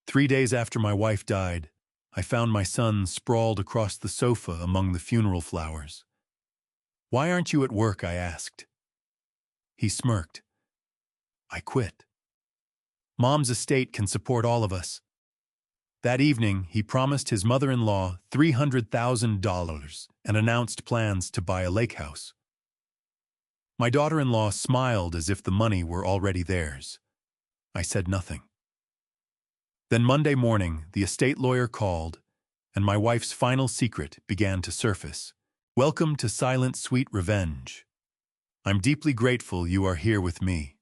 3 days after my wife died, I found my son sprawled across the sofa among the funeral flowers. "Why aren't you at work?" I asked. He smirked. "I quit. Mom's estate can support all of us." That evening, he promised his mother-in-law $300,000 and announced plans to buy a lake house. My daughter-in-law smiled as if the money were already theirs. I said nothing. Then Monday morning, the estate lawyer called, and my wife's final secret began to surface. "Welcome to Silent Sweet Revenge. I'm deeply grateful you are here with me.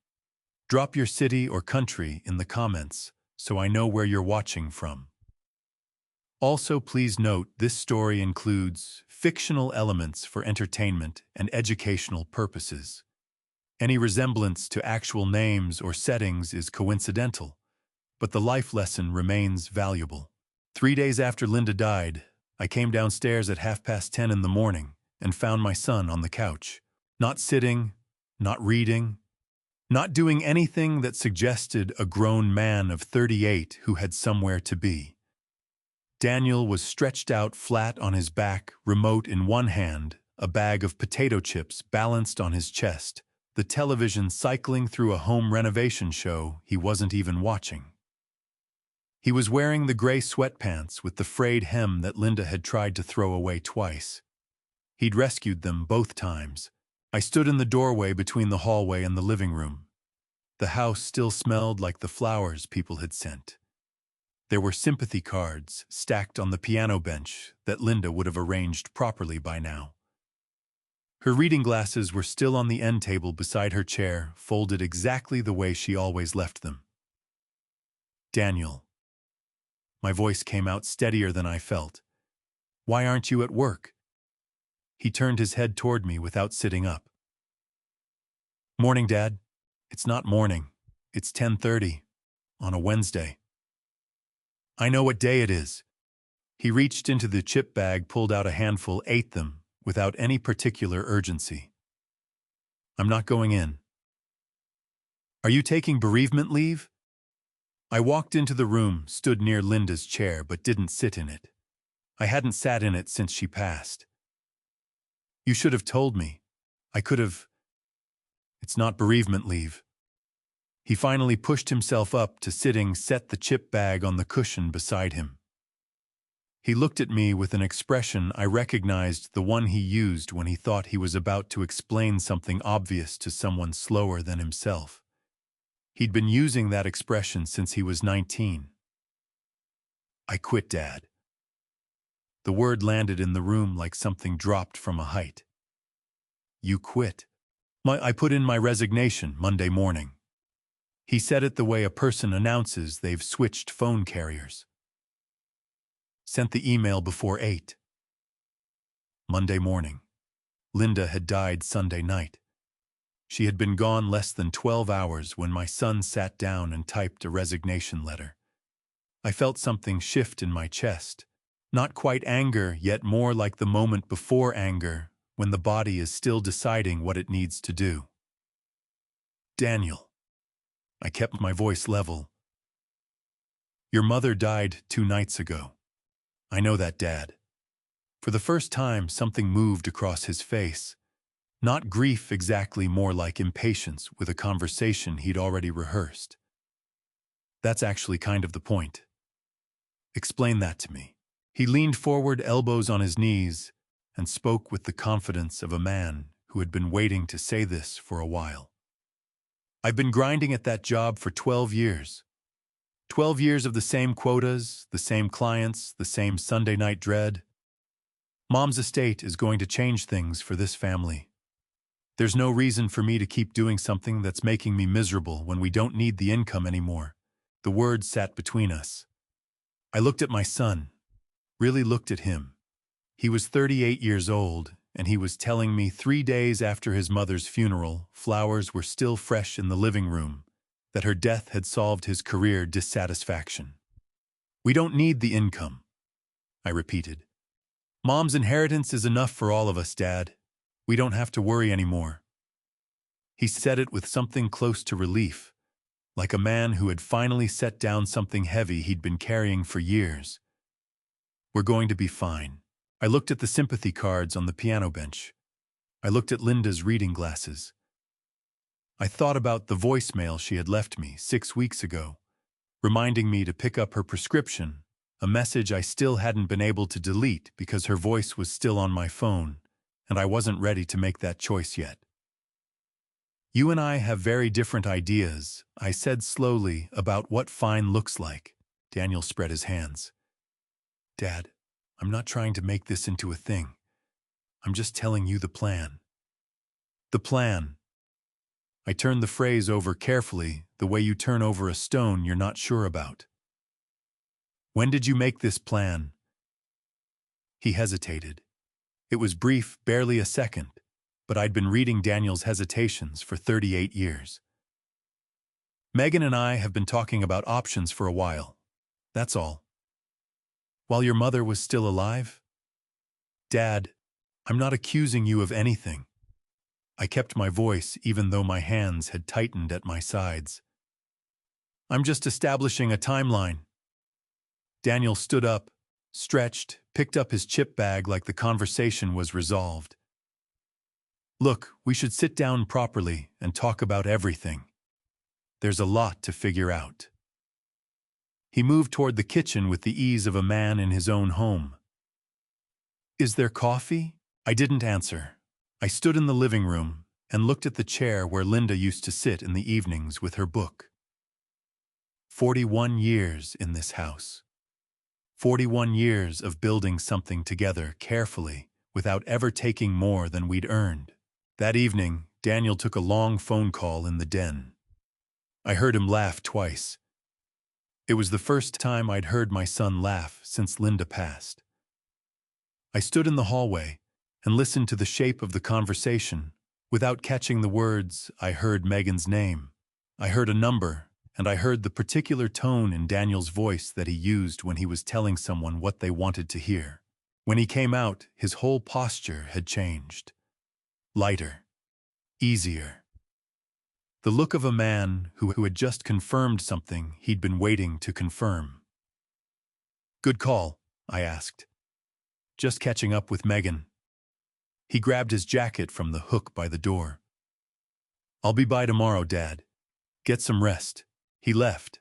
Drop your city or country in the comments so I know where you're watching from. Also, please note this story includes fictional elements for entertainment and educational purposes. Any resemblance to actual names or settings is coincidental, but the life lesson remains valuable." 3 days after Linda died, I came downstairs at 10:30 in the morning and found my son on the couch. Not sitting, not reading, not doing anything that suggested a grown man of 38 who had somewhere to be. Daniel was stretched out flat on his back, remote in one hand, a bag of potato chips balanced on his chest, the television cycling through a home renovation show he wasn't even watching. He was wearing the gray sweatpants with the frayed hem that Linda had tried to throw away twice. He'd rescued them both times. I stood in the doorway between the hallway and the living room. The house still smelled like the flowers people had sent. There were sympathy cards stacked on the piano bench that Linda would have arranged properly by now. Her reading glasses were still on the end table beside her chair, folded exactly the way she always left them. "Daniel." My voice came out steadier than I felt. "Why aren't you at work?" He turned his head toward me without sitting up. "Morning, Dad." "It's not morning. It's 10:30 on a Wednesday." "I know what day it is." He reached into the chip bag, pulled out a handful, ate them without any particular urgency. "I'm not going in." "Are you taking bereavement leave?" I walked into the room, stood near Linda's chair, but didn't sit in it. I hadn't sat in it since she passed. "You should have told me. I could have." "It's not bereavement leave." He finally pushed himself up to sitting, set the chip bag on the cushion beside him. He looked at me with an expression I recognized, the one he used when he thought he was about to explain something obvious to someone slower than himself. He'd been using that expression since he was 19. "I quit, Dad." The word landed in the room like something dropped from a height. "You quit?" I put in my resignation Monday morning." He said it the way a person announces they've switched phone carriers. "Sent the email before 8. Monday morning. Linda had died Sunday night. She had been gone less than 12 hours when my son sat down and typed a resignation letter. I felt something shift in my chest. Not quite anger, yet more like the moment before anger, when the body is still deciding what it needs to do. "Daniel." I kept my voice level. "Your mother died 2 nights ago." "I know that, Dad." For the first time, something moved across his face. Not grief exactly, more like impatience with a conversation he'd already rehearsed. "That's actually kind of the point." "Explain that to me." He leaned forward, elbows on his knees, and spoke with the confidence of a man who had been waiting to say this for a while. "I've been grinding at that job for 12 years. 12 years of the same quotas, the same clients, the same Sunday night dread. Mom's estate is going to change things for this family. There's no reason for me to keep doing something that's making me miserable when we don't need the income anymore." The words sat between us. I looked at my son, really looked at him. He was 38 years old, and he was telling me 3 days after his mother's funeral, flowers were still fresh in the living room, that her death had solved his career dissatisfaction. "We don't need the income," I repeated. "Mom's inheritance is enough for all of us, Dad. We don't have to worry anymore." He said it with something close to relief, like a man who had finally set down something heavy he'd been carrying for years. We're going to be fine. I looked at the sympathy cards on the piano bench. I looked at Linda's reading glasses. I thought about the voicemail she had left me 6 weeks ago, reminding me to pick up her prescription, a message I still hadn't been able to delete because her voice was still on my phone, and I wasn't ready to make that choice yet. You and I have very different ideas, I said slowly, about what fine looks like. Daniel spread his hands. Dad, I'm not trying to make this into a thing. I'm just telling you the plan. The plan. I turned the phrase over carefully, the way you turn over a stone you're not sure about. When did you make this plan? He hesitated. It was brief, barely a second, but I'd been reading Daniel's hesitations for 38 years. Megan and I have been talking about options for a while. That's all. While your mother was still alive? Dad, I'm not accusing you of anything. I kept my voice even though my hands had tightened at my sides. I'm just establishing a timeline. Daniel stood up, stretched, picked up his chip bag like the conversation was resolved. Look, we should sit down properly and talk about everything. There's a lot to figure out. He moved toward the kitchen with the ease of a man in his own home. Is there coffee? I didn't answer. I stood in the living room and looked at the chair where Linda used to sit in the evenings with her book. 41 years in this house. 41 years of building something together carefully without ever taking more than we'd earned. That evening, Daniel took a long phone call in the den. I heard him laugh twice. It was the first time I'd heard my son laugh since Linda passed. I stood in the hallway and listened to the shape of the conversation. Without catching the words, I heard Megan's name. I heard a number, and I heard the particular tone in Daniel's voice that he used when he was telling someone what they wanted to hear. When he came out, his whole posture had changed. Lighter. Easier. The look of a man who had just confirmed something he'd been waiting to confirm. Good call, I asked. Just catching up with Megan. He grabbed his jacket from the hook by the door. I'll be by tomorrow, Dad. Get some rest. He left.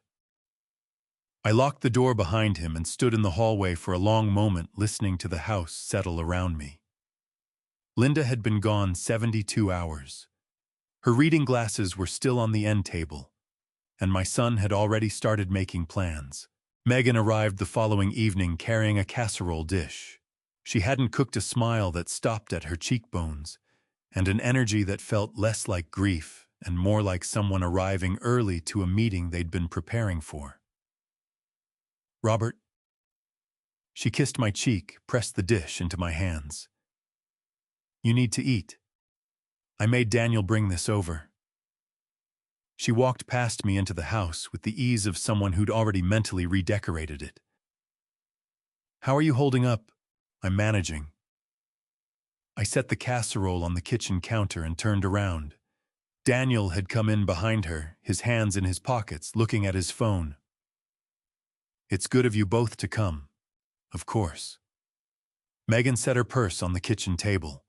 I locked the door behind him and stood in the hallway for a long moment listening to the house settle around me. Linda had been gone 72 hours. Her reading glasses were still on the end table, and my son had already started making plans. Megan arrived the following evening carrying a casserole dish. She hadn't cooked a smile that stopped at her cheekbones, and an energy that felt less like grief and more like someone arriving early to a meeting they'd been preparing for. Robert? She kissed my cheek, pressed the dish into my hands. You need to eat. I made Daniel bring this over. She walked past me into the house with the ease of someone who'd already mentally redecorated it. How are you holding up? I'm managing. I set the casserole on the kitchen counter and turned around. Daniel had come in behind her, his hands in his pockets, looking at his phone. It's good of you both to come. Of course. Megan set her purse on the kitchen table.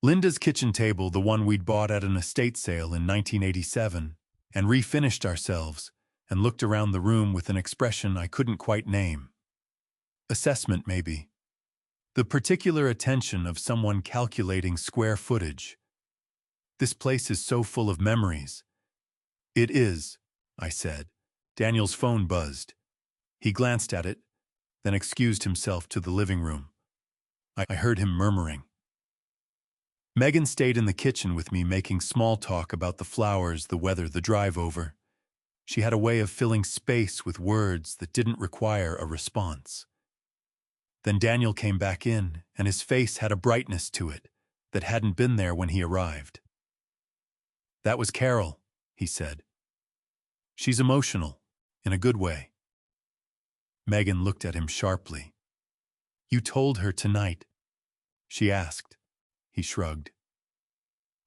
Linda's kitchen table, the one we'd bought at an estate sale in 1987, and refinished ourselves, and looked around the room with an expression I couldn't quite name. Assessment, maybe. The particular attention of someone calculating square footage. This place is so full of memories. It is, I said. Daniel's phone buzzed. He glanced at it, then excused himself to the living room. I heard him murmuring. Megan stayed in the kitchen with me, making small talk about the flowers, the weather, the drive over. She had a way of filling space with words that didn't require a response. Then Daniel came back in, and his face had a brightness to it that hadn't been there when he arrived. That was Carol, he said. She's emotional, in a good way. Megan looked at him sharply. You told her tonight? She asked. He shrugged.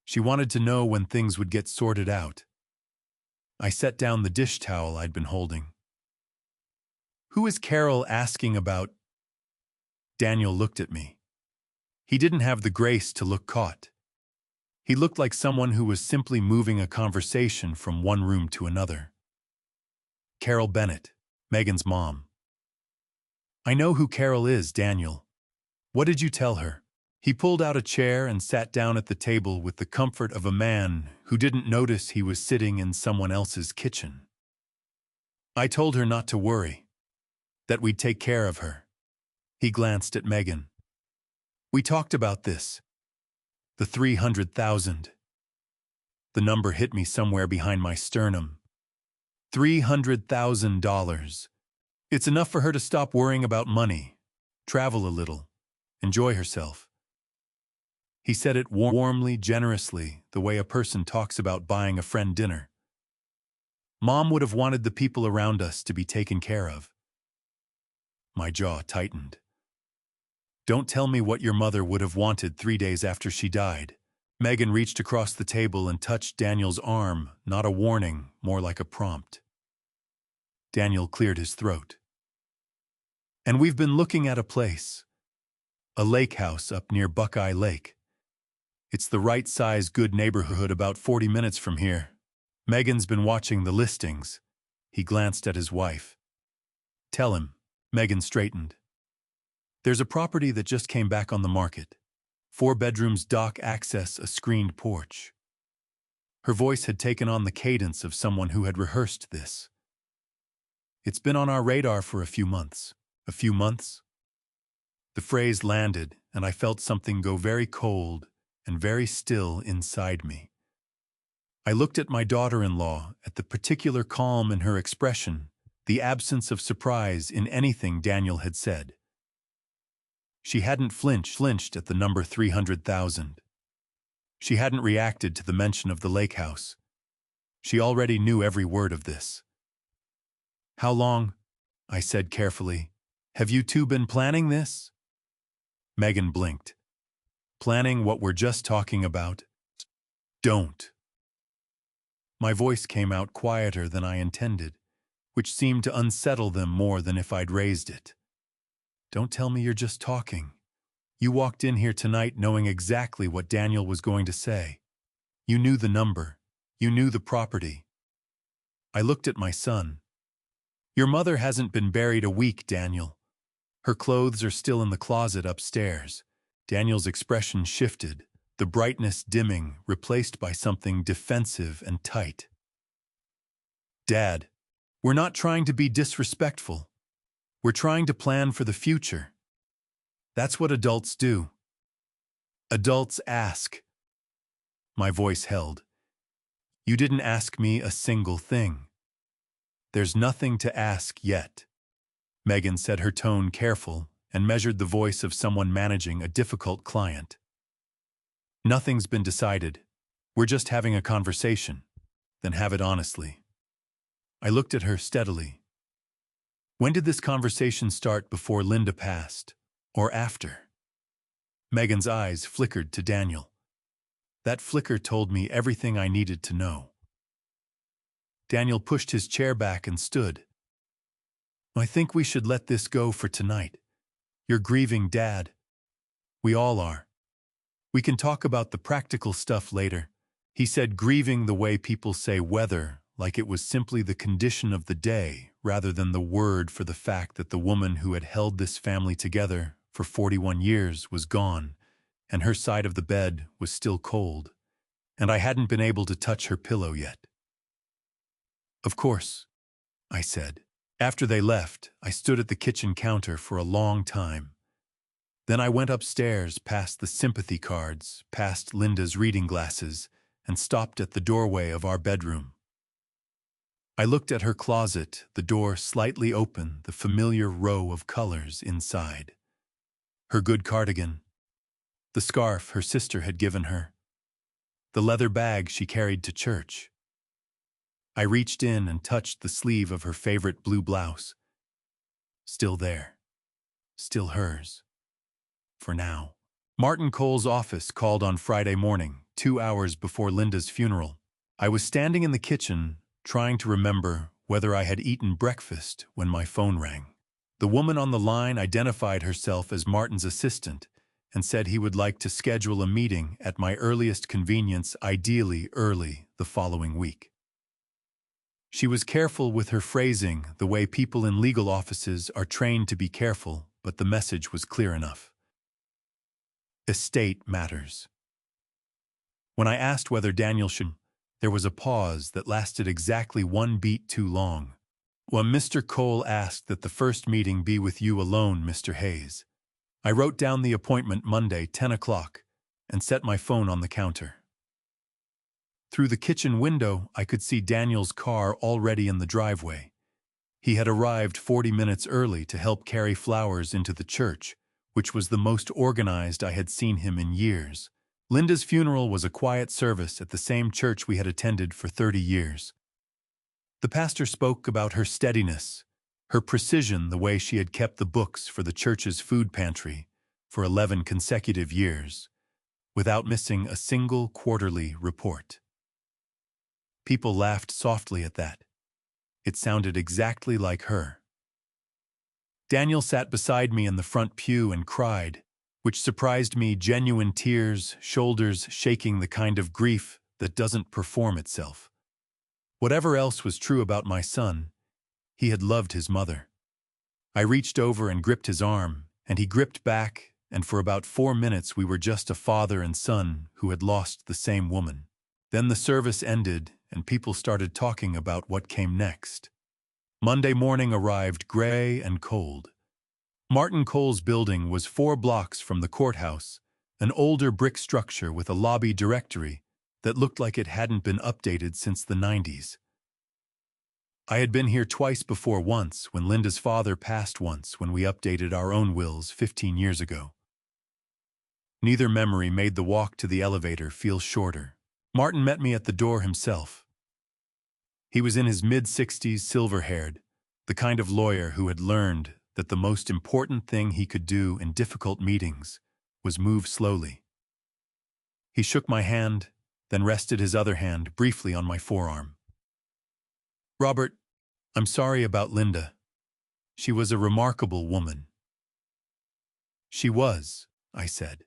She wanted to know when things would get sorted out. I set down the dish towel I'd been holding. "Who is Carol asking about?" Daniel looked at me. He didn't have the grace to look caught. He looked like someone who was simply moving a conversation from one room to another. "Carol Bennett, Megan's mom." "I know who Carol is, Daniel. What did you tell her?" He pulled out a chair and sat down at the table with the comfort of a man who didn't notice he was sitting in someone else's kitchen. "I told her not to worry, that we'd take care of her." He glanced at Megan. "We talked about this. The 300,000. The number hit me somewhere behind my sternum. $300,000. It's enough for her to stop worrying about money, travel a little, enjoy herself. He said it warmly, generously, the way a person talks about buying a friend dinner. Mom would have wanted the people around us to be taken care of. My jaw tightened. Don't tell me what your mother would have wanted 3 days after she died. Megan reached across the table and touched Daniel's arm, not a warning, more like a prompt. Daniel cleared his throat. And we've been looking at a place. A lake house up near Buckeye Lake. It's the right size, good neighborhood about 40 minutes from here. Megan's been watching the listings. He glanced at his wife. Tell him. Megan straightened. There's a property that just came back on the market. 4 bedrooms, dock access, a screened porch. Her voice had taken on the cadence of someone who had rehearsed this. It's been on our radar for a few months. A few months? The phrase landed, and I felt something go very cold and very still inside me. I looked at my daughter-in-law, at the particular calm in her expression, the absence of surprise in anything Daniel had said. She hadn't flinched at the number 300,000. She hadn't reacted to the mention of the lake house. She already knew every word of this. How long? I said carefully. Have you two been planning this? Megan blinked. Planning what we're just talking about? Don't. My voice came out quieter than I intended, which seemed to unsettle them more than if I'd raised it. Don't tell me you're just talking. You walked in here tonight knowing exactly what Daniel was going to say. You knew the number. You knew the property. I looked at my son. Your mother hasn't been buried a week, Daniel. Her clothes are still in the closet upstairs. Daniel's expression shifted, the brightness dimming, replaced by something defensive and tight. Dad, we're not trying to be disrespectful. We're trying to plan for the future. That's what adults do. Adults ask. My voice held. You didn't ask me a single thing. There's nothing to ask yet. Megan said, her tone careful, and measured the voice of someone managing a difficult client. Nothing's been decided. We're just having a conversation. Then have it honestly. I looked at her steadily. When did this conversation start, before Linda passed, or after? Megan's eyes flickered to Daniel. That flicker told me everything I needed to know. Daniel pushed his chair back and stood. I think we should let this go for tonight. You're grieving, Dad. We all are. We can talk about the practical stuff later. He said, grieving the way people say weather, like it was simply the condition of the day, rather than the word for the fact that the woman who had held this family together for 41 years was gone, and her side of the bed was still cold, and I hadn't been able to touch her pillow yet. Of course, I said. After they left, I stood at the kitchen counter for a long time. Then I went upstairs, past the sympathy cards, past Linda's reading glasses, and stopped at the doorway of our bedroom. I looked at her closet, the door slightly open, the familiar row of colors inside. Her good cardigan, the scarf her sister had given her, the leather bag she carried to church. I reached in and touched the sleeve of her favorite blue blouse. Still there. Still hers. For now. Martin Cole's office called on Friday morning, 2 hours before Linda's funeral. I was standing in the kitchen, trying to remember whether I had eaten breakfast when my phone rang. The woman on the line identified herself as Martin's assistant and said he would like to schedule a meeting at my earliest convenience, ideally early the following week. She was careful with her phrasing, the way people in legal offices are trained to be careful, but the message was clear enough. Estate matters. When I asked whether Daniel should, there was a pause that lasted exactly one beat too long. When Mr. Cole asked that the first meeting be with you alone, Mr. Hayes, I wrote down the appointment Monday, 10 o'clock, and set my phone on the counter. Through the kitchen window, I could see Daniel's car already in the driveway. He had arrived 40 minutes early to help carry flowers into the church, which was the most organized I had seen him in years. Linda's funeral was a quiet service at the same church we had attended for 30 years. The pastor spoke about her steadiness, her precision, the way she had kept the books for the church's food pantry for 11 consecutive years, without missing a single quarterly report. People laughed softly at that. It sounded exactly like her. Daniel sat beside me in the front pew and cried, which surprised me, genuine tears, shoulders shaking, the kind of grief that doesn't perform itself. Whatever else was true about my son, he had loved his mother. I reached over and gripped his arm, and he gripped back, and for about 4 minutes we were just a father and son who had lost the same woman. Then the service ended, and people started talking about what came next. Monday morning arrived gray and cold. Martin Cole's building was 4 blocks from the courthouse, an older brick structure with a lobby directory that looked like it hadn't been updated since the 90s. I had been here twice before, once when Linda's father passed, once when we updated our own wills 15 years ago. Neither memory made the walk to the elevator feel shorter. Martin met me at the door himself. He was in his mid-60s, silver-haired, the kind of lawyer who had learned that the most important thing he could do in difficult meetings was move slowly. He shook my hand, then rested his other hand briefly on my forearm. "Robert, I'm sorry about Linda. She was a remarkable woman." "She was," I said.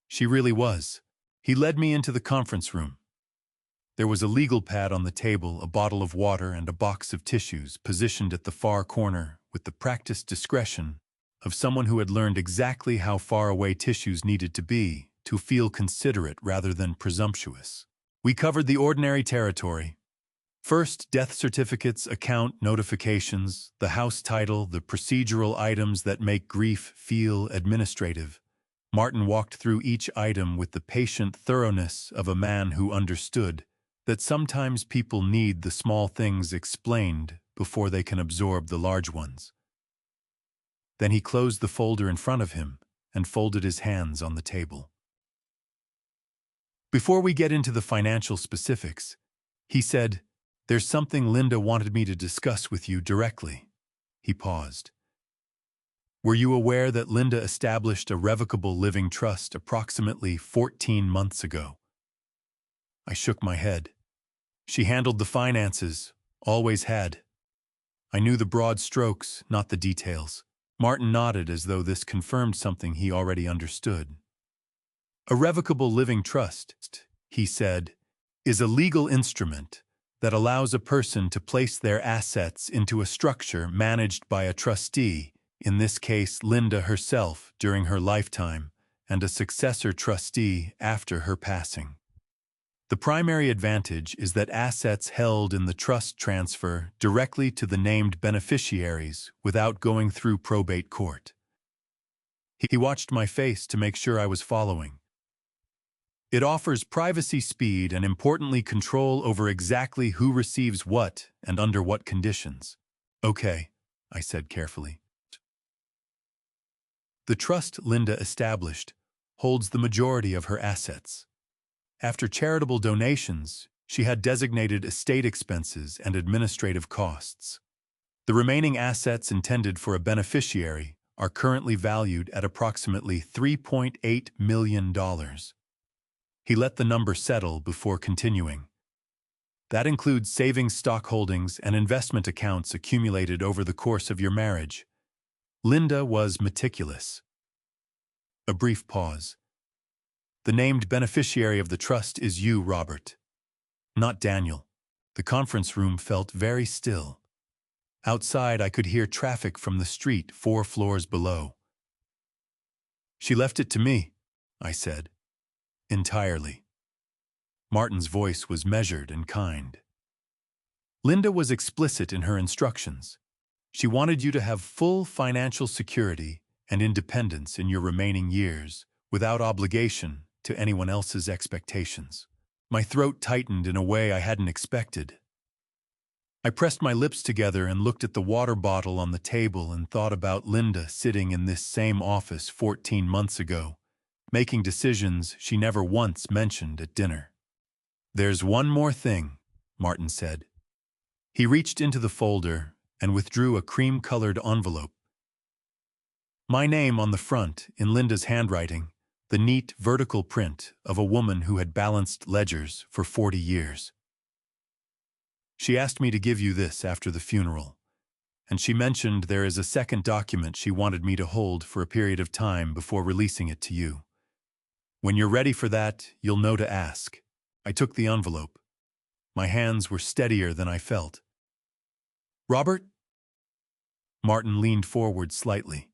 "She really was." He led me into the conference room. There was a legal pad on the table, a bottle of water, and a box of tissues positioned at the far corner with the practiced discretion of someone who had learned exactly how far away tissues needed to be to feel considerate rather than presumptuous. We covered the ordinary territory. First, death certificates, account notifications, the house title, the procedural items that make grief feel administrative. Martin walked through each item with the patient thoroughness of a man who understood that sometimes people need the small things explained before they can absorb the large ones. Then he closed the folder in front of him and folded his hands on the table. "Before we get into the financial specifics," he said, "there's something Linda wanted me to discuss with you directly." He paused. "Were you aware that Linda established a revocable living trust approximately 14 months ago?" I shook my head. "She handled the finances, always had." I knew the broad strokes, not the details. Martin nodded as though this confirmed something he already understood. "A revocable living trust," he said, "is a legal instrument that allows a person to place their assets into a structure managed by a trustee, in this case Linda herself during her lifetime, and a successor trustee after her passing. The primary advantage is that assets held in the trust transfer directly to the named beneficiaries without going through probate court." He watched my face to make sure I was following. "It offers privacy, speed, and importantly control over exactly who receives what and under what conditions." "Okay," I said carefully. "The trust Linda established holds the majority of her assets. After charitable donations, she had designated estate expenses and administrative costs. The remaining assets intended for a beneficiary are currently valued at approximately $3.8 million. He let the number settle before continuing. That includes savings, stock holdings, and investment accounts accumulated over the course of your marriage. Linda was meticulous. A brief pause. The named beneficiary of the trust is you, Robert, not Daniel. The conference room felt very still. Outside, I could hear traffic from the street 4 floors below. She left it to me, I said. Entirely. Martin's voice was measured and kind. Linda was explicit in her instructions. She wanted you to have full financial security and independence in your remaining years, without obligation to anyone else's expectations. My throat tightened in a way I hadn't expected. I pressed my lips together and looked at the water bottle on the table and thought about Linda sitting in this same office 14 months ago, making decisions she never once mentioned at dinner. "There's one more thing," Martin said. He reached into the folder and withdrew a cream-colored envelope. My name on the front, in Linda's handwriting, the neat vertical print of a woman who had balanced ledgers for 40 years. She asked me to give you this after the funeral, and she mentioned there is a second document she wanted me to hold for a period of time before releasing it to you. When you're ready for that, you'll know to ask. I took the envelope. My hands were steadier than I felt. "Robert?" Martin leaned forward slightly.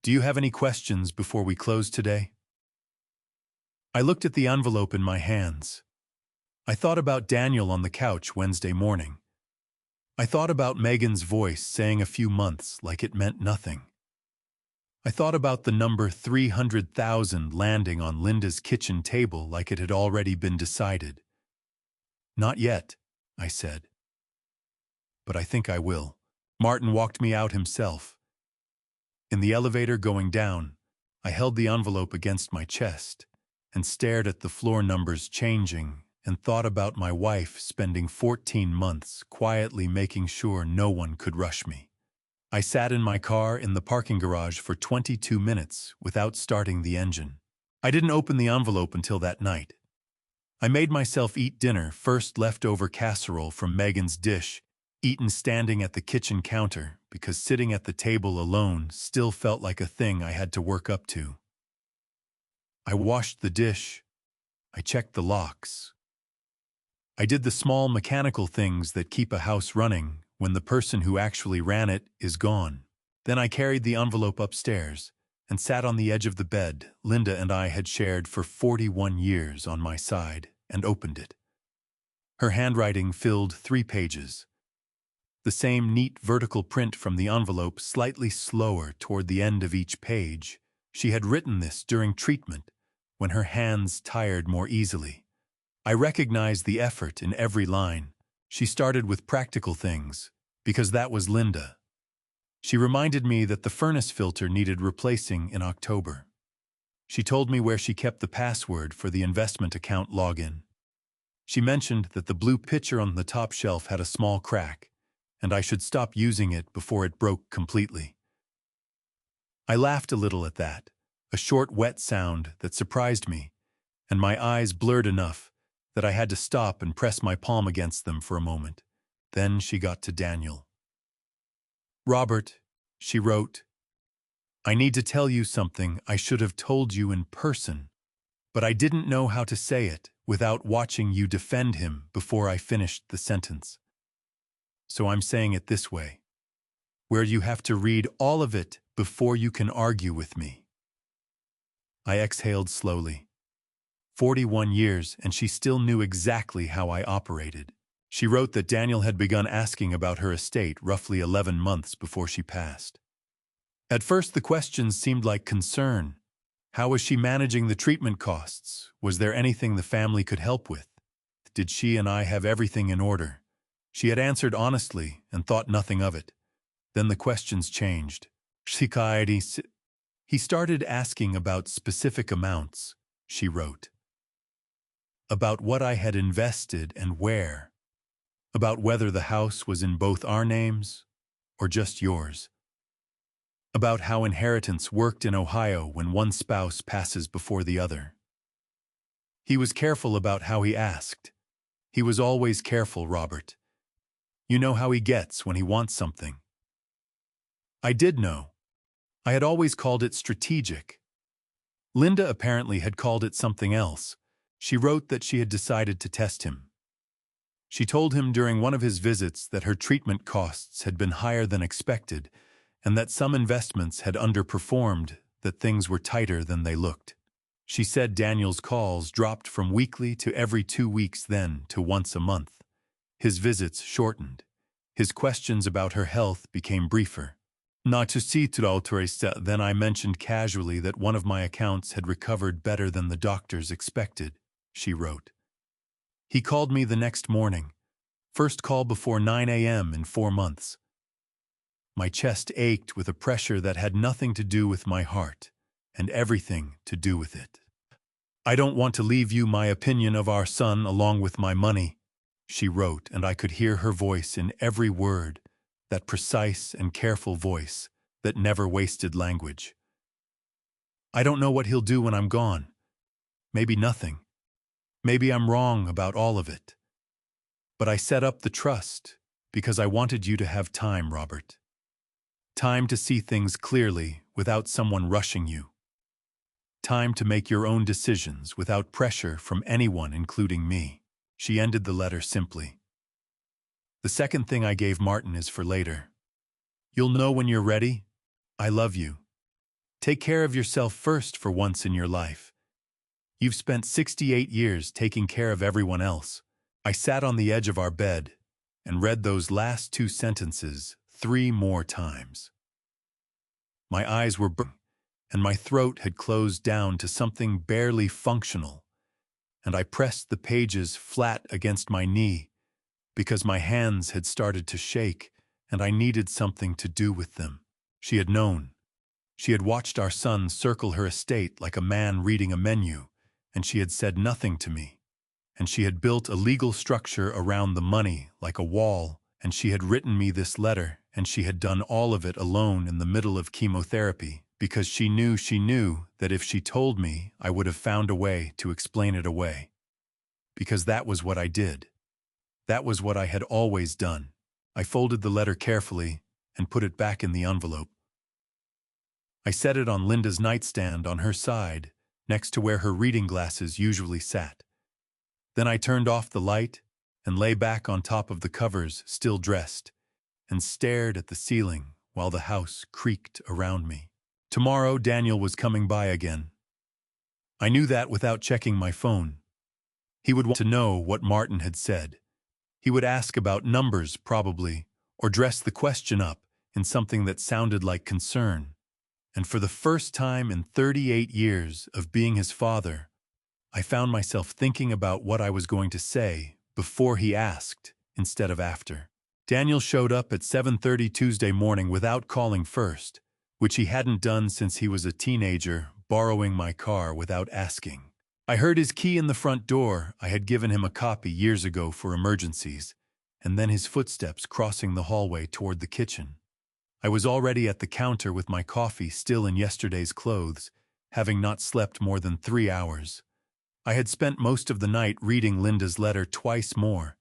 "Do you have any questions before we close today?" I looked at the envelope in my hands. I thought about Daniel on the couch Wednesday morning. I thought about Megan's voice saying a few months like it meant nothing. I thought about the number 300,000 landing on Linda's kitchen table like it had already been decided. "Not yet," I said. "But I think I will." Martin walked me out himself. In the elevator going down, I held the envelope against my chest and stared at the floor numbers changing and thought about my wife spending 14 months quietly making sure no one could rush me. I sat in my car in the parking garage for 22 minutes without starting the engine. I didn't open the envelope until that night. I made myself eat dinner, first leftover casserole from Megan's dish, eaten standing at the kitchen counter because sitting at the table alone still felt like a thing I had to work up to. I washed the dish. I checked the locks. I did the small mechanical things that keep a house running when the person who actually ran it is gone. Then I carried the envelope upstairs and sat on the edge of the bed Linda and I had shared for 41 years on my side and opened it. Her handwriting filled 3 pages. The same neat vertical print from the envelope, slightly slower toward the end of each page. She had written this during treatment, when her hands tired more easily. I recognized the effort in every line. She started with practical things, because that was Linda. She reminded me that the furnace filter needed replacing in October. She told me where she kept the password for the investment account login. She mentioned that the blue pitcher on the top shelf had a small crack, and I should stop using it before it broke completely. I laughed a little at that, a short, wet sound that surprised me, and my eyes blurred enough that I had to stop and press my palm against them for a moment. Then she got to Daniel. "Robert," she wrote, "I need to tell you something I should have told you in person, but I didn't know how to say it without watching you defend him before I finished the sentence. So I'm saying it this way, where you have to read all of it before you can argue with me." I exhaled slowly. 41 years, and she still knew exactly how I operated. She wrote that Daniel had begun asking about her estate roughly 11 months before she passed. At first, the questions seemed like concern. How was she managing the treatment costs? Was there anything the family could help with? Did she and I have everything in order? She had answered honestly and thought nothing of it. Then the questions changed. He started asking about specific amounts, she wrote. About what I had invested and where. About whether the house was in both our names or just yours. About how inheritance worked in Ohio when one spouse passes before the other. He was careful about how he asked. He was always careful, Robert. You know how he gets when he wants something. I did know. I had always called it strategic. Linda apparently had called it something else. She wrote that she had decided to test him. She told him during one of his visits that her treatment costs had been higher than expected and that some investments had underperformed, that things were tighter than they looked. She said Daniel's calls dropped from weekly to every 2 weeks, then to once a month. His visits shortened. His questions about her health became briefer. Not to see to then I mentioned casually that one of my accounts had recovered better than the doctors expected, she wrote. He called me the next morning. First call before 9 a.m. in 4 months. My chest ached with a pressure that had nothing to do with my heart, and everything to do with it. I don't want to leave you my opinion of our son along with my money, she wrote, and I could hear her voice in every word, that precise and careful voice that never wasted language. I don't know what he'll do when I'm gone. Maybe nothing. Maybe I'm wrong about all of it. But I set up the trust because I wanted you to have time, Robert. Time to see things clearly without someone rushing you. Time to make your own decisions without pressure from anyone, including me. She ended the letter simply. The second thing I gave Martin is for later. You'll know when you're ready. I love you. Take care of yourself first for once in your life. You've spent 68 years taking care of everyone else. I sat on the edge of our bed and read those last 2 sentences 3 more times. My eyes were burning, and my throat had closed down to something barely functional, and I pressed the pages flat against my knee because my hands had started to shake and I needed something to do with them. She had known. She had watched our son circle her estate like a man reading a menu, and she had said nothing to me. And she had built a legal structure around the money like a wall, and she had written me this letter, and she had done all of it alone in the middle of chemotherapy, because she knew that if she told me, I would have found a way to explain it away. Because that was what I did. That was what I had always done. I folded the letter carefully and put it back in the envelope. I set it on Linda's nightstand on her side, next to where her reading glasses usually sat. Then I turned off the light and lay back on top of the covers, still dressed, and stared at the ceiling while the house creaked around me. Tomorrow Daniel was coming by again. I knew that without checking my phone. He would want to know what Martin had said. He would ask about numbers, probably, or dress the question up in something that sounded like concern. And for the first time in 38 years of being his father, I found myself thinking about what I was going to say before he asked, instead of after. Daniel showed up at 7:30 Tuesday morning without calling first, which he hadn't done since he was a teenager, borrowing my car without asking. I heard his key in the front door. I had given him a copy years ago for emergencies, and then his footsteps crossing the hallway toward the kitchen. I was already at the counter with my coffee still in yesterday's clothes, having not slept more than 3 hours. I had spent most of the night reading Linda's letter twice more,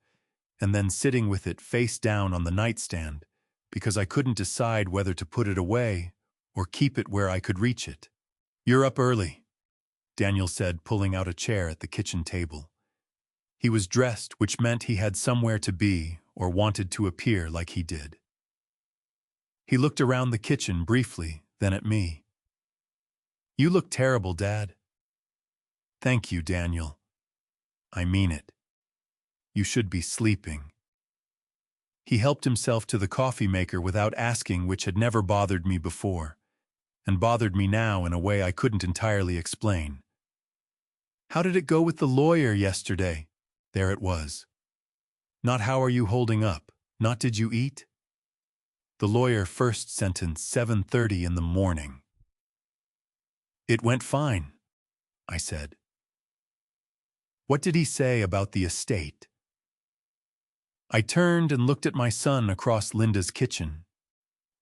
and then sitting with it face down on the nightstand, because I couldn't decide whether to put it away or keep it where I could reach it. "You're up early," Daniel said, pulling out a chair at the kitchen table. He was dressed, which meant he had somewhere to be or wanted to appear like he did. He looked around the kitchen briefly, then at me. "You look terrible, Dad." "Thank you, Daniel. I mean it. You should be sleeping." He helped himself to the coffee maker without asking, which had never bothered me before, and bothered me now in a way I couldn't entirely explain. "How did it go with the lawyer yesterday?" There it was. Not "how are you holding up?" Not "did you eat?" The lawyer, first sentence, 7:30 in the morning. "It went fine," I said. "What did he say about the estate?" I turned and looked at my son across Linda's kitchen.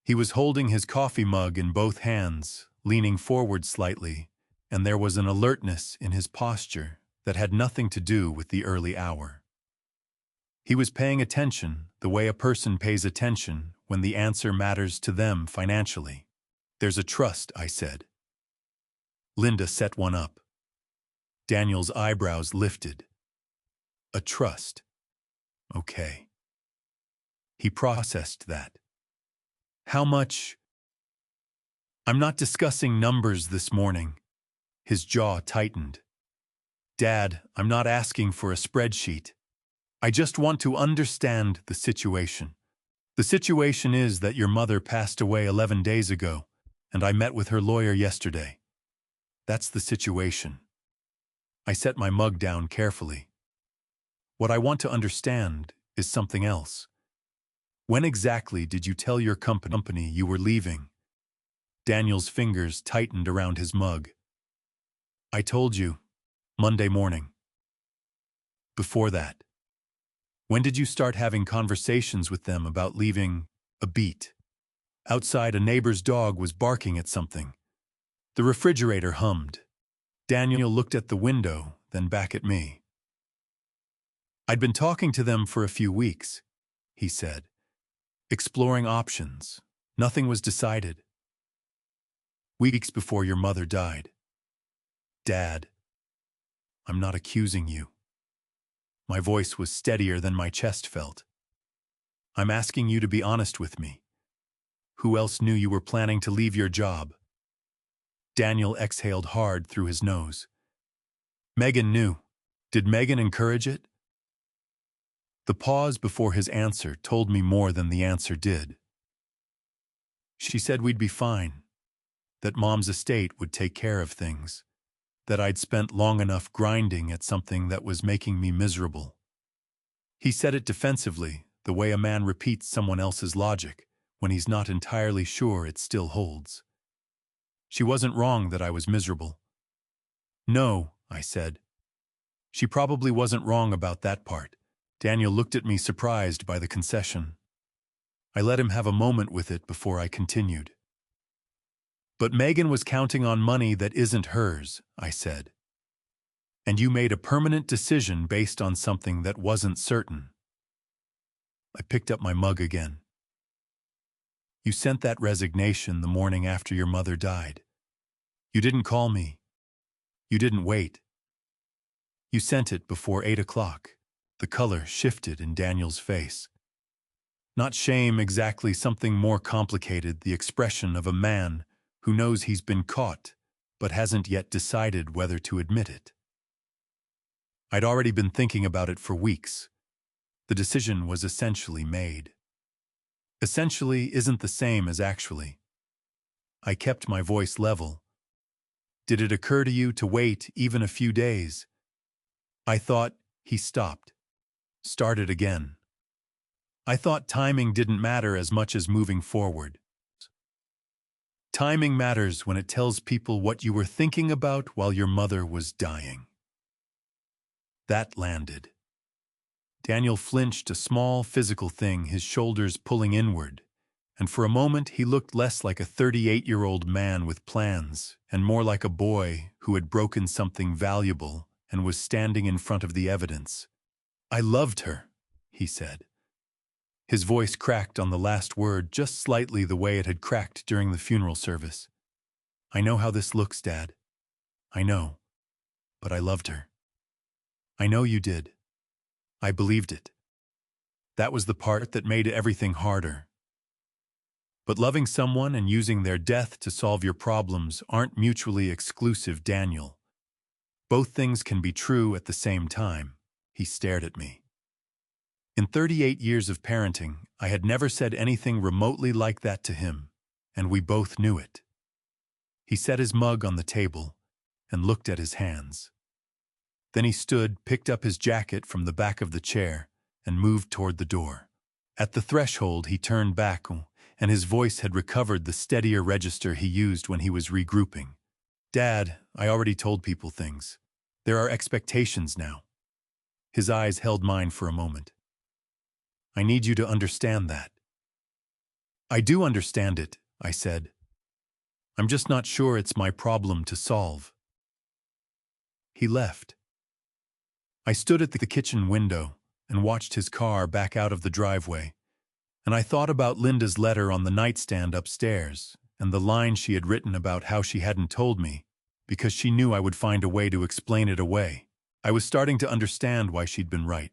He was holding his coffee mug in both hands, leaning forward slightly, and there was an alertness in his posture that had nothing to do with the early hour. He was paying attention the way a person pays attention when the answer matters to them financially. There's a trust, I said. Linda set one up. Daniel's eyebrows lifted. A trust. Okay. He processed that. How much? I'm not discussing numbers this morning. His jaw tightened. Dad, I'm not asking for a spreadsheet. I just want to understand the situation. The situation is that your mother passed away 11 days ago, and I met with her lawyer yesterday. That's the situation. I set my mug down carefully. What I want to understand is something else. When exactly did you tell your company you were leaving? Daniel's fingers tightened around his mug. I told you, Monday morning. Before that, when did you start having conversations with them about leaving a beat? Outside, a neighbor's dog was barking at something. The refrigerator hummed. Daniel looked at the window, then back at me. I'd been talking to them for a few weeks, he said, exploring options. Nothing was decided. Weeks before your mother died. Dad, I'm not accusing you. My voice was steadier than my chest felt. I'm asking you to be honest with me. Who else knew you were planning to leave your job? Daniel exhaled hard through his nose. Megan knew. Did Megan encourage it? The pause before his answer told me more than the answer did. She said we'd be fine, that Mom's estate would take care of things, that I'd spent long enough grinding at something that was making me miserable. He said it defensively, the way a man repeats someone else's logic when he's not entirely sure it still holds. She wasn't wrong that I was miserable. No, I said. She probably wasn't wrong about that part. Daniel looked at me surprised by the concession. I let him have a moment with it before I continued. But Megan was counting on money that isn't hers, I said. And you made a permanent decision based on something that wasn't certain. I picked up my mug again. You sent that resignation the morning after your mother died. You didn't call me. You didn't wait. You sent it before 8 o'clock. The color shifted in Daniel's face. Not shame exactly, something more complicated, the expression of a man who knows he's been caught, but hasn't yet decided whether to admit it. I'd already been thinking about it for weeks. The decision was essentially made. Essentially isn't the same as actually. I kept my voice level. Did it occur to you to wait even a few days? I thought. He stopped. Started again. I thought timing didn't matter as much as moving forward. Timing matters when it tells people what you were thinking about while your mother was dying. That landed. Daniel flinched, a small physical thing, his shoulders pulling inward, and for a moment he looked less like a 38-year-old man with plans and more like a boy who had broken something valuable and was standing in front of the evidence. I loved her, he said. His voice cracked on the last word just slightly the way it had cracked during the funeral service. I know how this looks, Dad. I know. But I loved her. I know you did. I believed it. That was the part that made everything harder. But loving someone and using their death to solve your problems aren't mutually exclusive, Daniel. Both things can be true at the same time. He stared at me. In 38 years of parenting, I had never said anything remotely like that to him, and we both knew it. He set his mug on the table and looked at his hands. Then he stood, picked up his jacket from the back of the chair, and moved toward the door. At the threshold, he turned back, and his voice had recovered the steadier register he used when he was regrouping. Dad, I already told people things. There are expectations now. His eyes held mine for a moment. I need you to understand that. I do understand it, I said. I'm just not sure it's my problem to solve. He left. I stood at the kitchen window, and watched his car back out of the driveway. And I thought about Linda's letter on the nightstand upstairs and the line she had written about how she hadn't told me because she knew I would find a way to explain it away. I was starting to understand why she'd been right.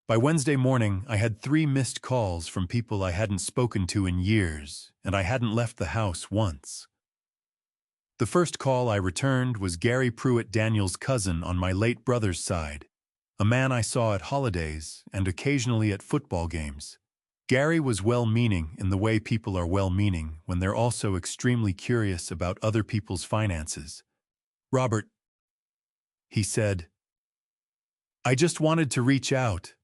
By Wednesday morning, I had 3 missed calls from people I hadn't spoken to in years, and I hadn't left the house once. The first call I returned was Gary Pruitt, Daniel's cousin on my late brother's side, a man I saw at holidays and occasionally at football games. Gary was well-meaning in the way people are well-meaning when they're also extremely curious about other people's finances. "Robert," he said, "I just wanted to reach out.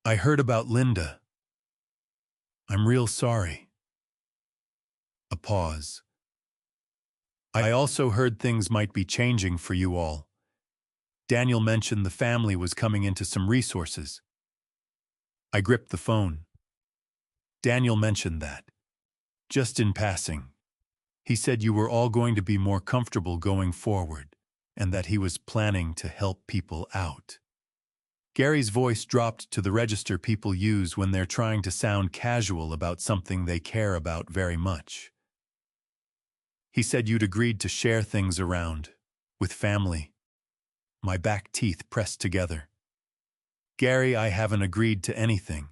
I heard about Linda. I'm real sorry." A pause. "I also heard things might be changing for you all. Daniel mentioned the family was coming into some resources." I gripped the phone. "Daniel mentioned that. Just in passing. He said you were all going to be more comfortable going forward, and that he was planning to help people out." Gary's voice dropped to the register people use when they're trying to sound casual about something they care about very much. "He said you'd agreed to share things around, with family." My back teeth pressed together. "Gary, I haven't agreed to anything."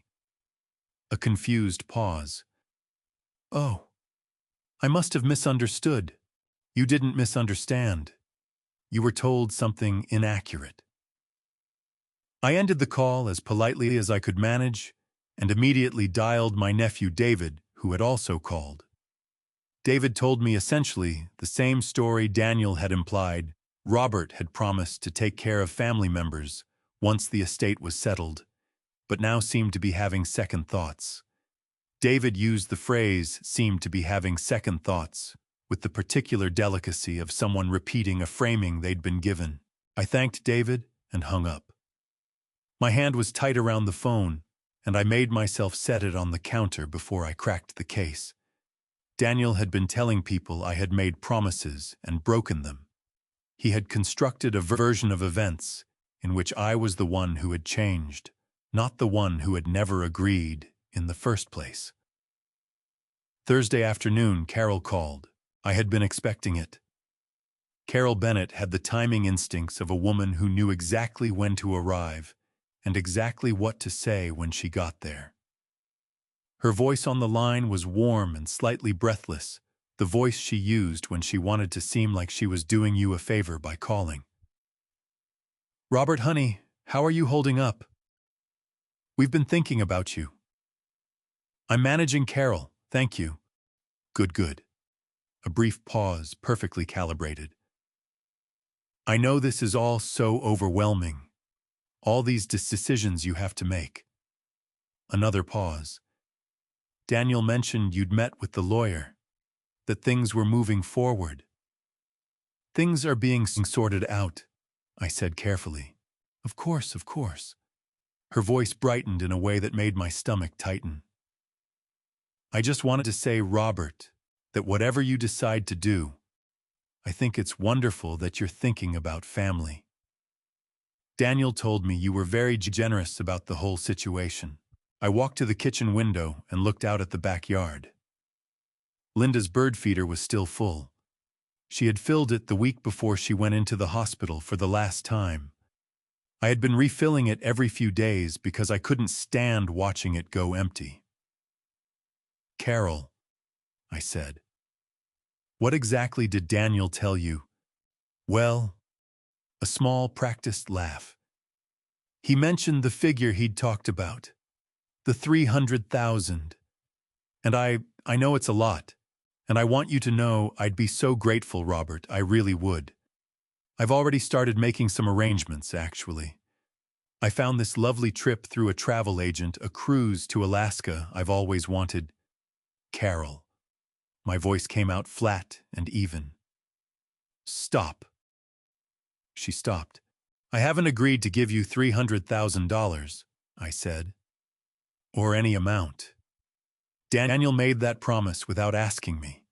A confused pause. "Oh, I must have misunderstood." "You didn't misunderstand. You were told something inaccurate." I ended the call as politely as I could manage and immediately dialed my nephew David, who had also called. David told me essentially the same story Daniel had implied. Robert had promised to take care of family members once the estate was settled, but now seemed to be having second thoughts. David used the phrase "seemed to be having second thoughts" with the particular delicacy of someone repeating a framing they'd been given. I thanked David and hung up. My hand was tight around the phone, and I made myself set it on the counter before I cracked the case. Daniel had been telling people I had made promises and broken them. He had constructed a version of events in which I was the one who had changed, not the one who had never agreed in the first place. Thursday afternoon, Carol called. I had been expecting it. Carol Bennett had the timing instincts of a woman who knew exactly when to arrive and exactly what to say when she got there. Her voice on the line was warm and slightly breathless, the voice she used when she wanted to seem like she was doing you a favor by calling. "Robert, honey, how are you holding up? We've been thinking about you." "I'm managing, Carol, thank you." "Good, good." A brief pause, perfectly calibrated. "I know this is all so overwhelming. All these decisions you have to make." Another pause. "Daniel mentioned you'd met with the lawyer, that things were moving forward." "Things are being sorted out," I said carefully. Of course, of course." Her voice brightened in a way that made my stomach tighten. "I just wanted to say, Robert, that whatever you decide to do, I think it's wonderful that you're thinking about family. Daniel told me you were very generous about the whole situation." I walked to the kitchen window and looked out at the backyard. Linda's bird feeder was still full. She had filled it the week before she went into the hospital for the last time. I had been refilling it every few days because I couldn't stand watching it go empty. "Carol," I said, "what exactly did Daniel tell you?" "Well," a small practiced laugh. "He mentioned the figure he'd talked about. The 300,000. And I know it's a lot. And I want you to know I'd be so grateful, Robert, I really would. I've already started making some arrangements, actually. I found this lovely trip through a travel agent, a cruise to Alaska I've always wanted." "Carol." My voice came out flat and even. "Stop." She stopped. "I haven't agreed to give you $300,000, I said. Or any amount. Daniel made that promise without asking me.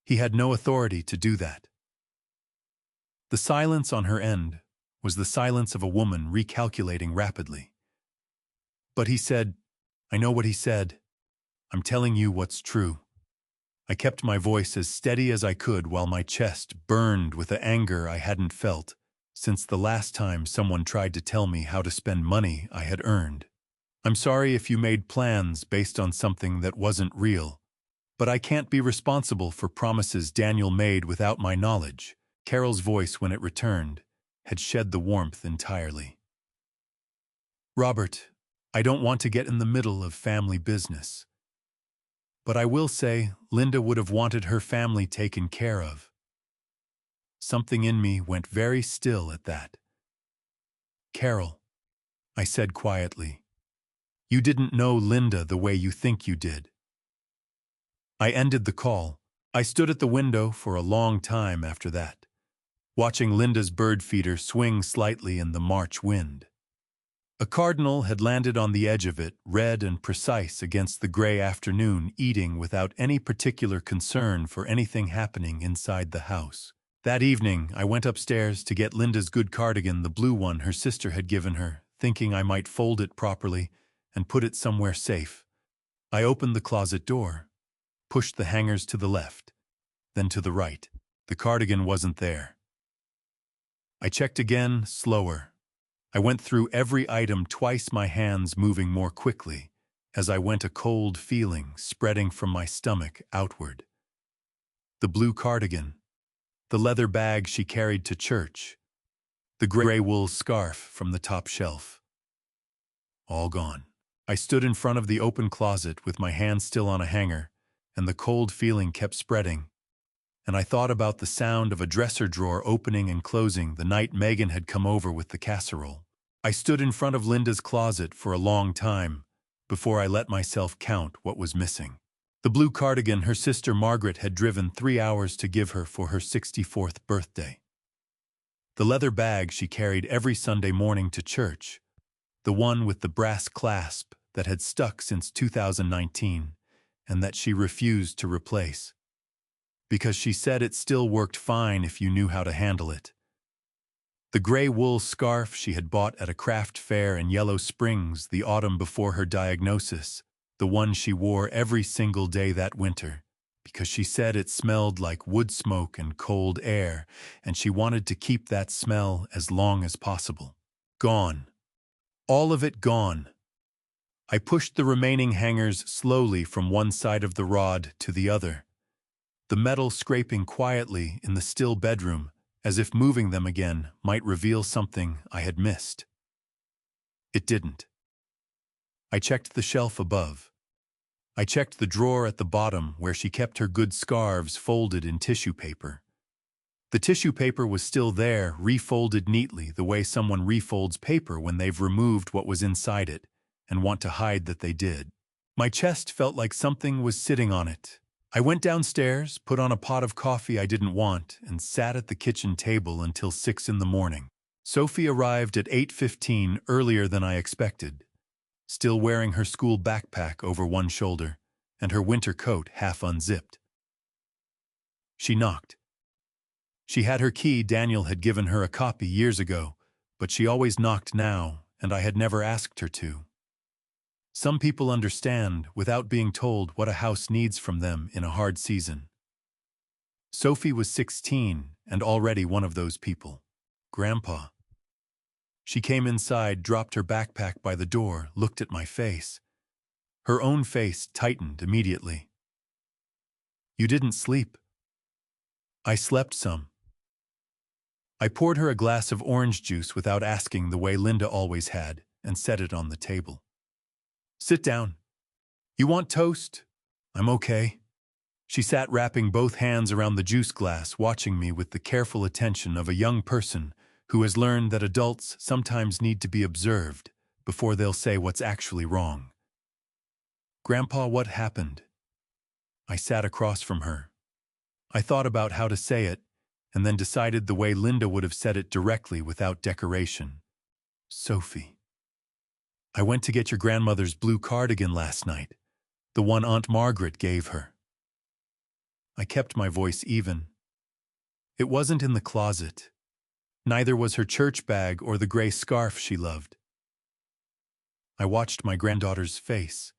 He had no authority to do that." The silence on her end was the silence of a woman recalculating rapidly. But he said, I know what he said. I'm telling you what's true. I kept my voice as steady as I could while my chest burned with the anger I hadn't felt since the last time someone tried to tell me how to spend money I had earned. I'm sorry if you made plans based on something that wasn't real, but I can't be responsible for promises Daniel made without my knowledge. Carol's voice, when it returned, had shed the warmth entirely. Robert, I don't want to get in the middle of family business. But I will say, Linda would have wanted her family taken care of. Something in me went very still at that. Carol, I said quietly, you didn't know Linda the way you think you did. I ended the call. I stood at the window for a long time after that, watching Linda's bird feeder swing slightly in the March wind. A cardinal had landed on the edge of it, red and precise against the gray afternoon, eating without any particular concern for anything happening inside the house. That evening, I went upstairs to get Linda's good cardigan, the blue one her sister had given her, thinking I might fold it properly and put it somewhere safe. I opened the closet door, pushed the hangers to the left, then to the right. The cardigan wasn't there. I checked again, slower. I went through every item twice, my hands moving more quickly, as I went, a cold feeling spreading from my stomach outward. The blue cardigan, the leather bag she carried to church, the gray wool scarf from the top shelf. All gone. I stood in front of the open closet with my hand still on a hanger, and the cold feeling kept spreading. And I thought about the sound of a dresser drawer opening and closing the night Megan had come over with the casserole. I stood in front of Linda's closet for a long time before I let myself count what was missing. The blue cardigan her sister Margaret had driven 3 hours to give her for her 64th birthday. The leather bag she carried every Sunday morning to church, the one with the brass clasp that had stuck since 2019 and that she refused to replace, because she said it still worked fine if you knew how to handle it. The gray wool scarf she had bought at a craft fair in Yellow Springs the autumn before her diagnosis, the one she wore every single day that winter, because she said it smelled like wood smoke and cold air, and she wanted to keep that smell as long as possible. Gone. All of it gone. I pushed the remaining hangers slowly from one side of the rod to the other, the metal scraping quietly in the still bedroom, as if moving them again might reveal something I had missed. It didn't. I checked the shelf above. I checked the drawer at the bottom where she kept her good scarves folded in tissue paper. The tissue paper was still there, refolded neatly the way someone refolds paper when they've removed what was inside it and want to hide that they did. My chest felt like something was sitting on it. I went downstairs, put on a pot of coffee I didn't want, and sat at the kitchen table until 6 in the morning. Sophie arrived at 8:15, earlier than I expected, still wearing her school backpack over one shoulder and her winter coat half unzipped. She knocked. She had her key. Daniel had given her a copy years ago, but she always knocked now, and I had never asked her to. Some people understand without being told what a house needs from them in a hard season. Sophie was 16 and already one of those people. Grandpa. She came inside, dropped her backpack by the door, looked at my face. Her own face tightened immediately. You didn't sleep. I slept some. I poured her a glass of orange juice without asking, the way Linda always had, and set it on the table. Sit down. You want toast? I'm okay. She sat, wrapping both hands around the juice glass, watching me with the careful attention of a young person who has learned that adults sometimes need to be observed before they'll say what's actually wrong. Grandpa, what happened? I sat across from her. I thought about how to say it, and then decided the way Linda would have said it, directly without decoration. Sophie. I went to get your grandmother's blue cardigan last night, the one Aunt Margaret gave her. I kept my voice even. It wasn't in the closet. Neither was her church bag or the gray scarf she loved. I watched my granddaughter's face.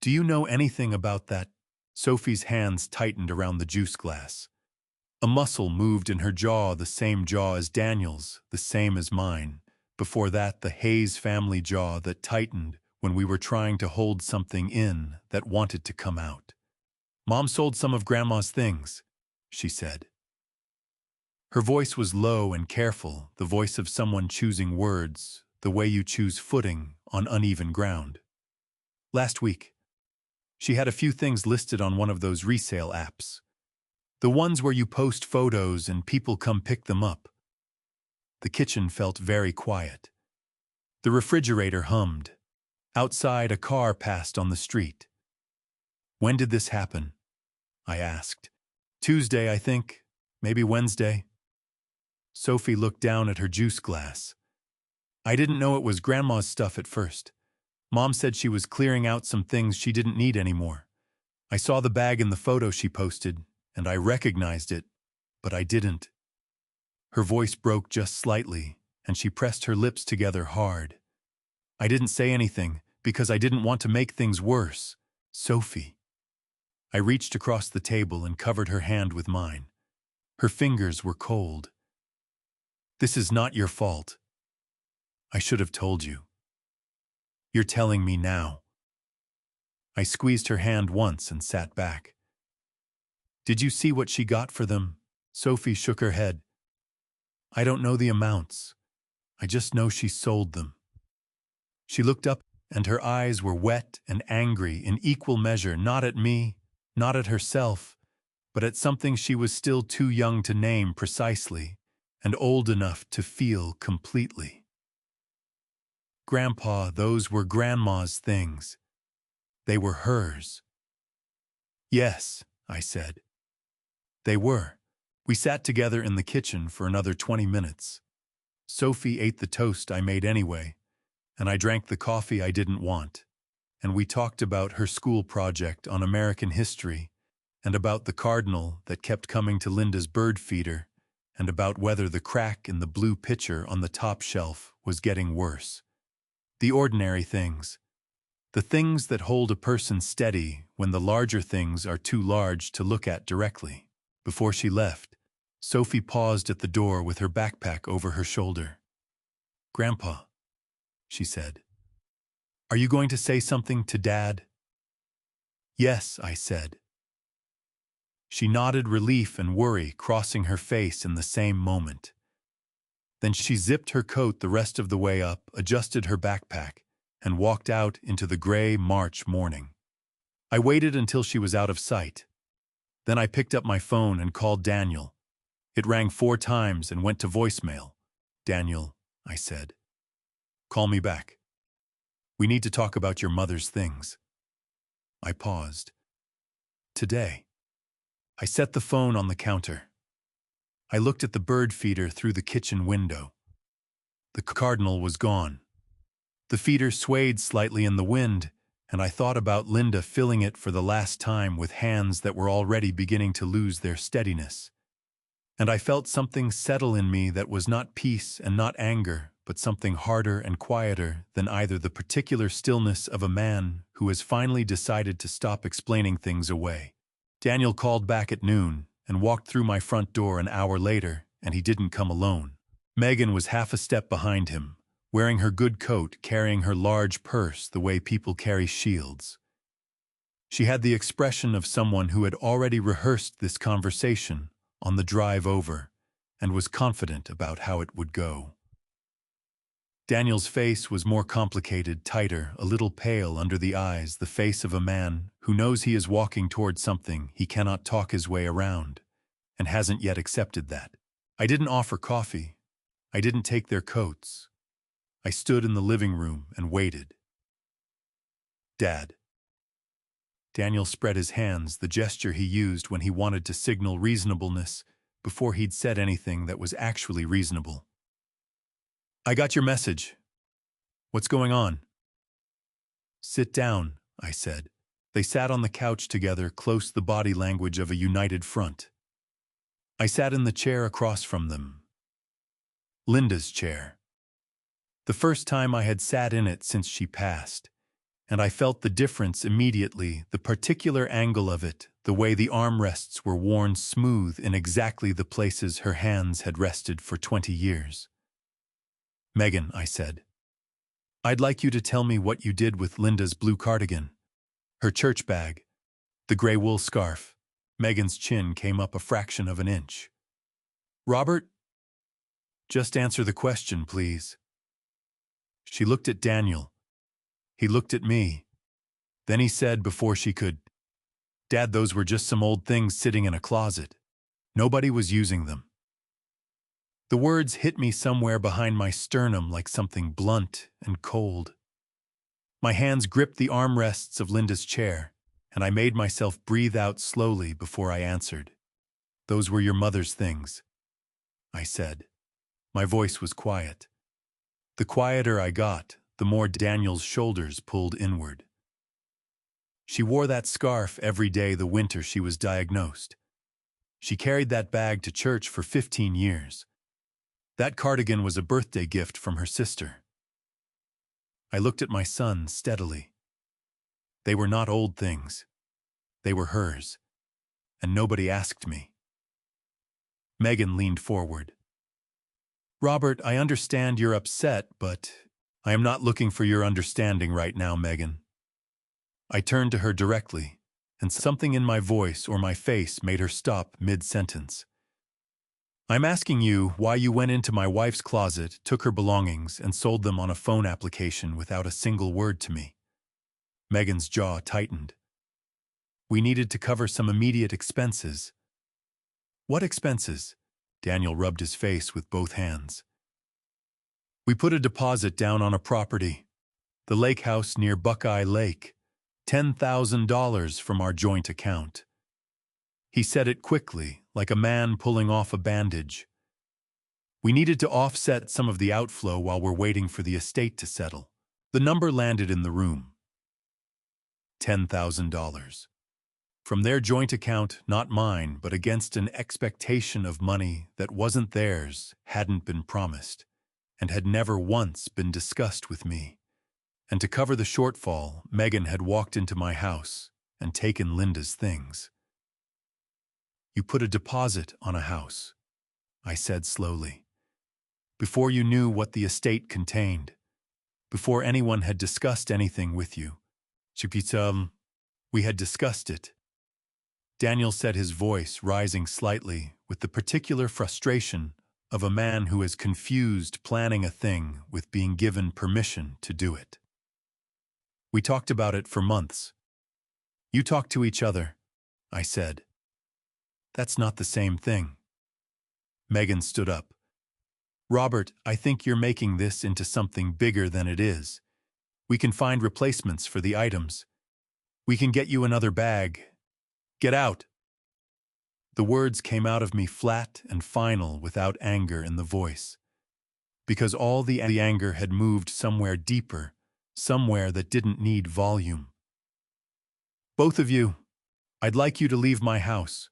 Do you know anything about that? Sophie's hands tightened around the juice glass. A muscle moved in her jaw, the same jaw as Daniel's, the same as mine. Before that, the Hayes family jaw that tightened when we were trying to hold something in that wanted to come out. Mom sold some of Grandma's things, she said. Her voice was low and careful, the voice of someone choosing words, the way you choose footing on uneven ground. Last week, she had a few things listed on one of those resale apps. The ones where you post photos and people come pick them up. The kitchen felt very quiet. The refrigerator hummed. Outside, a car passed on the street. When did this happen? I asked. Tuesday, I think. Maybe Wednesday. Sophie looked down at her juice glass. I didn't know it was Grandma's stuff at first. Mom said she was clearing out some things she didn't need anymore. I saw the bag in the photo she posted, and I recognized it, but I didn't. Her voice broke just slightly, and she pressed her lips together hard. I didn't say anything, because I didn't want to make things worse. Sophie. I reached across the table and covered her hand with mine. Her fingers were cold. This is not your fault. I should have told you. You're telling me now. I squeezed her hand once and sat back. Did you see what she got for them? Sophie shook her head. I don't know the amounts. I just know she sold them. She looked up, and her eyes were wet and angry in equal measure, not at me, not at herself, but at something she was still too young to name precisely, and old enough to feel completely. Grandpa, those were Grandma's things. They were hers. Yes, I said. They were. We sat together in the kitchen for another 20 minutes. Sophie ate the toast I made anyway, and I drank the coffee I didn't want, and we talked about her school project on American history, and about the cardinal that kept coming to Linda's bird feeder, and about whether the crack in the blue pitcher on the top shelf was getting worse. The ordinary things. The things that hold a person steady when the larger things are too large to look at directly. Before she left, Sophie paused at the door with her backpack over her shoulder. Grandpa, she said, are you going to say something to Dad? Yes, I said. She nodded, relief and worry crossing her face in the same moment. Then she zipped her coat the rest of the way up, adjusted her backpack, and walked out into the gray March morning. I waited until she was out of sight. Then I picked up my phone and called Daniel. It rang 4 times and went to voicemail. Daniel, I said. Call me back. We need to talk about your mother's things. I paused. Today. I set the phone on the counter. I looked at the bird feeder through the kitchen window. The cardinal was gone. The feeder swayed slightly in the wind, and I thought about Linda filling it for the last time with hands that were already beginning to lose their steadiness. And I felt something settle in me that was not peace and not anger, but something harder and quieter than either the particular stillness of a man who has finally decided to stop explaining things away. Daniel called back at noon and walked through my front door an hour later, and he didn't come alone. Megan was half a step behind him, wearing her good coat, carrying her large purse the way people carry shields. She had the expression of someone who had already rehearsed this conversation on the drive over and was confident about how it would go. Daniel's face was more complicated, tighter, a little pale under the eyes, the face of a man who knows he is walking toward something he cannot talk his way around, and hasn't yet accepted that. I didn't offer coffee. I didn't take their coats. I stood in the living room and waited. Dad. Daniel spread his hands, the gesture he used when he wanted to signal reasonableness before he'd said anything that was actually reasonable. I got your message. What's going on? Sit down, I said. They sat on the couch together, close, the body language of a united front. I sat in the chair across from them. Linda's chair. The first time I had sat in it since she passed, and I felt the difference immediately, the particular angle of it, the way the armrests were worn smooth in exactly the places her hands had rested for 20 years. "Megan," I said, "I'd like you to tell me what you did with Linda's blue cardigan, her church bag, the gray wool scarf." Megan's chin came up a fraction of an inch. "Robert, just answer the question, please." She looked at Daniel. He looked at me. Then he said before she could, "Dad, those were just some old things sitting in a closet. Nobody was using them." The words hit me somewhere behind my sternum like something blunt and cold. My hands gripped the armrests of Linda's chair, and I made myself breathe out slowly before I answered. "Those were your mother's things," I said. My voice was quiet. The quieter I got, the more Daniel's shoulders pulled inward. "She wore that scarf every day the winter she was diagnosed. She carried that bag to church for 15 years. That cardigan was a birthday gift from her sister." I looked at my son steadily. They were not old things. They were hers, and nobody asked me. Megan leaned forward. "Robert, I understand you're upset, but I am not looking for your understanding right now, Megan." I turned to her directly, and something in my voice or my face made her stop mid-sentence. "I'm asking you why you went into my wife's closet, took her belongings, and sold them on a phone application without a single word to me." Megan's jaw tightened. "We needed to cover some immediate expenses." "What expenses?" Daniel rubbed his face with both hands. "We put a deposit down on a property, the lake house near Buckeye Lake, $10,000 from our joint account." He said it quickly, like a man pulling off a bandage. "We needed to offset some of the outflow while we're waiting for the estate to settle." The number landed in the room. $10,000. From their joint account, not mine, but against an expectation of money that wasn't theirs, hadn't been promised, and had never once been discussed with me. And to cover the shortfall, Megan had walked into my house and taken Linda's things. "You put a deposit on a house," I said slowly, "before you knew what the estate contained, before anyone had discussed anything with you. We had discussed it." Daniel said, his voice rising slightly with the particular frustration of a man who has confused planning a thing with being given permission to do it. "We talked about it for months." "You talked to each other," I said. "That's not the same thing." Megan stood up. "Robert, I think you're making this into something bigger than it is. We can find replacements for the items. We can get you another bag. Get out." The words came out of me flat and final without anger in the voice, because all the anger had moved somewhere deeper, somewhere that didn't need volume. "Both of you, I'd like you to leave my house."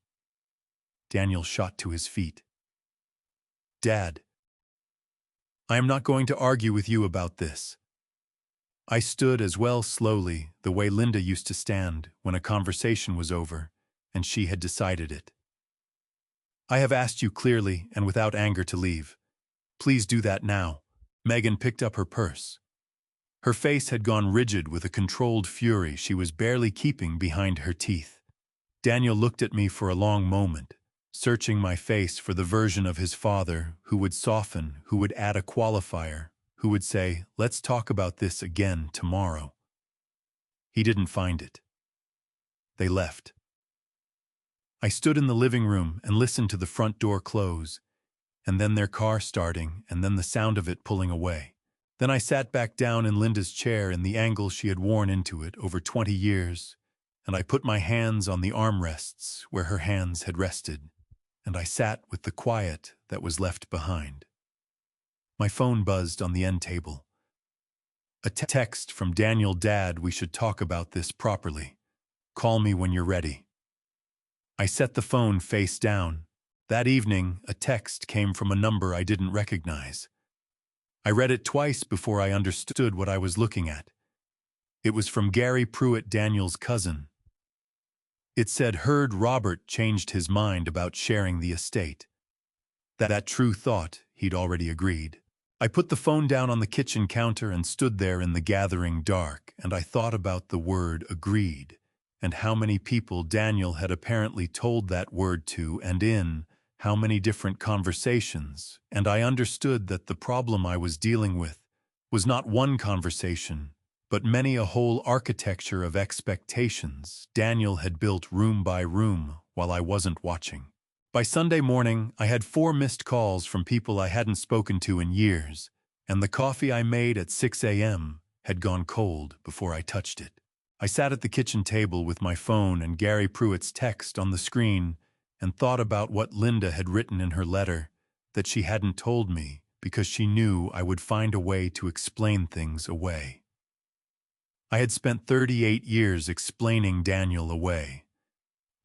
Daniel shot to his feet. "Dad, I am not going to argue with you about this." I stood as well slowly, the way Linda used to stand when a conversation was over and she had decided it. "I have asked you clearly and without anger to leave. Please do that now." Megan picked up her purse. Her face had gone rigid with a controlled fury she was barely keeping behind her teeth. Daniel looked at me for a long moment, searching my face for the version of his father who would soften, who would add a qualifier, who would say, "Let's talk about this again tomorrow." He didn't find it. They left. I stood in the living room and listened to the front door close, and then their car starting, and then the sound of it pulling away. Then I sat back down in Linda's chair in the angle she had worn into it over 20 years, and I put my hands on the armrests where her hands had rested, and I sat with the quiet that was left behind. My phone buzzed on the end table. A text from Daniel: "Dad, we should talk about this properly. Call me when you're ready." I set the phone face down. That evening, a text came from a number I didn't recognize. I read it twice before I understood what I was looking at. It was from Gary Pruitt, Daniel's cousin. It said heard Robert changed his mind about sharing the estate. That true thought, he'd already agreed. I put the phone down on the kitchen counter and stood there in the gathering dark, and I thought about the word agreed, and how many people Daniel had apparently told that word to and in how many different conversations, and I understood that the problem I was dealing with was not one conversation, but many a whole architecture of expectations Daniel had built room by room while I wasn't watching. By Sunday morning, I had 4 missed calls from people I hadn't spoken to in years, and the coffee I made at 6 a.m. had gone cold before I touched it. I sat at the kitchen table with my phone and Gary Pruitt's text on the screen and thought about what Linda had written in her letter that she hadn't told me because she knew I would find a way to explain things away. I had spent 38 years explaining Daniel away.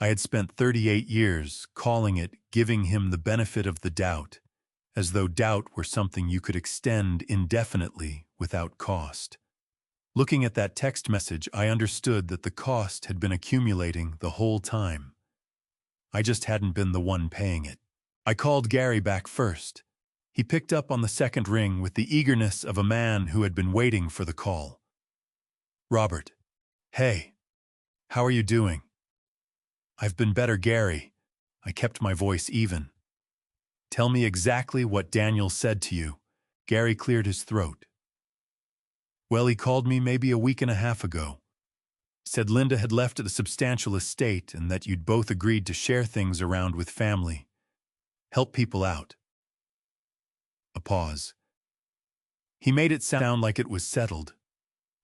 I had spent 38 years calling it giving him the benefit of the doubt, as though doubt were something you could extend indefinitely without cost. Looking at that text message, I understood that the cost had been accumulating the whole time. I just hadn't been the one paying it. I called Gary back first. He picked up on the second ring with the eagerness of a man who had been waiting for the call. Robert. Hey. How are you doing? I've been better, Gary. I kept my voice even. Tell me exactly what Daniel said to you. Gary cleared his throat. Well, he called me maybe a week and a half ago. Said Linda had left a substantial estate and that you'd both agreed to share things around with family. Help people out. A pause. He made it sound like it was settled.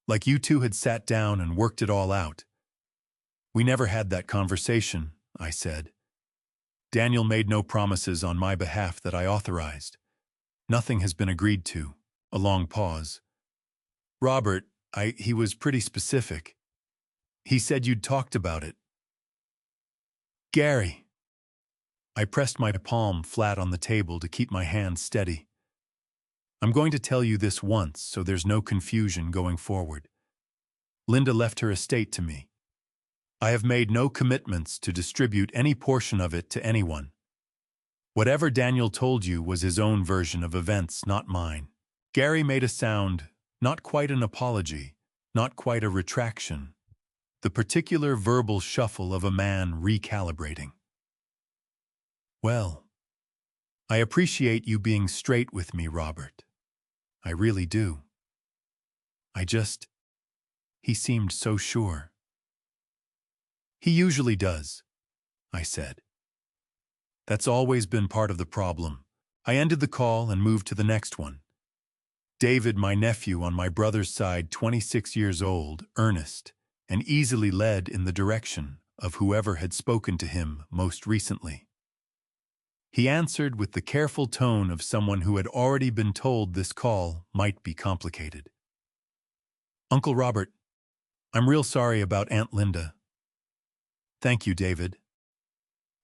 Like you two had sat down and worked it all out. We never had that conversation, I said. Daniel made no promises on my behalf that I authorized. Nothing has been agreed to. A long pause. Robert, he was pretty specific. He said you'd talked about it. Gary. I pressed my palm flat on the table to keep my hand steady. I'm going to tell you this once so there's no confusion going forward. Linda left her estate to me. I have made no commitments to distribute any portion of it to anyone. Whatever Daniel told you was his own version of events, not mine. Gary made a sound, not quite an apology, not quite a retraction. The particular verbal shuffle of a man recalibrating. Well, I appreciate you being straight with me, Robert. I really do. He seemed so sure. He usually does, I said. That's always been part of the problem. I ended the call and moved to the next one. David, my nephew on my brother's side, 26 years old, earnest, and easily led in the direction of whoever had spoken to him most recently. He answered with the careful tone of someone who had already been told this call might be complicated. Uncle Robert, I'm real sorry about Aunt Linda. Thank you, David.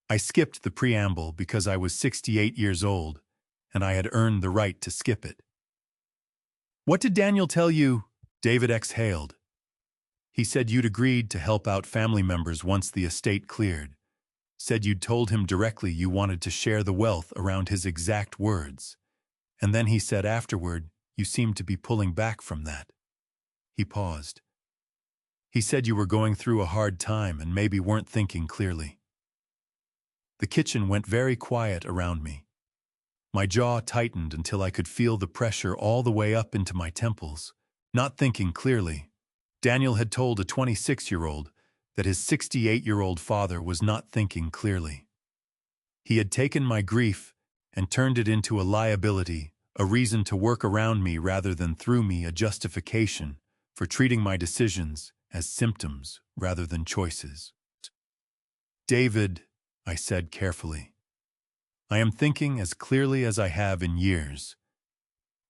I skipped the preamble because I was 68 years old, and I had earned the right to skip it. What did Daniel tell you? David exhaled. He said you'd agreed to help out family members once the estate cleared. Said you'd told him directly you wanted to share the wealth around his exact words. And then he said afterward, you seemed to be pulling back from that. He paused. He said you were going through a hard time and maybe weren't thinking clearly. The kitchen went very quiet around me. My jaw tightened until I could feel the pressure all the way up into my temples. Not thinking clearly. Daniel had told a 26-year-old that his 68-year-old father was not thinking clearly. He had taken my grief and turned it into a liability, a reason to work around me rather than through me, a justification for treating my decisions as symptoms rather than choices. David, I said carefully, I am thinking as clearly as I have in years.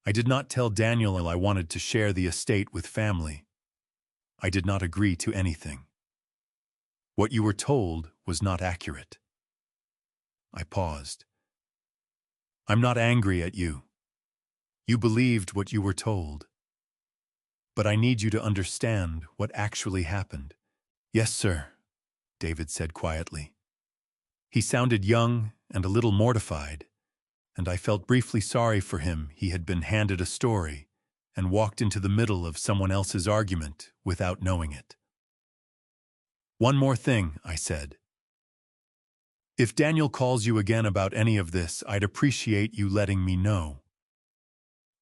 I did not tell Daniel I wanted to share the estate with family. I did not agree to anything. What you were told was not accurate. I paused. I'm not angry at you. You believed what you were told. But I need you to understand what actually happened. Yes, sir, David said quietly. He sounded young and a little mortified, and I felt briefly sorry for him. He had been handed a story and walked into the middle of someone else's argument without knowing it. One more thing, I said. If Daniel calls you again about any of this, I'd appreciate you letting me know.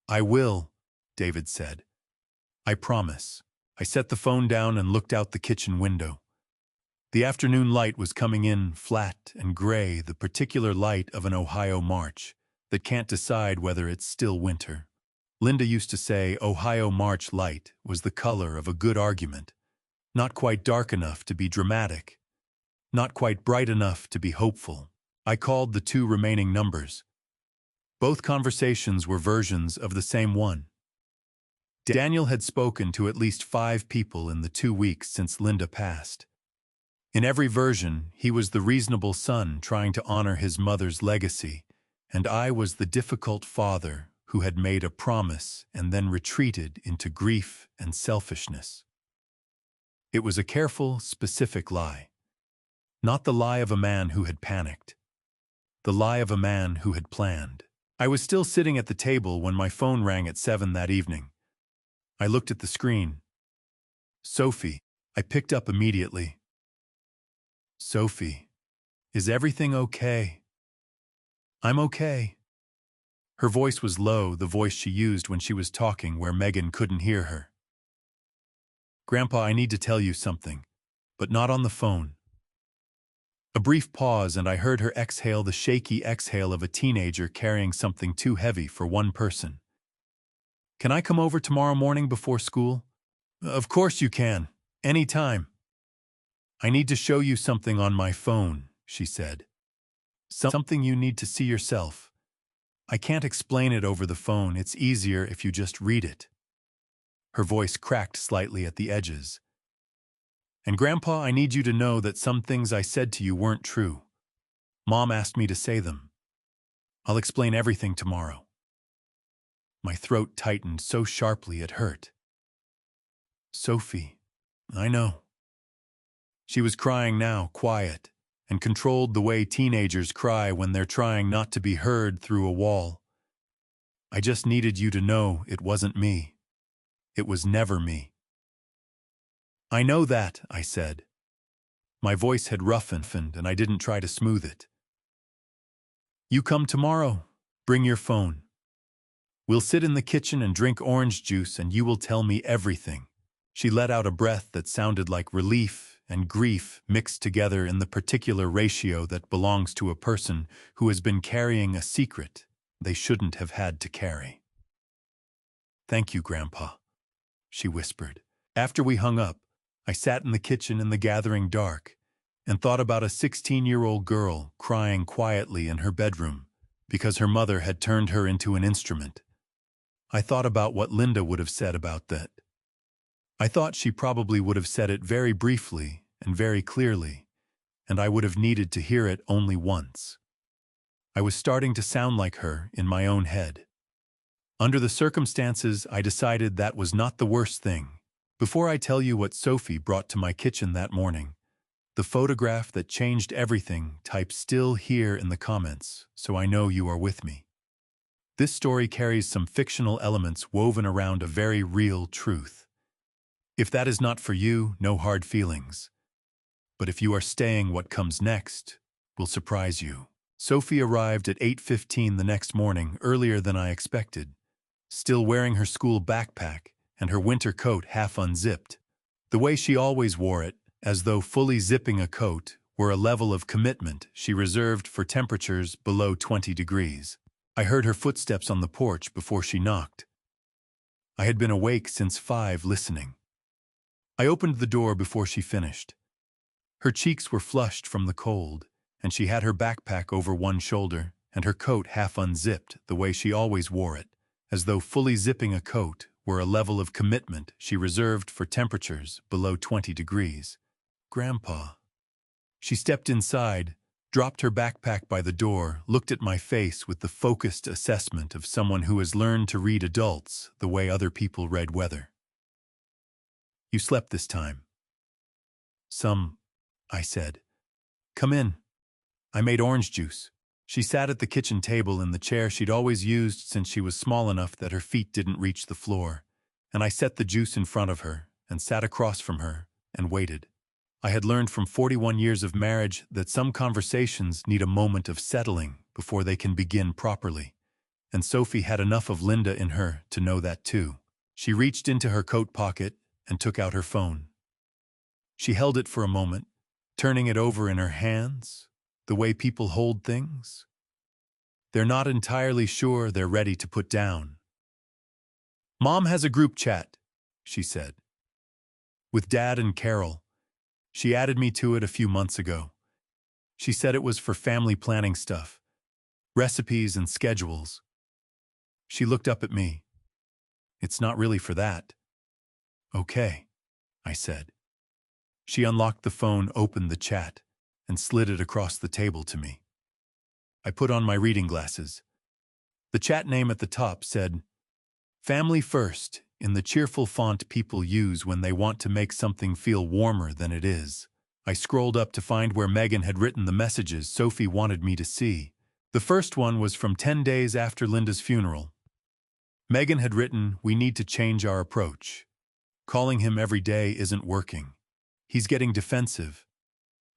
I will, David said. I promise. I set the phone down and looked out the kitchen window. The afternoon light was coming in flat and gray, the particular light of an Ohio March that can't decide whether it's still winter. Linda used to say Ohio March light was the color of a good argument, not quite dark enough to be dramatic, not quite bright enough to be hopeful. I called the two remaining numbers. Both conversations were versions of the same one. Daniel had spoken to at least 5 people in the 2 weeks since Linda passed. In every version, he was the reasonable son trying to honor his mother's legacy, and I was the difficult father who had made a promise and then retreated into grief and selfishness. It was a careful, specific lie. Not the lie of a man who had panicked. The lie of a man who had planned. I was still sitting at the table when my phone rang at 7 that evening. I looked at the screen. Sophie. I picked up immediately. Sophie, is everything okay? I'm okay. Her voice was low, the voice she used when she was talking where Megan couldn't hear her. Grandpa, I need to tell you something, but not on the phone. A brief pause, and I heard her exhale, the shaky exhale of a teenager carrying something too heavy for one person. Can I come over tomorrow morning before school? Of course you can. Anytime. I need to show you something on my phone, she said. Something you need to see yourself. I can't explain it over the phone. It's easier if you just read it. Her voice cracked slightly at the edges. And Grandpa, I need you to know that some things I said to you weren't true. Mom asked me to say them. I'll explain everything tomorrow. My throat tightened so sharply it hurt. Sophie, I know. She was crying now, quiet, and controlled the way teenagers cry when they're trying not to be heard through a wall. I just needed you to know it wasn't me. It was never me. I know that, I said. My voice had roughened, and I didn't try to smooth it. You come tomorrow. Bring your phone. We'll sit in the kitchen and drink orange juice, and you will tell me everything. She let out a breath that sounded like relief and grief mixed together in the particular ratio that belongs to a person who has been carrying a secret they shouldn't have had to carry. Thank you, Grandpa, she whispered. After we hung up, I sat in the kitchen in the gathering dark and thought about a 16-year-old girl crying quietly in her bedroom because her mother had turned her into an instrument. I thought about what Linda would have said about that. I thought she probably would have said it very briefly and very clearly, and I would have needed to hear it only once. I was starting to sound like her in my own head. Under the circumstances, I decided that was not the worst thing. Before I tell you what Sophie brought to my kitchen that morning, the photograph that changed everything, type still here in the comments so I know you are with me. This story carries some fictional elements woven around a very real truth. If that is not for you, no hard feelings. But if you are staying, what comes next will surprise you. Sophie arrived at 8:15 the next morning, earlier than I expected, still wearing her school backpack and her winter coat half unzipped, the way she always wore it, as though fully zipping a coat were a level of commitment she reserved for temperatures below 20 degrees. I heard her footsteps on the porch before she knocked. I had been awake since 5 listening. I opened the door before she finished. Her cheeks were flushed from the cold, and she had her backpack over one shoulder and her coat half unzipped the way she always wore it, as though fully zipping a coat were a level of commitment she reserved for temperatures below 20 degrees. Grandpa. She stepped inside, dropped her backpack by the door, looked at my face with the focused assessment of someone who has learned to read adults the way other people read weather. "You slept this time." "Some," I said. "Come in. I made orange juice." She sat at the kitchen table in the chair she'd always used since she was small enough that her feet didn't reach the floor, and I set the juice in front of her and sat across from her and waited. I had learned from 41 years of marriage that some conversations need a moment of settling before they can begin properly, and Sophie had enough of Linda in her to know that too. She reached into her coat pocket and took out her phone. She held it for a moment, turning it over in her hands, the way people hold things. They're not entirely sure they're ready to put down. "Mom has a group chat," she said, "with Dad and Carol. She added me to it a few months ago. She said it was for family planning stuff, recipes and schedules." She looked up at me. "It's not really for that." "Okay," I said. She unlocked the phone, opened the chat, and slid it across the table to me. I put on my reading glasses. The chat name at the top said, "Family First," in the cheerful font people use when they want to make something feel warmer than it is. I scrolled up to find where Megan had written the messages Sophie wanted me to see. The first one was from 10 days after Linda's funeral. Megan had written, "We need to change our approach. Calling him every day isn't working. He's getting defensive.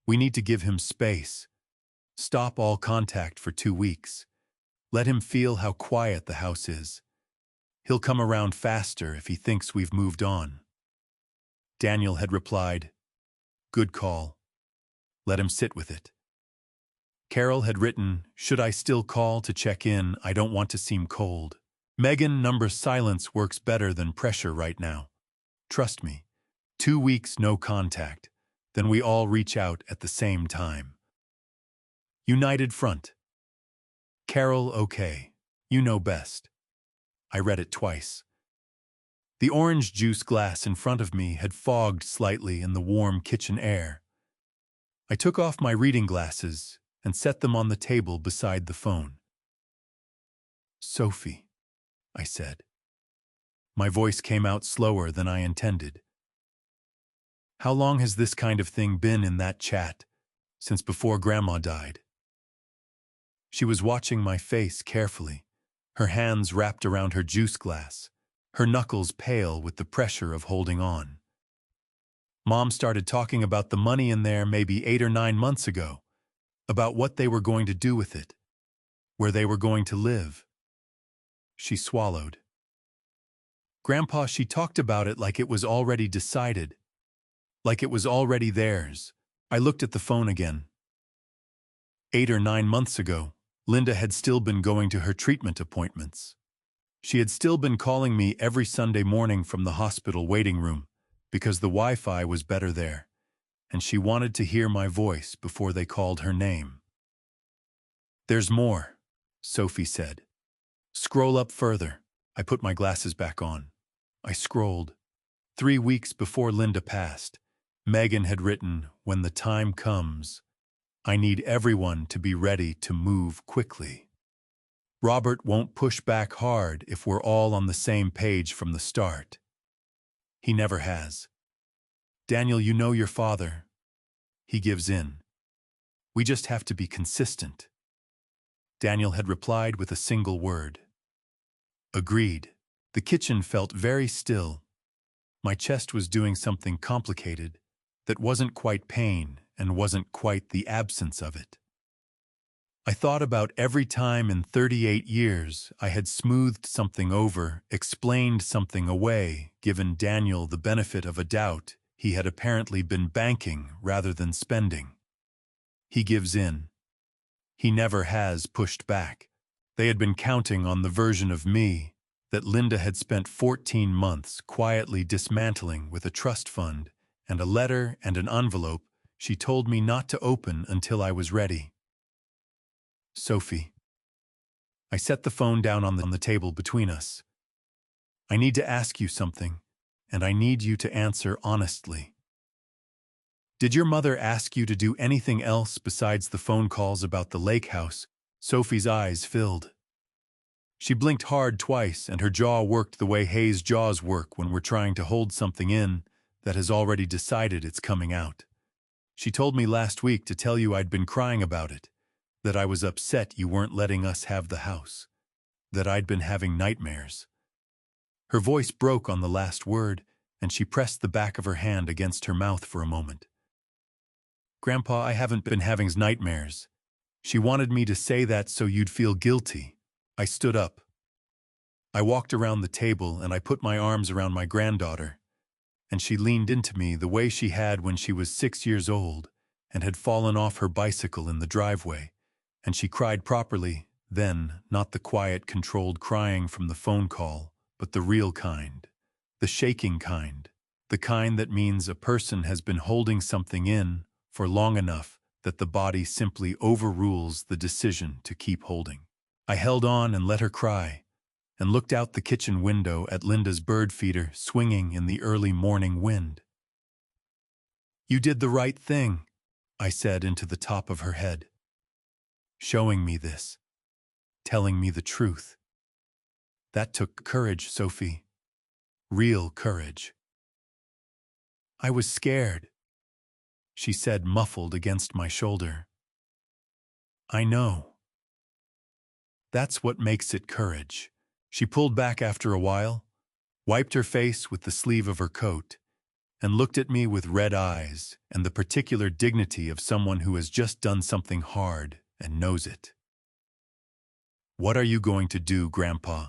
We need to give him space. Stop all contact for 2 weeks. Let him feel how quiet the house is. He'll come around faster if he thinks we've moved on." Daniel had replied, "Good call. Let him sit with it." Carol had written, "Should I still call to check in? I don't want to seem cold." Megan, silence works better than pressure right now. Trust me. 2 weeks no contact. Then we all reach out at the same time. United front. Carol, okay. You know best. I read it twice. The orange juice glass in front of me had fogged slightly in the warm kitchen air. I took off my reading glasses and set them on the table beside the phone. "Sophie," I said. My voice came out slower than I intended. "How long has this kind of thing been in that chat? Since before Grandma died?" She was watching my face carefully, her hands wrapped around her juice glass, her knuckles pale with the pressure of holding on. "Mom started talking about the money in there maybe 8 or 9 months ago, about what they were going to do with it, where they were going to live." She swallowed. "Grandpa, she talked about it like it was already decided, like it was already theirs." I looked at the phone again. 8 or 9 months ago, Linda had still been going to her treatment appointments. She had still been calling me every Sunday morning from the hospital waiting room because the Wi-Fi was better there, and she wanted to hear my voice before they called her name. "There's more," Sophie said. "Scroll up further." I put my glasses back on. I scrolled. 3 weeks before Linda passed, Megan had written, "When the time comes, I need everyone to be ready to move quickly. Robert won't push back hard if we're all on the same page from the start. He never has. Daniel, you know your father. He gives in. We just have to be consistent." Daniel had replied with a single word. "Agreed." The kitchen felt very still. My chest was doing something complicated that wasn't quite pain and wasn't quite the absence of it. I thought about every time in 38 years I had smoothed something over, explained something away, given Daniel the benefit of a doubt he had apparently been banking rather than spending. He gives in. He never has pushed back. They had been counting on the version of me that Linda had spent 14 months quietly dismantling with a trust fund and a letter and an envelope she told me not to open until I was ready. "Sophie." I set the phone down on the table between us. "I need to ask you something, and I need you to answer honestly." Did your mother ask you to do anything else besides the phone calls about the lake house? Sophie's eyes filled. She blinked hard twice, and her jaw worked the way Hayes' jaws work when we're trying to hold something in that has already decided it's coming out. She told me last week to tell you I'd been crying about it, that I was upset you weren't letting us have the house, that I'd been having nightmares. Her voice broke on the last word, and she pressed the back of her hand against her mouth for a moment. Grandpa, I haven't been having nightmares. She wanted me to say that so you'd feel guilty. I stood up. I walked around the table and I put my arms around my granddaughter, and she leaned into me the way she had when she was 6 years old and had fallen off her bicycle in the driveway, and she cried properly, then, not the quiet, controlled crying from the phone call, but the real kind, the shaking kind, the kind that means a person has been holding something in for long enough that the body simply overrules the decision to keep holding. I held on and let her cry, and looked out the kitchen window at Linda's bird feeder swinging in the early morning wind. You did the right thing, I said into the top of her head. Showing me this, telling me the truth. That took courage, Sophie. Real courage. I was scared, she said, muffled against my shoulder. I know. That's what makes it courage. She pulled back after a while, wiped her face with the sleeve of her coat, and looked at me with red eyes and the particular dignity of someone who has just done something hard and knows it. What are you going to do, Grandpa?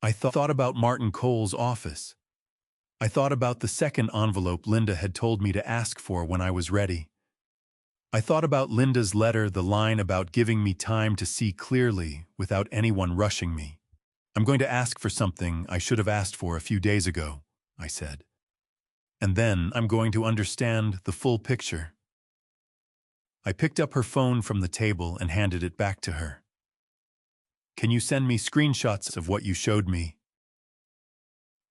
I thought about Martin Cole's office. I thought about the second envelope Linda had told me to ask for when I was ready. I thought about Linda's letter, the line about giving me time to see clearly without anyone rushing me. I'm going to ask for something I should have asked for a few days ago, I said. And then I'm going to understand the full picture. I picked up her phone from the table and handed it back to her. Can you send me screenshots of what you showed me?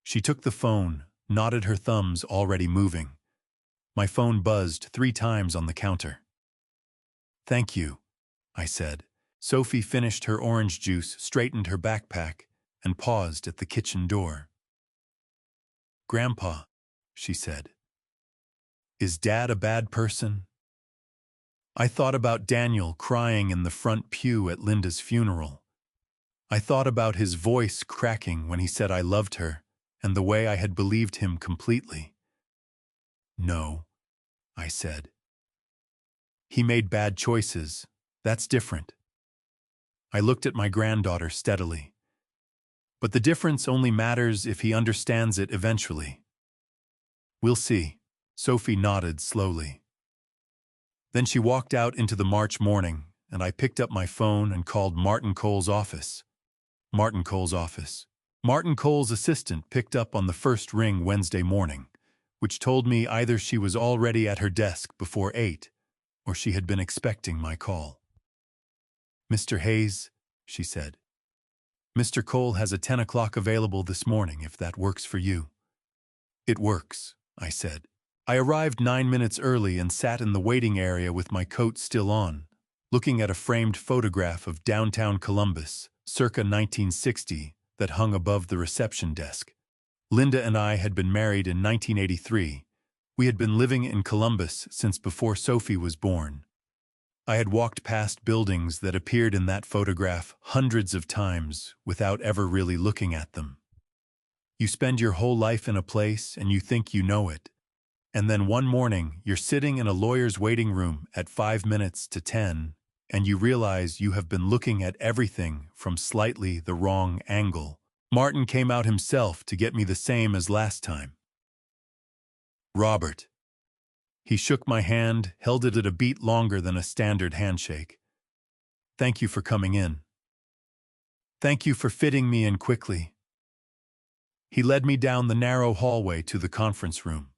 She took the phone, nodded, her thumbs already moving. My phone buzzed 3 times on the counter. Thank you, I said. Sophie finished her orange juice, straightened her backpack, and paused at the kitchen door. Grandpa, she said. Is Dad a bad person? I thought about Daniel crying in the front pew at Linda's funeral. I thought about his voice cracking when he said I loved her, and the way I had believed him completely. No, I said. He made bad choices. That's different. I looked at my granddaughter steadily. But the difference only matters if he understands it eventually. We'll see. Sophie nodded slowly. Then she walked out into the March morning, and I picked up my phone and called Martin Cole's office. Martin Cole's office. Martin Cole's assistant picked up on the first ring Wednesday morning, which told me either she was already at her desk before 8, or she had been expecting my call. Mr. Hayes, she said. Mr. Cole has a 10 o'clock available this morning if that works for you. It works, I said. I arrived 9 minutes early and sat in the waiting area with my coat still on, looking at a framed photograph of downtown Columbus, circa 1960, that hung above the reception desk. Linda and I had been married in 1983. We had been living in Columbus since before Sophie was born. I had walked past buildings that appeared in that photograph hundreds of times without ever really looking at them. You spend your whole life in a place and you think you know it. And then one morning, you're sitting in a lawyer's waiting room at 5 minutes to 10, and you realize you have been looking at everything from slightly the wrong angle. Martin came out himself to get me the same as last time. Robert. He shook my hand, held it at a beat longer than a standard handshake. Thank you for coming in. Thank you for fitting me in quickly. He led me down the narrow hallway to the conference room.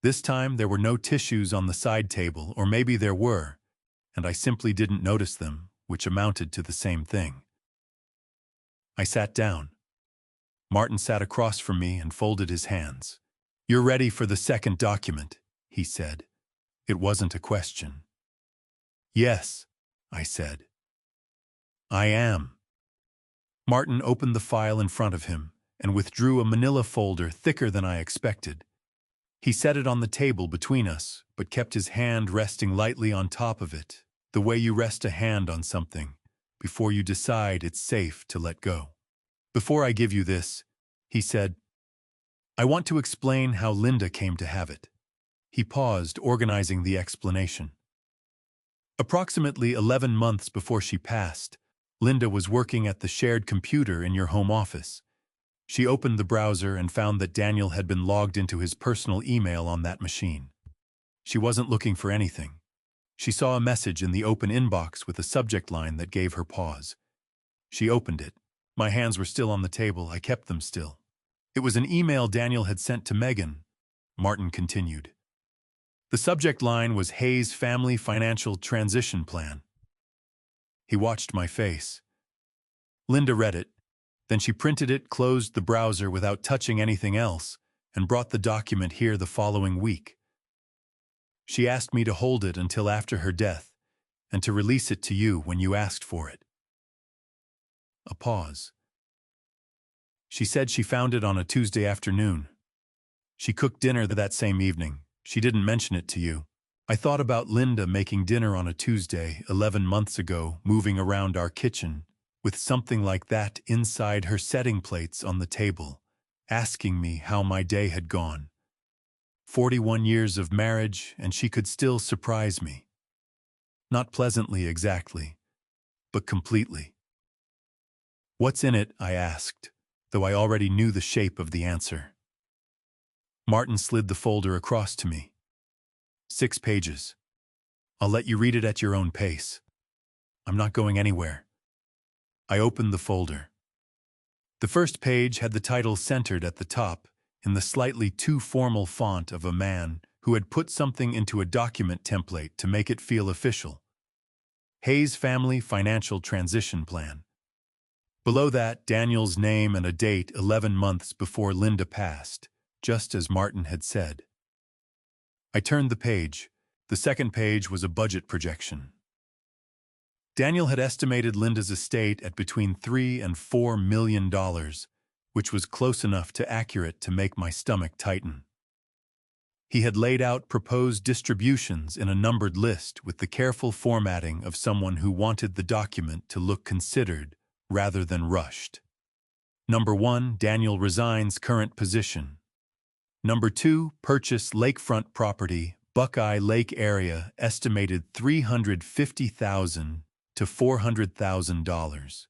This time there were no tissues on the side table, or maybe there were, and I simply didn't notice them, which amounted to the same thing. I sat down. Martin sat across from me and folded his hands. "You're ready for the second document," he said. It wasn't a question. "Yes," I said. "I am." Martin opened the file in front of him and withdrew a manila folder thicker than I expected. He set it on the table between us, but kept his hand resting lightly on top of it, the way you rest a hand on something before you decide it's safe to let go. "Before I give you this," he said, "I want to explain how Linda came to have it." He paused, organizing the explanation. "Approximately 11 months before she passed, Linda was working at the shared computer in your home office. She opened the browser and found that Daniel had been logged into his personal email on that machine. She wasn't looking for anything. She saw a message in the open inbox with a subject line that gave her pause. She opened it. My hands were still on the table. I kept them still. It was an email Daniel had sent to Megan," Martin continued. "The subject line was Hayes Family Financial Transition Plan." He watched my face. Linda read it. Then she printed it, closed the browser without touching anything else, and brought the document here the following week. She asked me to hold it until after her death, and to release it to you when you asked for it. A pause. "She said she found it on a Tuesday afternoon. She cooked dinner that same evening. She didn't mention it to you. I thought about Linda making dinner on a Tuesday 11 months ago, moving around our kitchen, with something like that inside her setting plates on the table, asking me how my day had gone. 41 years of marriage, and she could still surprise me. Not pleasantly exactly, but completely." "What's in it?" I asked, though I already knew the shape of the answer. Martin slid the folder across to me. 6 pages. I'll let you read it at your own pace. I'm not going anywhere." I opened the folder. The first page had the title centered at the top, in the slightly too formal font of a man who had put something into a document template to make it feel official. Hayes Family Financial Transition Plan. Below that, Daniel's name and a date 11 months before Linda passed, just as Martin had said. I turned the page. The second page was a budget projection. Daniel had estimated Linda's estate at between $3 and $4 million, which was close enough to accurate to make my stomach tighten. He had laid out proposed distributions in a numbered list with the careful formatting of someone who wanted the document to look considered rather than rushed. Number 1, Daniel resigns current position. Number 2, purchase lakefront property, Buckeye Lake area, estimated $350,000 to $400,000.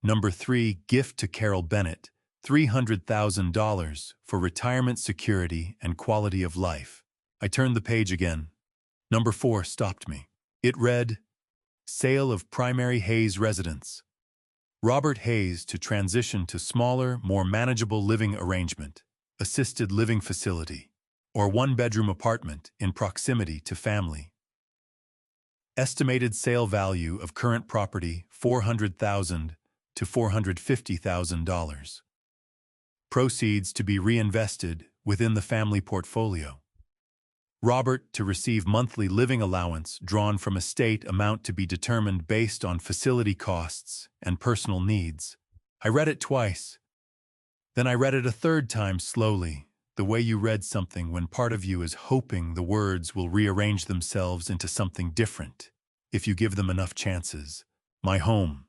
Number 3, gift to Carol Bennett, $300,000 for retirement security and quality of life. I turned the page again. Number 4 stopped me. It read, sale of primary Hayes residence. Robert Hayes to transition to smaller, more manageable living arrangement, assisted living facility, or one-bedroom apartment in proximity to family. Estimated sale value of current property $400,000 to $450,000. Proceeds to be reinvested within the family portfolio. Robert to receive monthly living allowance drawn from estate amount to be determined based on facility costs and personal needs. I read it twice. Then I read it a third time slowly, the way you read something when part of you is hoping the words will rearrange themselves into something different, if you give them enough chances. My home.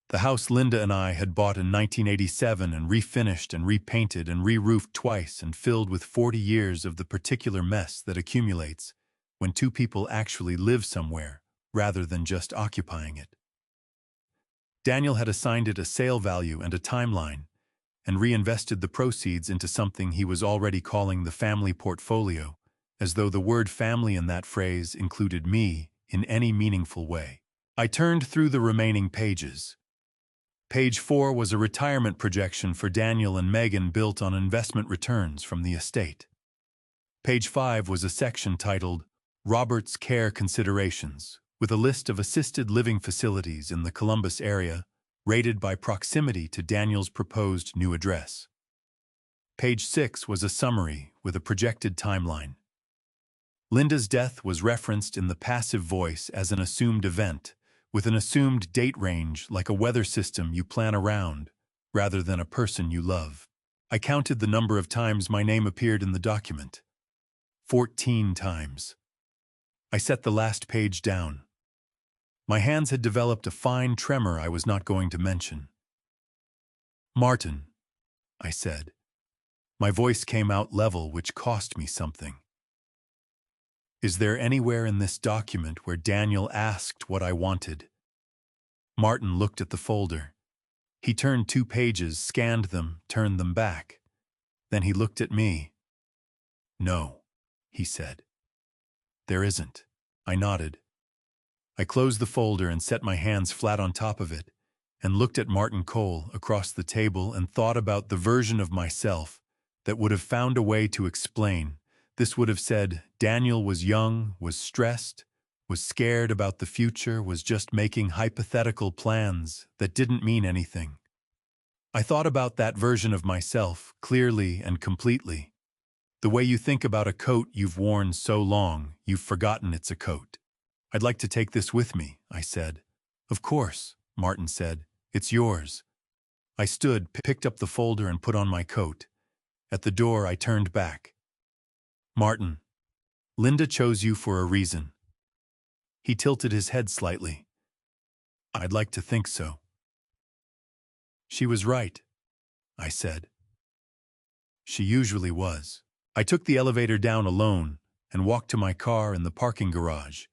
The house Linda and I had bought in 1987 and refinished and repainted and re-roofed twice and filled with 40 years of the particular mess that accumulates when two people actually live somewhere rather than just occupying it. Daniel had assigned it a sale value and a timeline, and reinvested the proceeds into something he was already calling the family portfolio, as though the word family in that phrase included me in any meaningful way. I turned through the remaining pages. Page 4 was a retirement projection for Daniel and Megan built on investment returns from the estate. Page 5 was a section titled Robert's Care Considerations, with a list of assisted living facilities in the Columbus area, rated by proximity to Daniel's proposed new address. Page 6 was a summary with a projected timeline. Linda's death was referenced in the passive voice as an assumed event, with an assumed date range like a weather system you plan around, rather than a person you love. I counted the number of times my name appeared in the document. 14 times. I set the last page down. My hands had developed a fine tremor I was not going to mention. "Martin," I said. My voice came out level, which cost me something. "Is there anywhere in this document where Daniel asked what I wanted?" Martin looked at the folder. He turned 2 pages, scanned them, turned them back. Then he looked at me. "No," he said. "There isn't." I nodded. I closed the folder and set my hands flat on top of it, and looked at Martin Cole across the table and thought about the version of myself that would have found a way to explain. This would have said, Daniel was young, was stressed, was scared about the future, was just making hypothetical plans that didn't mean anything. I thought about that version of myself clearly and completely. The way you think about a coat you've worn so long, you've forgotten it's a coat. "I'd like to take this with me," I said. "Of course," Martin said. "It's yours." I stood, picked up the folder, and put on my coat. At the door, I turned back. "Martin, Linda chose you for a reason." He tilted his head slightly. "I'd like to think so." "She was right," I said. She usually was. I took the elevator down alone and walked to my car in the parking garage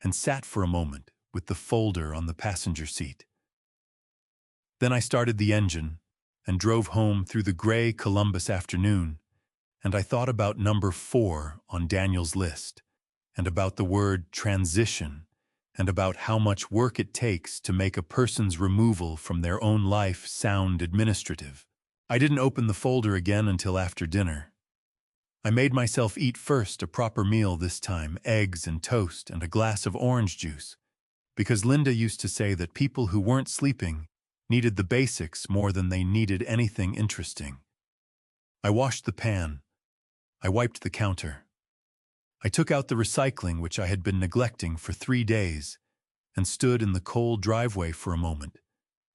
and sat for a moment with the folder on the passenger seat. Then I started the engine and drove home through the gray Columbus afternoon, and I thought about number 4 on Daniel's list, and about the word transition, and about how much work it takes to make a person's removal from their own life sound administrative. I didn't open the folder again until after dinner. I made myself eat first a proper meal this time, eggs and toast and a glass of orange juice, because Linda used to say that people who weren't sleeping needed the basics more than they needed anything interesting. I washed the pan. I wiped the counter. I took out the recycling which I had been neglecting for 3 days and stood in the cold driveway for a moment,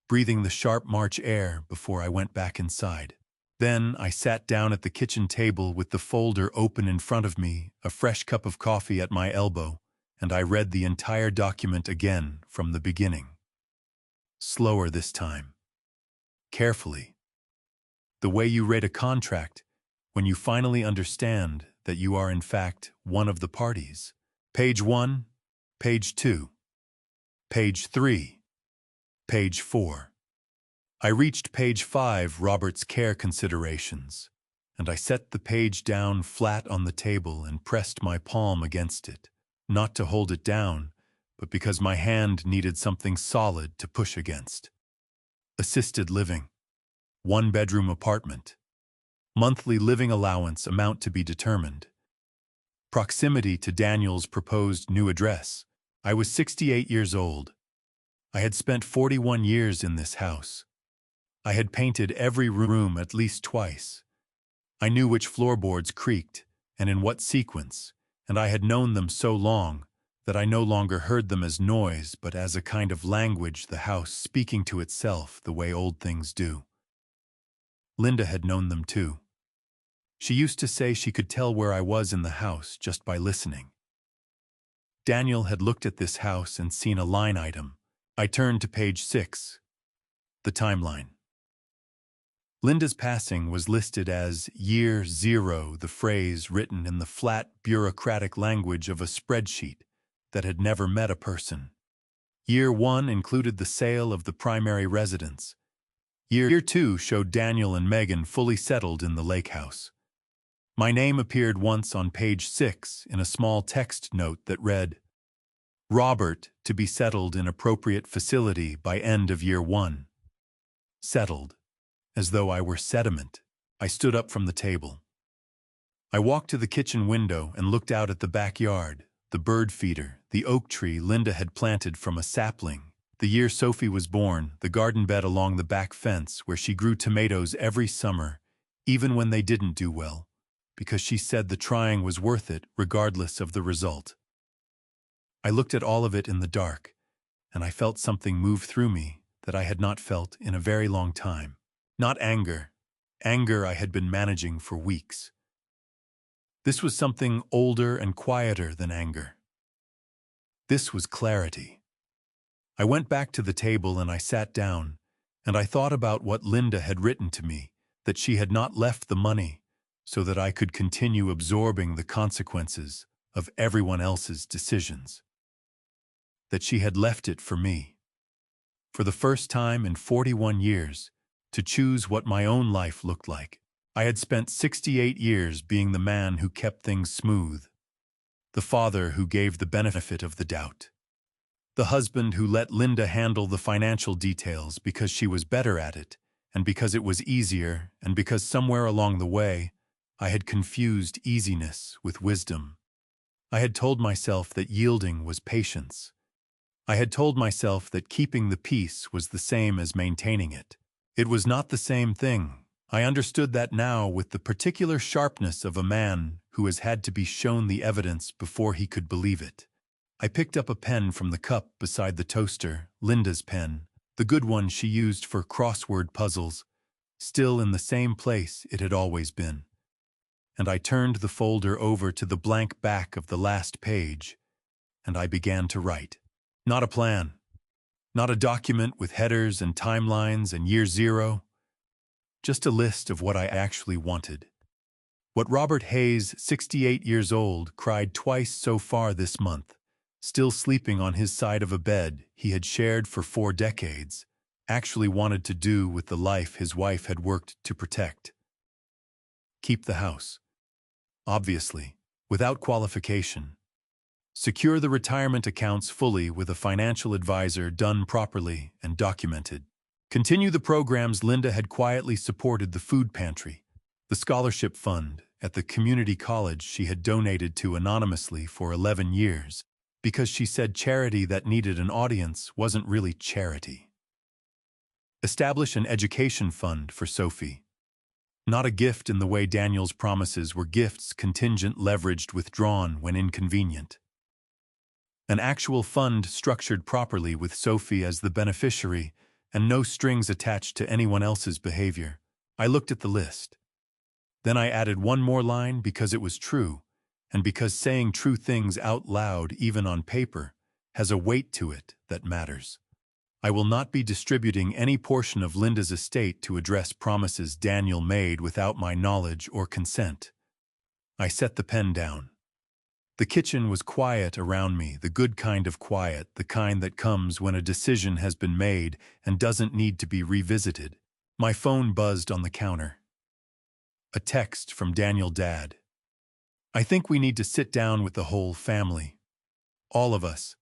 breathing the sharp March air before I went back inside. Then I sat down at the kitchen table with the folder open in front of me, a fresh cup of coffee at my elbow, and I read the entire document again from the beginning. Slower this time. Carefully. The way you read a contract when you finally understand that you are in fact one of the parties. Page 1, page 2, page 3, page 4. I reached page 5, Robert's care considerations, and I set the page down flat on the table and pressed my palm against it, not to hold it down, but because my hand needed something solid to push against. Assisted living. 1-bedroom apartment. Monthly living allowance amount to be determined. Proximity to Daniel's proposed new address. I was 68 years old. I had spent 41 years in this house. I had painted every room at least twice. I knew which floorboards creaked and in what sequence, and I had known them so long that I no longer heard them as noise but as a kind of language, the house speaking to itself the way old things do. Linda had known them too. She used to say she could tell where I was in the house just by listening. Daniel had looked at this house and seen a line item. I turned to page 6, the timeline. Linda's passing was listed as year 0, the phrase written in the flat, bureaucratic language of a spreadsheet that had never met a person. Year 1 included the sale of the primary residence. Year 2 showed Daniel and Megan fully settled in the lake house. My name appeared once on page 6 in a small text note that read, "Robert to be settled in appropriate facility by end of year 1. Settled. As though I were sediment. I stood up from the table. I walked to the kitchen window and looked out at the backyard, the bird feeder, the oak tree Linda had planted from a sapling. The year Sophie was born, the garden bed along the back fence where she grew tomatoes every summer, even when they didn't do well, because she said the trying was worth it regardless of the result. I looked at all of it in the dark, and I felt something move through me that I had not felt in a very long time. Not anger. Anger I had been managing for weeks. This was something older and quieter than anger. This was clarity. I went back to the table and I sat down, and I thought about what Linda had written to me, that she had not left the money so that I could continue absorbing the consequences of everyone else's decisions. That she had left it for me, for the first time in 41 years, to choose what my own life looked like. I had spent 68 years being the man who kept things smooth, the father who gave the benefit of the doubt, the husband who let Linda handle the financial details because she was better at it, and because it was easier, and because somewhere along the way, I had confused easiness with wisdom. I had told myself that yielding was patience. I had told myself that keeping the peace was the same as maintaining it. It was not the same thing. I understood that now with the particular sharpness of a man who has had to be shown the evidence before he could believe it. I picked up a pen from the cup beside the toaster, Linda's pen, the good one she used for crossword puzzles, still in the same place it had always been. And I turned the folder over to the blank back of the last page, and I began to write. Not a plan. Not a document with headers and timelines and year zero. Just a list of what I actually wanted. What Robert Hayes, 68 years old, cried twice so far this month, still sleeping on his side of a bed he had shared for 4 decades, actually wanted to do with the life his wife had worked to protect. Keep the house. Obviously, without qualification. Secure the retirement accounts fully with a financial advisor done properly and documented. Continue the programs Linda had quietly supported: the food pantry, the scholarship fund at the community college she had donated to anonymously for 11 years, because she said charity that needed an audience wasn't really charity. Establish an education fund for Sophie. Not a gift in the way Daniel's promises were gifts, contingent, leveraged, withdrawn when inconvenient. An actual fund structured properly with Sophie as the beneficiary and no strings attached to anyone else's behavior. I looked at the list. Then I added one more line because it was true, and because saying true things out loud, even on paper, has a weight to it that matters. I will not be distributing any portion of Linda's estate to address promises Daniel made without my knowledge or consent. I set the pen down. The kitchen was quiet around me, the good kind of quiet, the kind that comes when a decision has been made and doesn't need to be revisited. My phone buzzed on the counter. A text from Daniel Dad. I think we need to sit down with the whole family. All of us.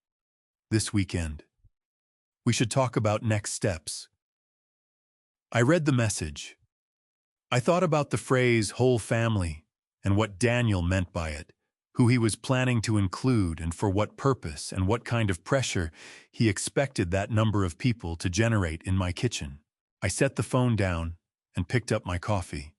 This weekend. We should talk about next steps. I read the message. I thought about the phrase whole family and what Daniel meant by it, who he was planning to include and for what purpose and what kind of pressure he expected that number of people to generate in my kitchen. I set the phone down and picked up my coffee.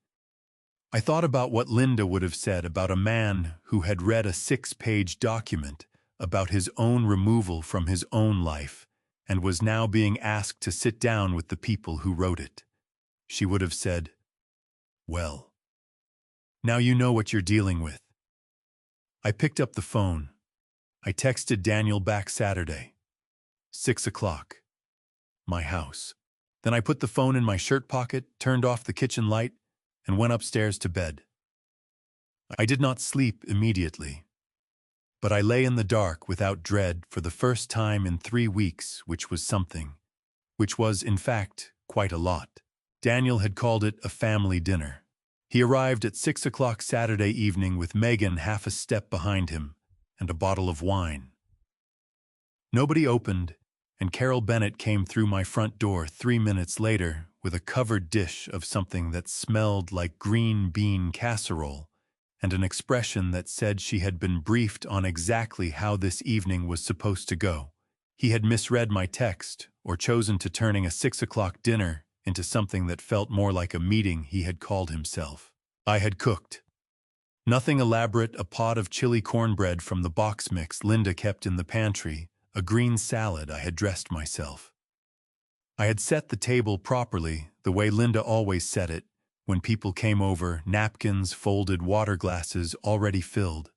I thought about what Linda would have said about a man who had read a 6-page document about his own removal from his own life and was now being asked to sit down with the people who wrote it. She would have said, "Well, now you know what you're dealing with." I picked up the phone. I texted Daniel back Saturday. 6 o'clock. My house. Then I put the phone in my shirt pocket, turned off the kitchen light, and went upstairs to bed. I did not sleep immediately, but I lay in the dark without dread for the first time in 3 weeks, which was something. Which was, in fact, quite a lot. Daniel had called it a family dinner. He arrived at 6 o'clock Saturday evening with Megan half a step behind him and a bottle of wine. Nobody opened, and Carol Bennett came through my front door 3 minutes later with a covered dish of something that smelled like green bean casserole and an expression that said she had been briefed on exactly how this evening was supposed to go. He had misread my text or chosen to turning a 6 o'clock dinner into something that felt more like a meeting he had called himself. I had cooked. Nothing elaborate, a pot of chili cornbread from the box mix Linda kept in the pantry, a green salad I had dressed myself. I had set the table properly, the way Linda always set it, when people came over, napkins, folded water glasses already filled.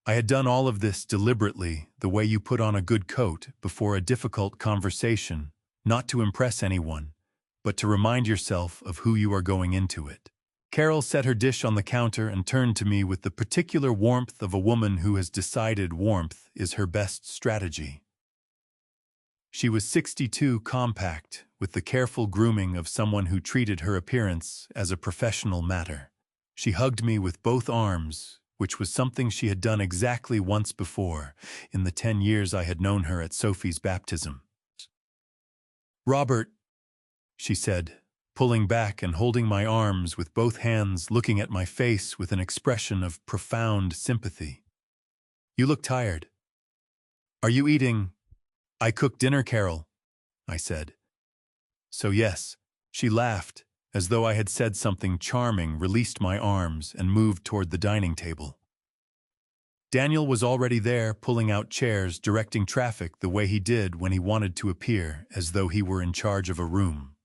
I had done all of this deliberately, the way you put on a good coat before a difficult conversation, not to impress anyone, but to remind yourself of who you are going into it. Carol set her dish on the counter and turned to me with the particular warmth of a woman who has decided warmth is her best strategy. She was 62, compact, with the careful grooming of someone who treated her appearance as a professional matter. She hugged me with both arms, which was something she had done exactly once before, in the 10 years I had known her at Sophie's baptism. "Robert," she said, pulling back and holding my arms with both hands, looking at my face with an expression of profound sympathy. "You look tired. Are you eating?" "I cooked dinner, Carol," I said. "So yes." She laughed, as though I had said something charming, released my arms, and moved toward the dining table. Daniel was already there, pulling out chairs, directing traffic the way he did when he wanted to appear, as though he were in charge of a room.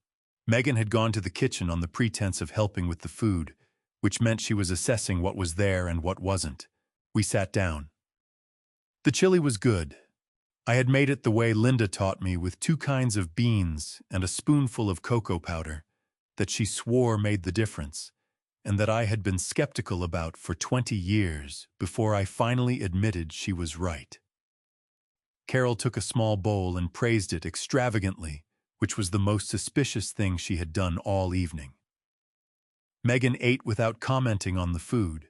Megan had gone to the kitchen on the pretense of helping with the food, which meant she was assessing what was there and what wasn't. We sat down. The chili was good. I had made it the way Linda taught me, with 2 kinds of beans and a spoonful of cocoa powder, that she swore made the difference, and that I had been skeptical about for 20 years before I finally admitted she was right. Carol took a small bowl and praised it extravagantly, which was the most suspicious thing she had done all evening. Megan ate without commenting on the food.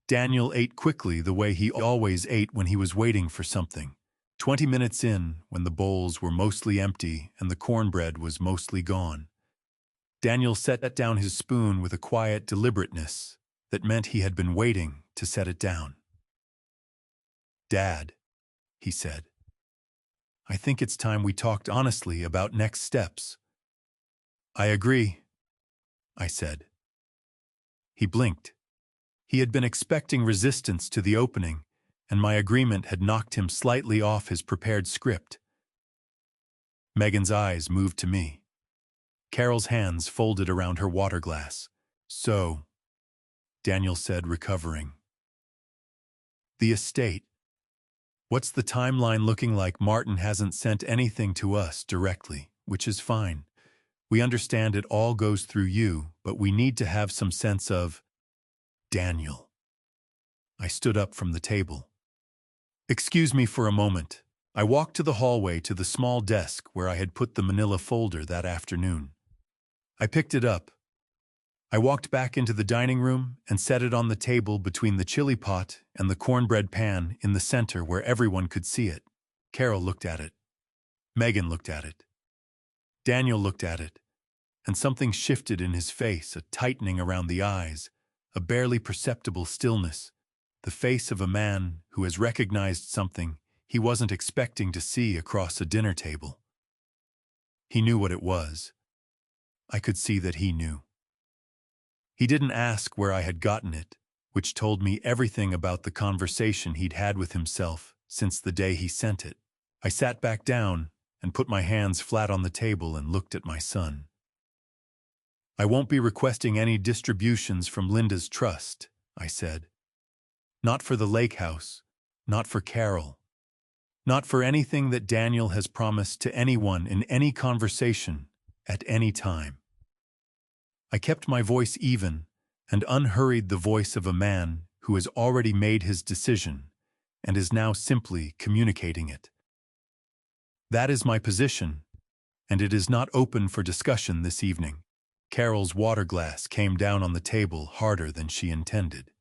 Daniel ate quickly, the way he always ate when he was waiting for something. 20 minutes in, when the bowls were mostly empty and the cornbread was mostly gone, Daniel set down his spoon with a quiet deliberateness that meant he had been waiting to set it down. "Dad," he said, "I think it's time we talked honestly about next steps." "I agree," I said. He blinked. He had been expecting resistance to the opening, and my agreement had knocked him slightly off his prepared script. Megan's eyes moved to me. Carol's hands folded around her water glass. "So," Daniel said, recovering. "The estate. What's the timeline looking like?" "Martin hasn't sent anything to us directly, which is fine. We understand it all goes through you, but we need to have some sense of—" "Daniel." I stood up from the table. "Excuse me for a moment." I walked to the hallway to the small desk where I had put the manila folder that afternoon. I picked it up. I walked back into the dining room and set it on the table between the chili pot and the cornbread pan in the center where everyone could see it. Carol looked at it. Megan looked at it. Daniel looked at it, and something shifted in his face, a tightening around the eyes, a barely perceptible stillness, the face of a man who has recognized something he wasn't expecting to see across a dinner table. He knew what it was. I could see that he knew. He didn't ask where I had gotten it, which told me everything about the conversation he'd had with himself since the day he sent it. I sat back down and put my hands flat on the table and looked at my son. "I won't be requesting any distributions from Linda's trust," I said. "Not for the lake house, not for Carol, not for anything that Daniel has promised to anyone in any conversation at any time." I kept my voice even and unhurried, the voice of a man who has already made his decision and is now simply communicating it. That is my position, and it is not open for discussion this evening. Carol's water glass came down on the table harder than she intended.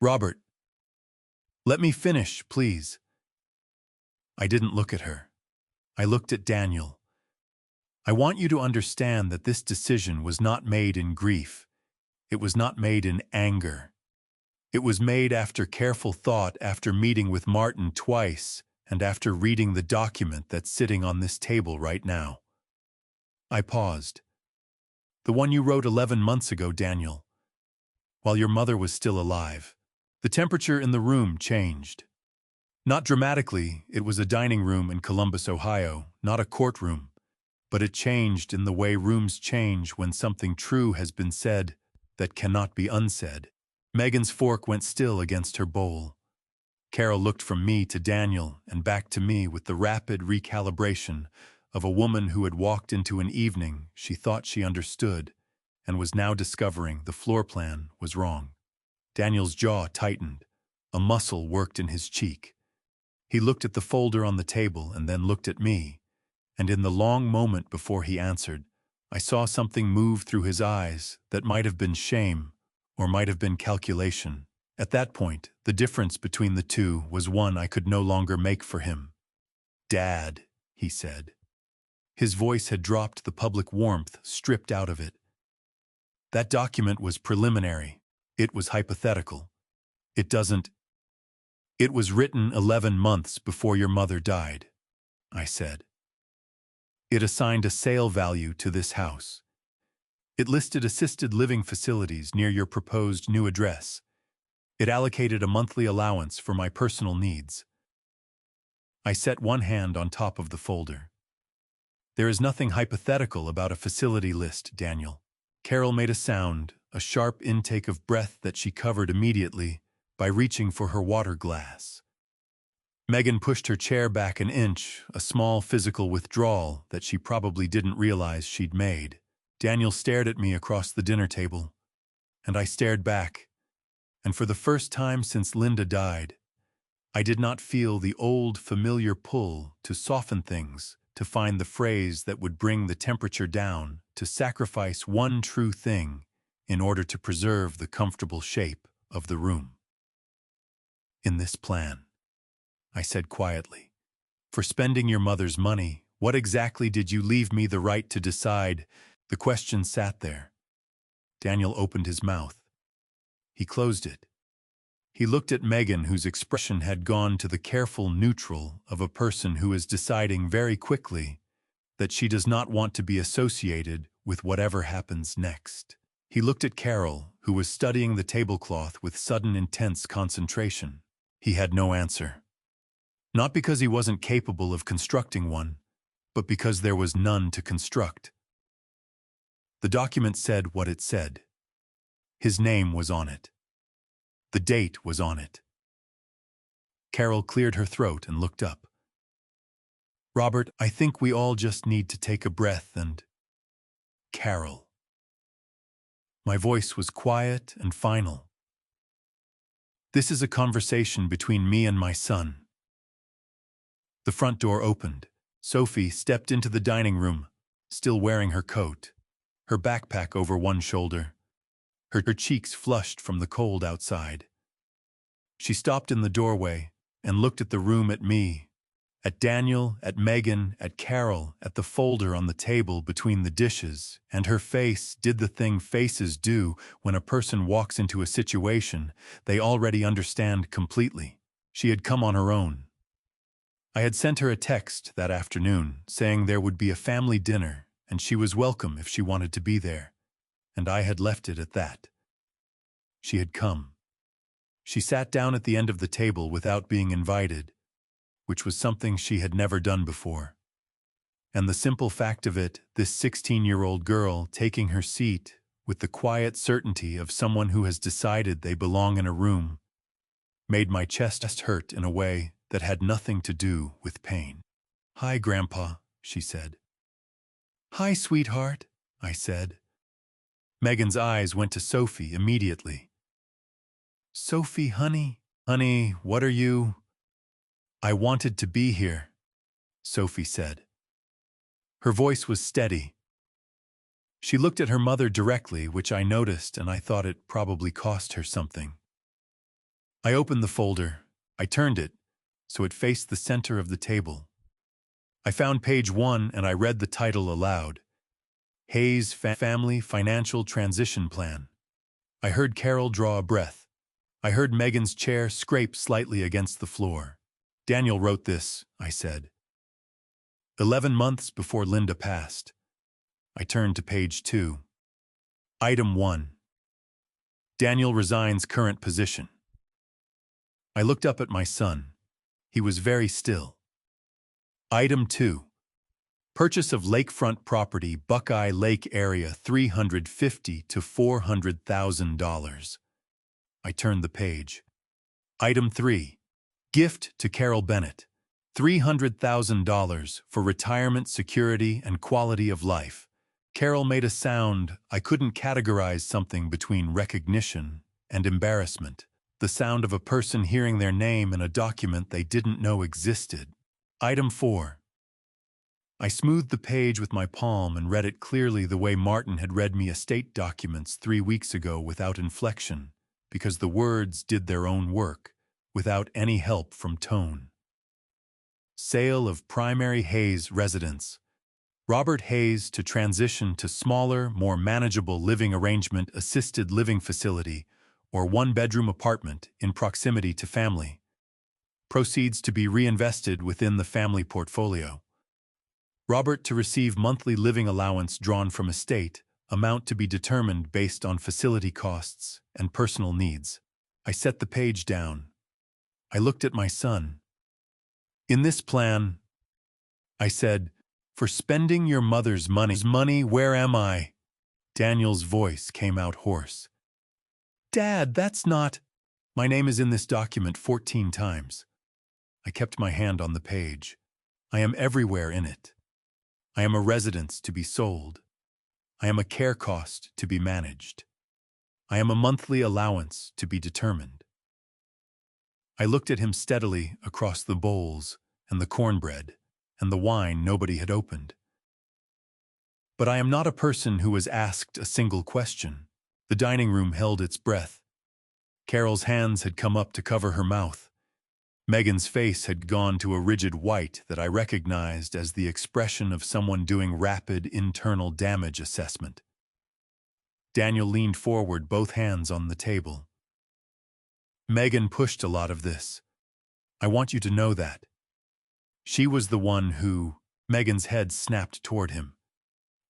"Robert, let me finish, please." I didn't look at her. I looked at Daniel. "I want you to understand that this decision was not made in grief. It was not made in anger. It was made after careful thought, after meeting with Martin twice, and after reading the document that's sitting on this table right now. I paused. The one you wrote 11 months ago, Daniel, while your mother was still alive. The temperature in the room changed. Not dramatically, it was a dining room in Columbus, Ohio, not a courtroom. But it changed in the way rooms change when something true has been said that cannot be unsaid. Megan's fork went still against her bowl. Carol looked from me to Daniel and back to me with the rapid recalibration of a woman who had walked into an evening she thought she understood and was now discovering the floor plan was wrong. Daniel's jaw tightened. A muscle worked in his cheek. He looked at the folder on the table and then looked at me, and in the long moment before he answered, I saw something move through his eyes that might have been shame or might have been calculation. At that point, the difference between the two was one I could no longer make for him. "Dad," he said. His voice had dropped the public warmth, stripped out of it. "That document was preliminary. It was hypothetical. It was written 11 months before your mother died," I said. "It assigned a sale value to this house. It listed assisted living facilities near your proposed new address. It allocated a monthly allowance for my personal needs." I set one hand on top of the folder. "There is nothing hypothetical about a facility list, Daniel." Carol made a sound, a sharp intake of breath that she covered immediately by reaching for her water glass. Megan pushed her chair back an inch, a small physical withdrawal that she probably didn't realize she'd made. Daniel stared at me across the dinner table, and I stared back. And for the first time since Linda died, I did not feel the old familiar pull to soften things, to find the phrase that would bring the temperature down, to sacrifice one true thing in order to preserve the comfortable shape of the room. "In this plan," I said quietly, "for spending your mother's money, what exactly did you leave me the right to decide?" The question sat there. Daniel opened his mouth. He closed it. He looked at Megan, whose expression had gone to the careful neutral of a person who is deciding very quickly that she does not want to be associated with whatever happens next. He looked at Carol, who was studying the tablecloth with sudden intense concentration. He had no answer. Not because he wasn't capable of constructing one, but because there was none to construct. The document said what it said. His name was on it. The date was on it. Carol cleared her throat and looked up. "Robert, I think we all just need to take a breath and—" "Carol." My voice was quiet and final. "This is a conversation between me and my son." The front door opened. Sophie stepped into the dining room, still wearing her coat, her backpack over one shoulder, her cheeks flushed from the cold outside. She stopped in the doorway and looked at the room, at me, at Daniel, at Megan, at Carol, at the folder on the table between the dishes, and her face did the thing faces do when a person walks into a situation they already understand completely. She had come on her own. I had sent her a text that afternoon saying there would be a family dinner and she was welcome if she wanted to be there, and I had left it at that. She had come. She sat down at the end of the table without being invited, which was something she had never done before. And the simple fact of it, this 16-year-old girl taking her seat with the quiet certainty of someone who has decided they belong in a room, made my chest hurt in a way that had nothing to do with pain. "Hi, Grandpa," she said. "Hi, sweetheart," I said. Megan's eyes went to Sophie immediately. "Sophie, honey, what are you—" "I wanted to be here," Sophie said. Her voice was steady. She looked at her mother directly, which I noticed, and I thought it probably cost her something. I opened the folder. I turned it so it faced the center of the table. I found page 1 and I read the title aloud. Hayes Family Financial Transition Plan. I heard Carol draw a breath. I heard Megan's chair scrape slightly against the floor. "Daniel wrote this," I said. 11 months before Linda passed. I turned to page 2. Item 1. Daniel resigns current position. I looked up at my son. He was very still. Item 2. Purchase of lakefront property, Buckeye Lake area, $350,000 to $400,000. I turned the page. Item 3. Gift to Carol Bennett, $300,000 for retirement security and quality of life. Carol made a sound. I couldn't categorize something between recognition and embarrassment. The sound of a person hearing their name in a document they didn't know existed. Item 4. I smoothed the page with my palm and read it clearly the way Martin had read me estate documents 3 weeks ago, without inflection, because the words did their own work, without any help from tone. Sale of primary Hayes residence. Robert Hayes to transition to smaller, more manageable living arrangement, assisted living facility, or one-bedroom apartment in proximity to family. Proceeds to be reinvested within the family portfolio. Robert to receive monthly living allowance drawn from estate, amount to be determined based on facility costs and personal needs. I set the page down. I looked at my son. In this plan, I said, for spending your mother's money, where am I? Daniel's voice came out hoarse. Dad, that's not... My name is in this document 14 times. I kept my hand on the page. I am everywhere in it. I am a residence to be sold. I am a care cost to be managed. I am a monthly allowance to be determined. I looked at him steadily across the bowls and the cornbread and the wine nobody had opened. But I am not a person who was asked a single question. The dining room held its breath. Carol's hands had come up to cover her mouth. Megan's face had gone to a rigid white that I recognized as the expression of someone doing rapid internal damage assessment. Daniel leaned forward, both hands on the table. Megan pushed a lot of this. I want you to know that. She was the one who... Megan's head snapped toward him.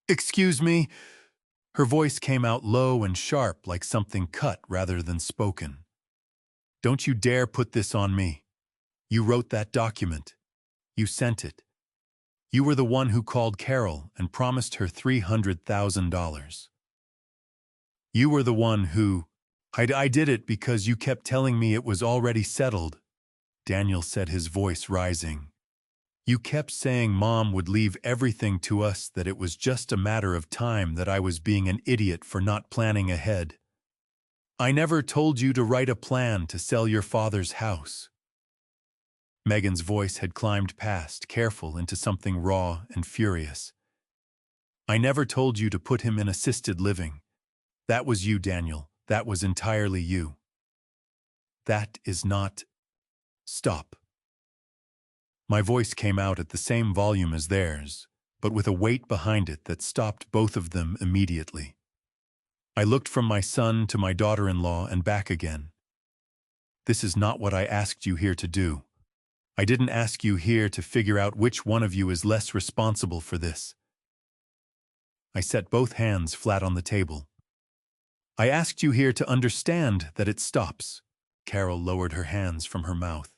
Excuse me? Her voice came out low and sharp, like something cut rather than spoken. Don't you dare put this on me. You wrote that document. You sent it. You were the one who called Carol and promised her $300,000. You were the one who... I did it because you kept telling me it was already settled. Daniel said, his voice rising. You kept saying Mom would leave everything to us, that it was just a matter of time, that I was being an idiot for not planning ahead. I never told you to write a plan to sell your father's house. Megan's voice had climbed past careful into something raw and furious. I never told you to put him in assisted living. That was you, Daniel. That was entirely you. That is not... Stop. My voice came out at the same volume as theirs, but with a weight behind it that stopped both of them immediately. I looked from my son to my daughter-in-law and back again. This is not what I asked you here to do. I didn't ask you here to figure out which one of you is less responsible for this. I set both hands flat on the table. I asked you here to understand that it stops. Carol lowered her hands from her mouth.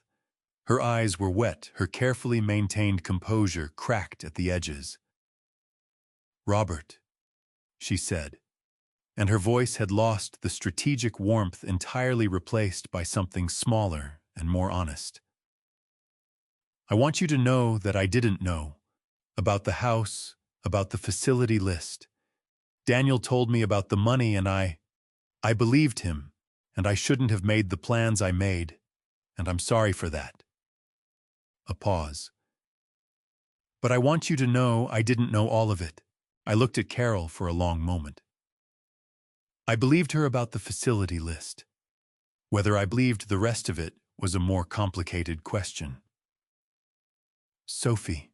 Her eyes were wet, her carefully maintained composure cracked at the edges. Robert, she said, and her voice had lost the strategic warmth, entirely replaced by something smaller and more honest. I want you to know that I didn't know about the house, about the facility list. Daniel told me about the money and I believed him, and I shouldn't have made the plans I made, and I'm sorry for that. A pause. But I want you to know I didn't know all of it. I looked at Carol for a long moment. I believed her about the facility list. Whether I believed the rest of it was a more complicated question. Sophie.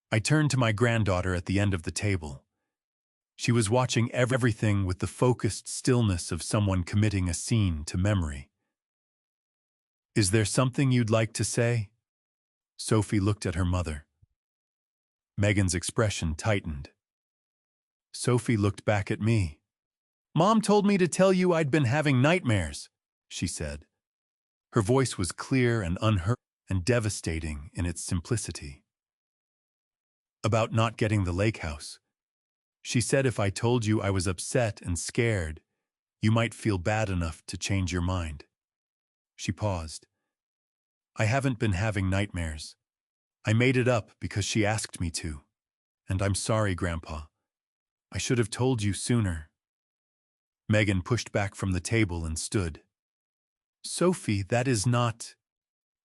I turned to my granddaughter at the end of the table. She was watching everything with the focused stillness of someone committing a scene to memory. Is there something you'd like to say? Sophie looked at her mother. Megan's expression tightened. Sophie looked back at me. "Mom told me to tell you I'd been having nightmares," she said. Her voice was clear and unhurt and devastating in its simplicity. "About not getting the lake house. She said if I told you I was upset and scared, you might feel bad enough to change your mind." She paused. "I haven't been having nightmares. I made it up because she asked me to. And I'm sorry, Grandpa. I should have told you sooner." Megan pushed back from the table and stood. "Sophie, that is not—"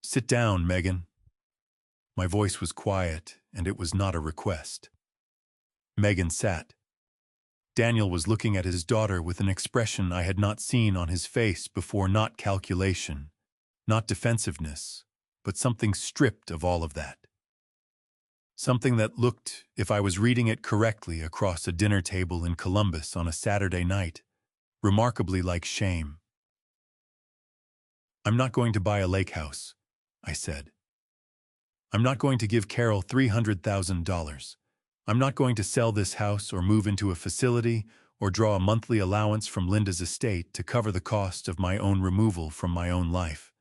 "Sit down, Megan." My voice was quiet, and it was not a request. Megan sat. Daniel was looking at his daughter with an expression I had not seen on his face before, not calculation, not defensiveness, but something stripped of all of that. Something that looked, if I was reading it correctly across a dinner table in Columbus on a Saturday night, remarkably like shame. "I'm not going to buy a lake house," I said. "I'm not going to give Carol $300,000. I'm not going to sell this house or move into a facility or draw a monthly allowance from Linda's estate to cover the cost of my own removal from my own life."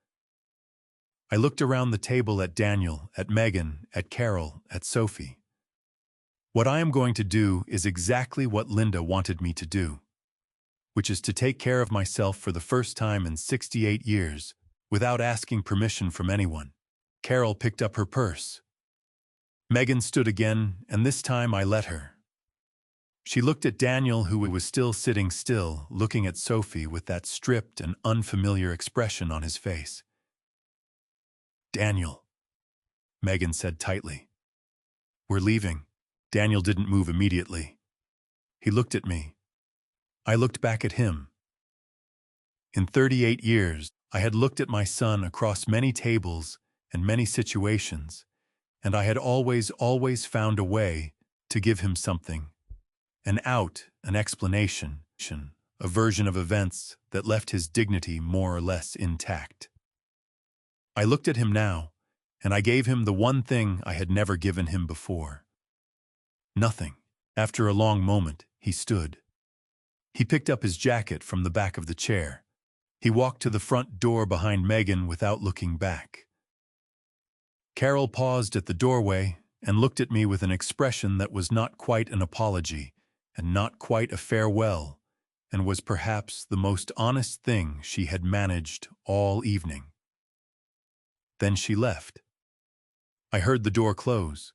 I looked around the table at Daniel, at Megan, at Carol, at Sophie. "What I am going to do is exactly what Linda wanted me to do, which is to take care of myself for the first time in 68 years, without asking permission from anyone." Carol picked up her purse. Megan stood again, and this time I let her. She looked at Daniel, who was still sitting still, looking at Sophie with that stripped and unfamiliar expression on his face. "Daniel," Megan said tightly. "We're leaving." Daniel didn't move immediately. He looked at me. I looked back at him. In 38 years, I had looked at my son across many tables and many situations, and I had always found a way to give him something, an out, an explanation, a version of events that left his dignity more or less intact. I looked at him now, and I gave him the one thing I had never given him before. Nothing. After a long moment, he stood. He picked up his jacket from the back of the chair. He walked to the front door behind Megan without looking back. Carol paused at the doorway and looked at me with an expression that was not quite an apology and not quite a farewell, and was perhaps the most honest thing she had managed all evening. Then she left. I heard the door close.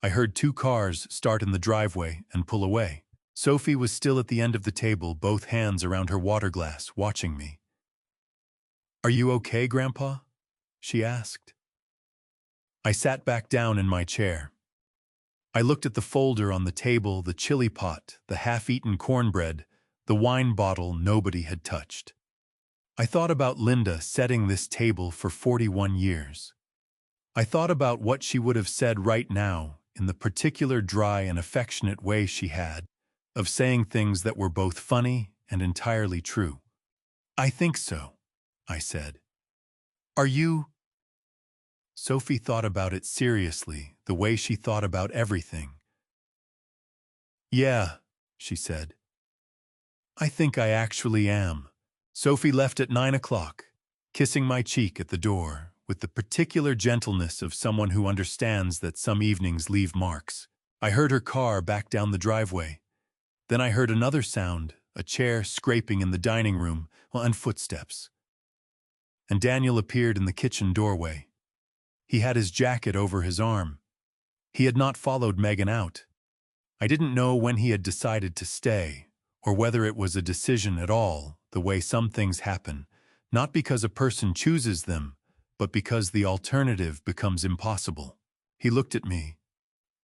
I heard 2 cars start in the driveway and pull away. Sophie was still at the end of the table, both hands around her water glass, watching me. "Are you okay, Grandpa?" she asked. I sat back down in my chair. I looked at the folder on the table, the chili pot, the half-eaten cornbread, the wine bottle nobody had touched. I thought about Linda setting this table for 41 years. I thought about what she would have said right now in the particular dry and affectionate way she had of saying things that were both funny and entirely true. "I think so," I said. "Are you—" Sophie thought about it seriously, the way she thought about everything. "Yeah," she said. "I think I actually am." Sophie left at 9 o'clock, kissing my cheek at the door, with the particular gentleness of someone who understands that some evenings leave marks. I heard her car back down the driveway. Then I heard another sound, a chair scraping in the dining room, and footsteps. And Daniel appeared in the kitchen doorway. He had his jacket over his arm. He had not followed Megan out. I didn't know when he had decided to stay, or whether it was a decision at all, the way some things happen, not because a person chooses them, but because the alternative becomes impossible. He looked at me.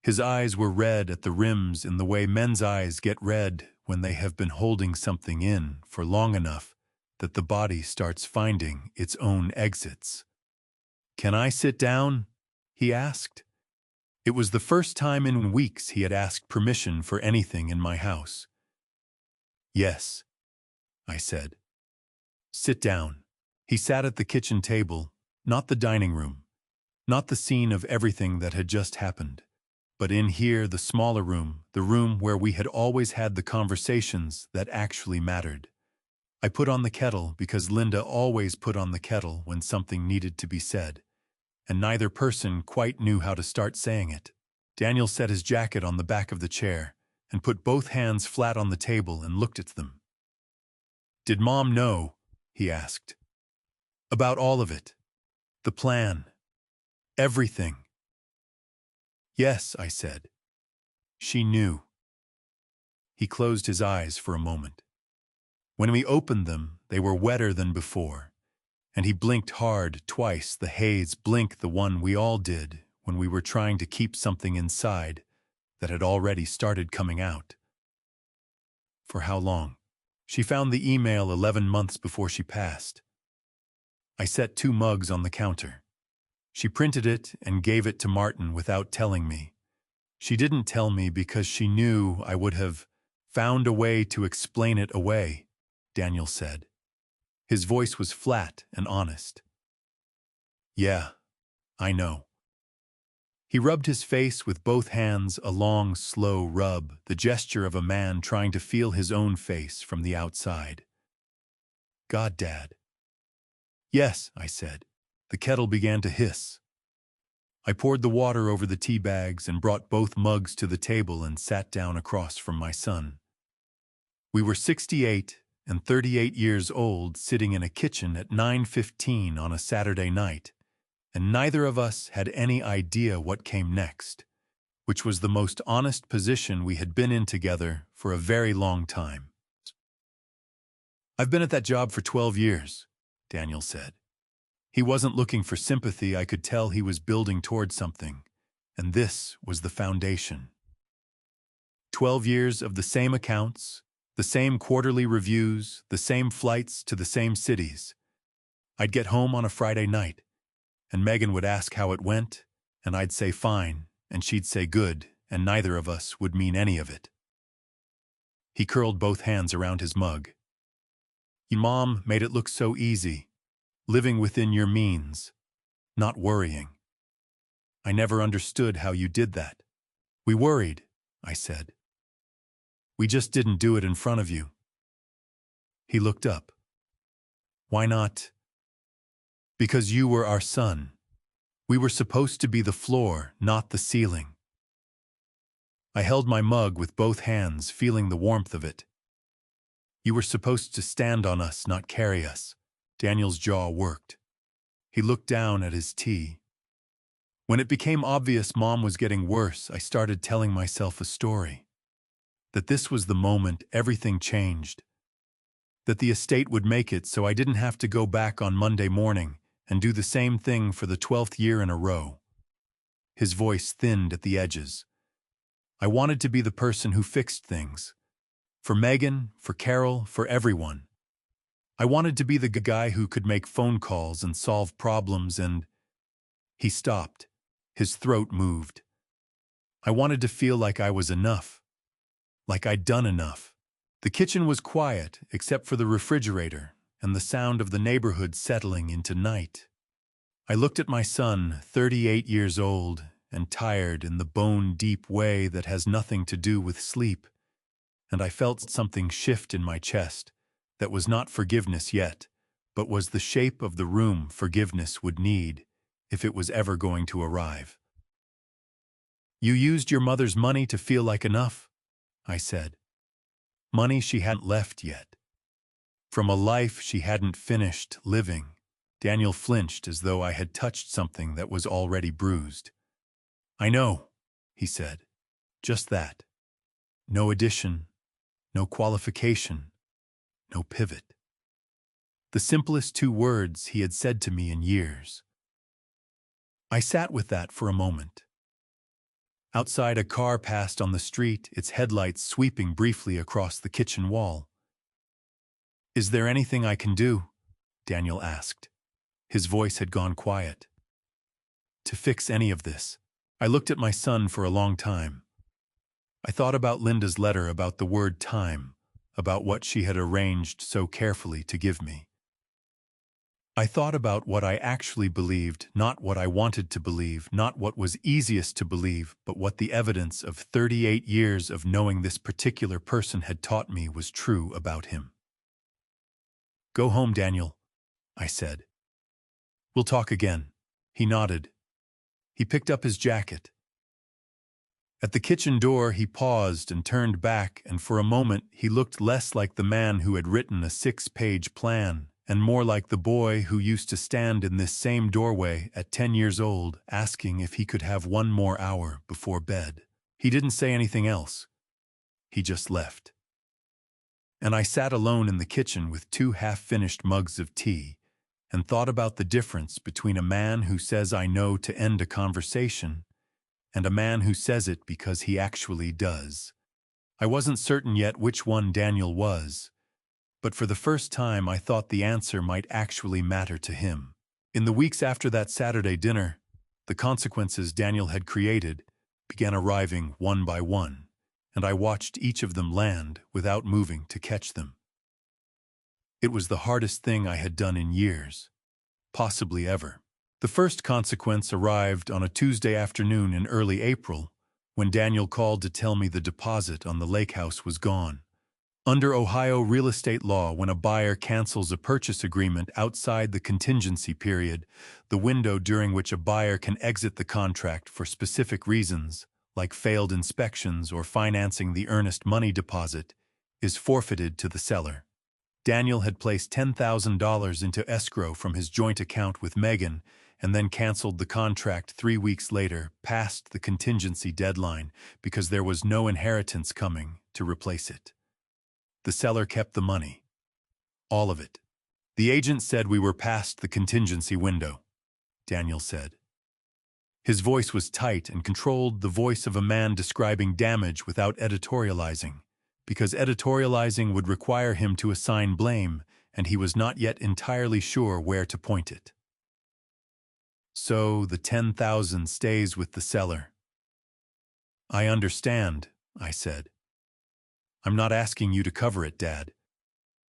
His eyes were red at the rims in the way men's eyes get red when they have been holding something in for long enough that the body starts finding its own exits. "Can I sit down?" he asked. It was the first time in weeks he had asked permission for anything in my house. "Yes," I said. "Sit down." He sat at the kitchen table, not the dining room, not the scene of everything that had just happened, But in here, the smaller room, the room where we had always had the conversations that actually mattered. I put on the kettle because Linda always put on the kettle when something needed to be said, and neither person quite knew how to start saying it. Daniel set his jacket on the back of the chair and put both hands flat on the table and looked at them. "Did Mom know?" he asked. "About all of it? The plan? Everything?" "Yes," I said. "She knew." He closed his eyes for a moment. When we opened them, they were wetter than before, and he blinked hard twice, the haze blink, the one we all did when we were trying to keep something inside that had already started coming out. For how long? She found the email 11 months before she passed. I set 2 mugs on the counter. She printed it and gave it to Martin without telling me. She didn't tell me because she knew I would have found a way to explain it away, Daniel said. His voice was flat and honest. "Yeah, I know." He rubbed his face with both hands, a long, slow rub, the gesture of a man trying to feel his own face from the outside. "God, Dad." "Yes," I said. The kettle began to hiss. I poured the water over the tea bags and brought both mugs to the table and sat down across from my son. We were 68 and 38 years old, sitting in a kitchen at 9:15 on a Saturday night, and neither of us had any idea what came next, which was the most honest position we had been in together for a very long time. "I've been at that job for 12 years, Daniel said. He wasn't looking for sympathy. I could tell he was building toward something, and this was the foundation. 12 years of the same accounts, the same quarterly reviews, the same flights to the same cities. I'd get home on a Friday night, and Megan would ask how it went, and I'd say fine, and she'd say good, and neither of us would mean any of it." He curled both hands around his mug. "Your mom made it look so easy, living within your means, not worrying. I never understood how you did that." "We worried," I said. "We just didn't do it in front of you." He looked up. "Why not?" "Because you were our son. We were supposed to be the floor, not the ceiling." I held my mug with both hands, feeling the warmth of it. "You were supposed to stand on us, not carry us." Daniel's jaw worked. He looked down at his tea. "When it became obvious Mom was getting worse, I started telling myself a story. That this was the moment everything changed. That the estate would make it so I didn't have to go back on Monday morning and do the same thing for the 12th year in a row." His voice thinned at the edges. "I wanted to be the person who fixed things. For Megan, for Carol, for everyone. I wanted to be the guy who could make phone calls and solve problems and—" He stopped. His throat moved. "I wanted to feel like I was enough. Like I'd done enough." The kitchen was quiet, except for the refrigerator and the sound of the neighborhood settling into night. I looked at my son, 38 years old, and tired in the bone-deep way that has nothing to do with sleep, and I felt something shift in my chest that was not forgiveness yet, but was the shape of the room forgiveness would need if it was ever going to arrive. "You used your mother's money to feel like enough," I said. Money she hadn't left yet. From a life she hadn't finished living. Daniel flinched as though I had touched something that was already bruised. "I know," he said. "Just that. No addition, no qualification, no pivot." The simplest 2 words he had said to me in years. I sat with that for a moment. Outside, a car passed on the street, its headlights sweeping briefly across the kitchen wall. "Is there anything I can do?" Daniel asked. His voice had gone quiet. "To fix any of this?" I looked at my son for a long time. I thought about Linda's letter, about the word time, about what she had arranged so carefully to give me. I thought about what I actually believed, not what I wanted to believe, not what was easiest to believe, but what the evidence of 38 years of knowing this particular person had taught me was true about him. "Go home, Daniel," I said. "We'll talk again." He nodded. He picked up his jacket. At the kitchen door, he paused and turned back, and for a moment he looked less like the man who had written a 6-page plan, and more like the boy who used to stand in this same doorway at 10 years old, asking if he could have one more hour before bed. He didn't say anything else. He just left. And I sat alone in the kitchen with 2 half-finished mugs of tea, and thought about the difference between a man who says "I know" to end a conversation and a man who says it because he actually does. I wasn't certain yet which one Daniel was, but for the first time I thought the answer might actually matter to him. In the weeks after that Saturday dinner, the consequences Daniel had created began arriving one by one, and I watched each of them land without moving to catch them. It was the hardest thing I had done in years, possibly ever. The first consequence arrived on a Tuesday afternoon in early April, when Daniel called to tell me the deposit on the lake house was gone. Under Ohio real estate law, when a buyer cancels a purchase agreement outside the contingency period, the window during which a buyer can exit the contract for specific reasons, like failed inspections or financing the earnest money deposit, is forfeited to the seller. Daniel had placed $10,000 into escrow from his joint account with Megan, and then canceled the contract 3 weeks later, past the contingency deadline, because there was no inheritance coming to replace it. The seller kept the money. All of it. "The agent said we were past the contingency window," Daniel said. His voice was tight and controlled, the voice of a man describing damage without editorializing, because editorializing would require him to assign blame, and he was not yet entirely sure where to point it. "So the 10,000 stays with the seller." "I understand," I said. "I'm not asking you to cover it, Dad."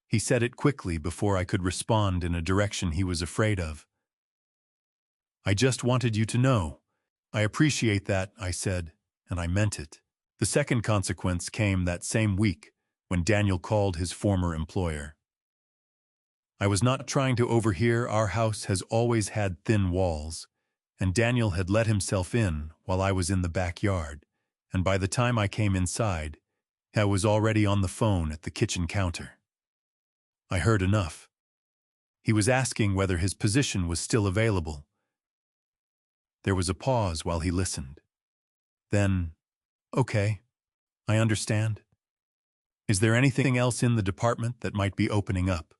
He said it quickly before I could respond in a direction he was afraid of. "I just wanted you to know." "I appreciate that," I said, and I meant it. The second consequence came that same week, when Daniel called his former employer. I was not trying to overhear. Our house has always had thin walls, and Daniel had let himself in while I was in the backyard, and by the time I came inside, I was already on the phone at the kitchen counter. I heard enough. He was asking whether his position was still available. There was a pause while he listened. Then, "Okay, I understand. Is there anything else in the department that might be opening up?"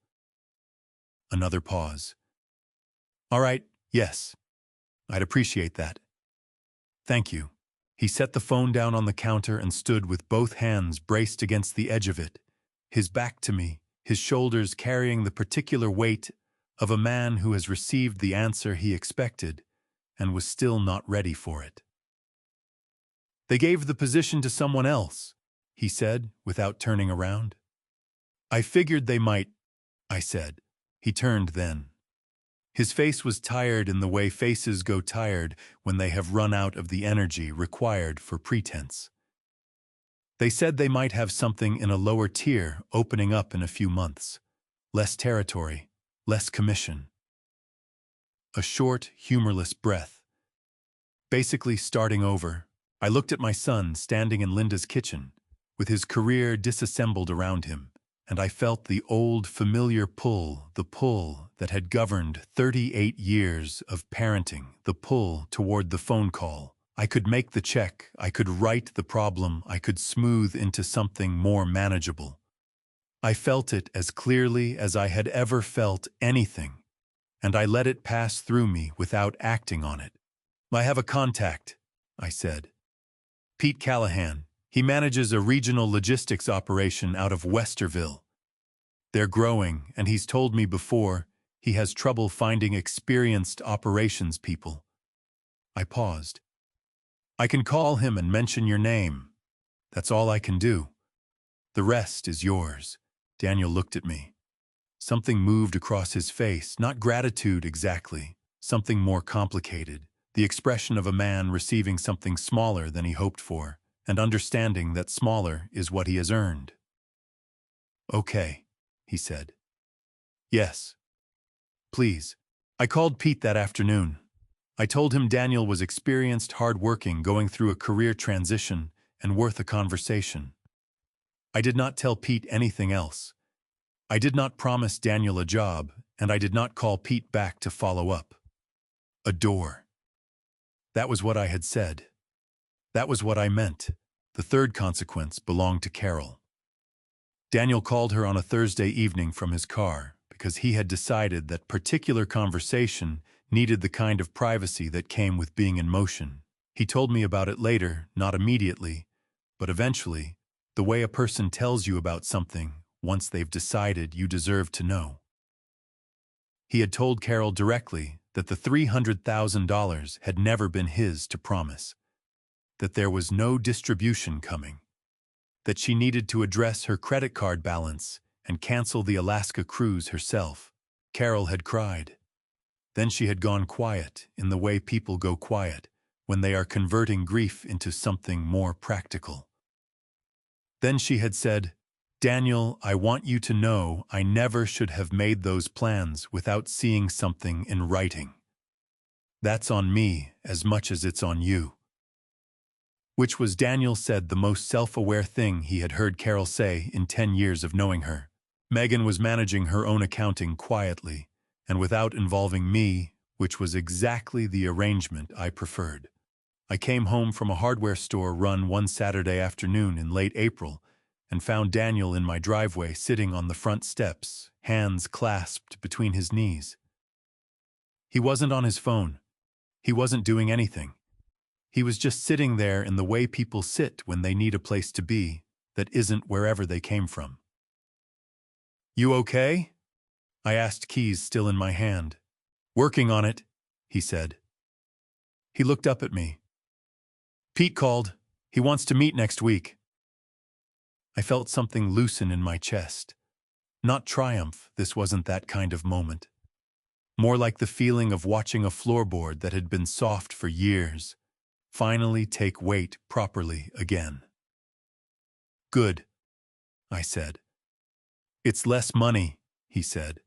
Another pause. "All right, yes. I'd appreciate that. Thank you." He set the phone down on the counter and stood with both hands braced against the edge of it, his back to me, his shoulders carrying the particular weight of a man who has received the answer he expected and was still not ready for it. "They gave the position to someone else," he said, without turning around. "I figured they might," I said. He turned then. His face was tired in the way faces go tired when they have run out of the energy required for pretense. "They said they might have something in a lower tier opening up in a few months. Less territory, less commission." A short, humorless breath. Basically starting over. I looked at my son standing in Linda's kitchen, with his career disassembled around him, and I felt the old familiar pull, the pull that had governed 38 years of parenting, the pull toward the phone call. I could make the check, I could right the problem, I could smooth into something more manageable. I felt it as clearly as I had ever felt anything, and I let it pass through me without acting on it. "I have a contact," I said. "Pete Callahan. He manages a regional logistics operation out of Westerville. They're growing, and he's told me before he has trouble finding experienced operations people." I paused. "I can call him and mention your name. That's all I can do. The rest is yours." Daniel looked at me. Something moved across his face, not gratitude exactly, something more complicated, the expression of a man receiving something smaller than he hoped for, and understanding that smaller is what he has earned. "Okay," he said. "Yes. Please." I called Pete that afternoon. I told him Daniel was experienced, hard-working, going through a career transition, and worth a conversation. I did not tell Pete anything else. I did not promise Daniel a job, and I did not call Pete back to follow up. A door. That was what I had said. That was what I meant. The third consequence belonged to Carol. Daniel called her on a Thursday evening from his car because he had decided that particular conversation needed the kind of privacy that came with being in motion. He told me about it later, not immediately, but eventually, the way a person tells you about something once they've decided you deserve to know. He had told Carol directly that the $300,000 had never been his to promise, that there was no distribution coming, that she needed to address her credit card balance and cancel the Alaska cruise herself. Carol had cried. Then she had gone quiet in the way people go quiet when they are converting grief into something more practical. Then she had said, "Daniel, I want you to know I never should have made those plans without seeing something in writing. That's on me as much as it's on you." Which was, Daniel said, the most self-aware thing he had heard Carol say in 10 years of knowing her. Megan was managing her own accounting quietly and without involving me, which was exactly the arrangement I preferred. I came home from a hardware store run one Saturday afternoon in late April and found Daniel in my driveway sitting on the front steps, hands clasped between his knees. He wasn't on his phone. He wasn't doing anything. He was just sitting there in the way people sit when they need a place to be that isn't wherever they came from. "You okay?" I asked, keys still in my hand. "Working on it," he said. He looked up at me. "Pete called. He wants to meet next week." I felt something loosen in my chest. Not triumph, this wasn't that kind of moment. More like the feeling of watching a floorboard that had been soft for years finally take weight properly again. "Good," I said. "It's less money," he said.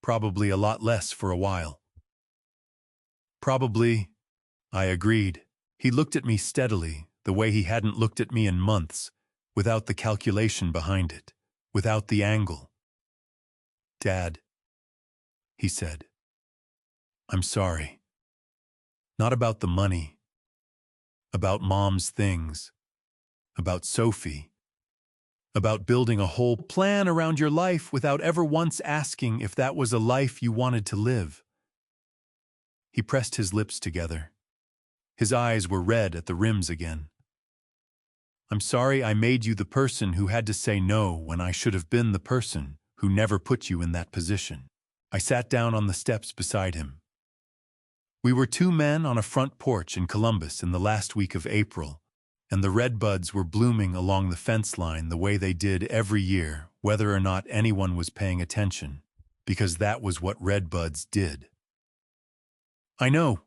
"Probably a lot less for a while." "Probably," I agreed. He looked at me steadily, the way he hadn't looked at me in months, without the calculation behind it, without the angle. "Dad," he said, "I'm sorry. Not about the money. About Mom's things. About Sophie. About building a whole plan around your life without ever once asking if that was a life you wanted to live." He pressed his lips together. His eyes were red at the rims again. "I'm sorry I made you the person who had to say no when I should have been the person who never put you in that position." I sat down on the steps beside him. We were two men on a front porch in Columbus in the last week of April, and the redbuds were blooming along the fence line the way they did every year, whether or not anyone was paying attention, because that was what redbuds did. "I know,"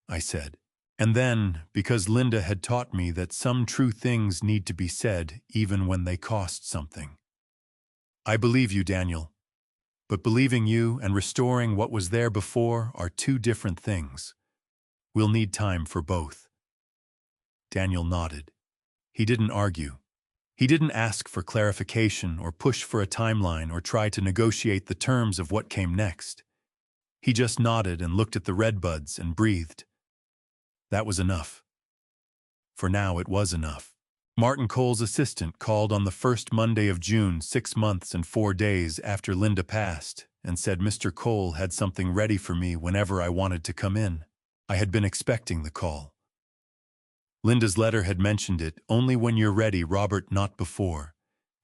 I said. And then, because Linda had taught me that some true things need to be said even when they cost something. "I believe you, Daniel. But believing you and restoring what was there before are two different things. We'll need time for both." Daniel nodded. He didn't argue. He didn't ask for clarification or push for a timeline or try to negotiate the terms of what came next. He just nodded and looked at the redbuds and breathed. That was enough. For now, it was enough. Martin Cole's assistant called on the first Monday of June, 6 months and 4 days after Linda passed, and said Mr. Cole had something ready for me whenever I wanted to come in. I had been expecting the call. Linda's letter had mentioned it, "Only when you're ready, Robert, not before."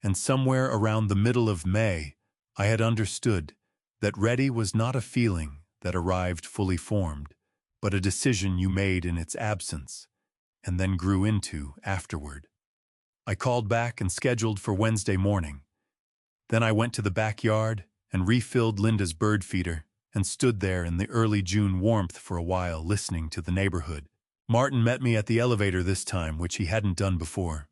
And somewhere around the middle of May, I had understood that ready was not a feeling that arrived fully formed, but a decision you made in its absence, and then grew into afterward. I called back and scheduled for Wednesday morning. Then I went to the backyard and refilled Linda's bird feeder, and stood there in the early June warmth for a while, listening to the neighborhood. Martin met me at the elevator this time, which he hadn't done before.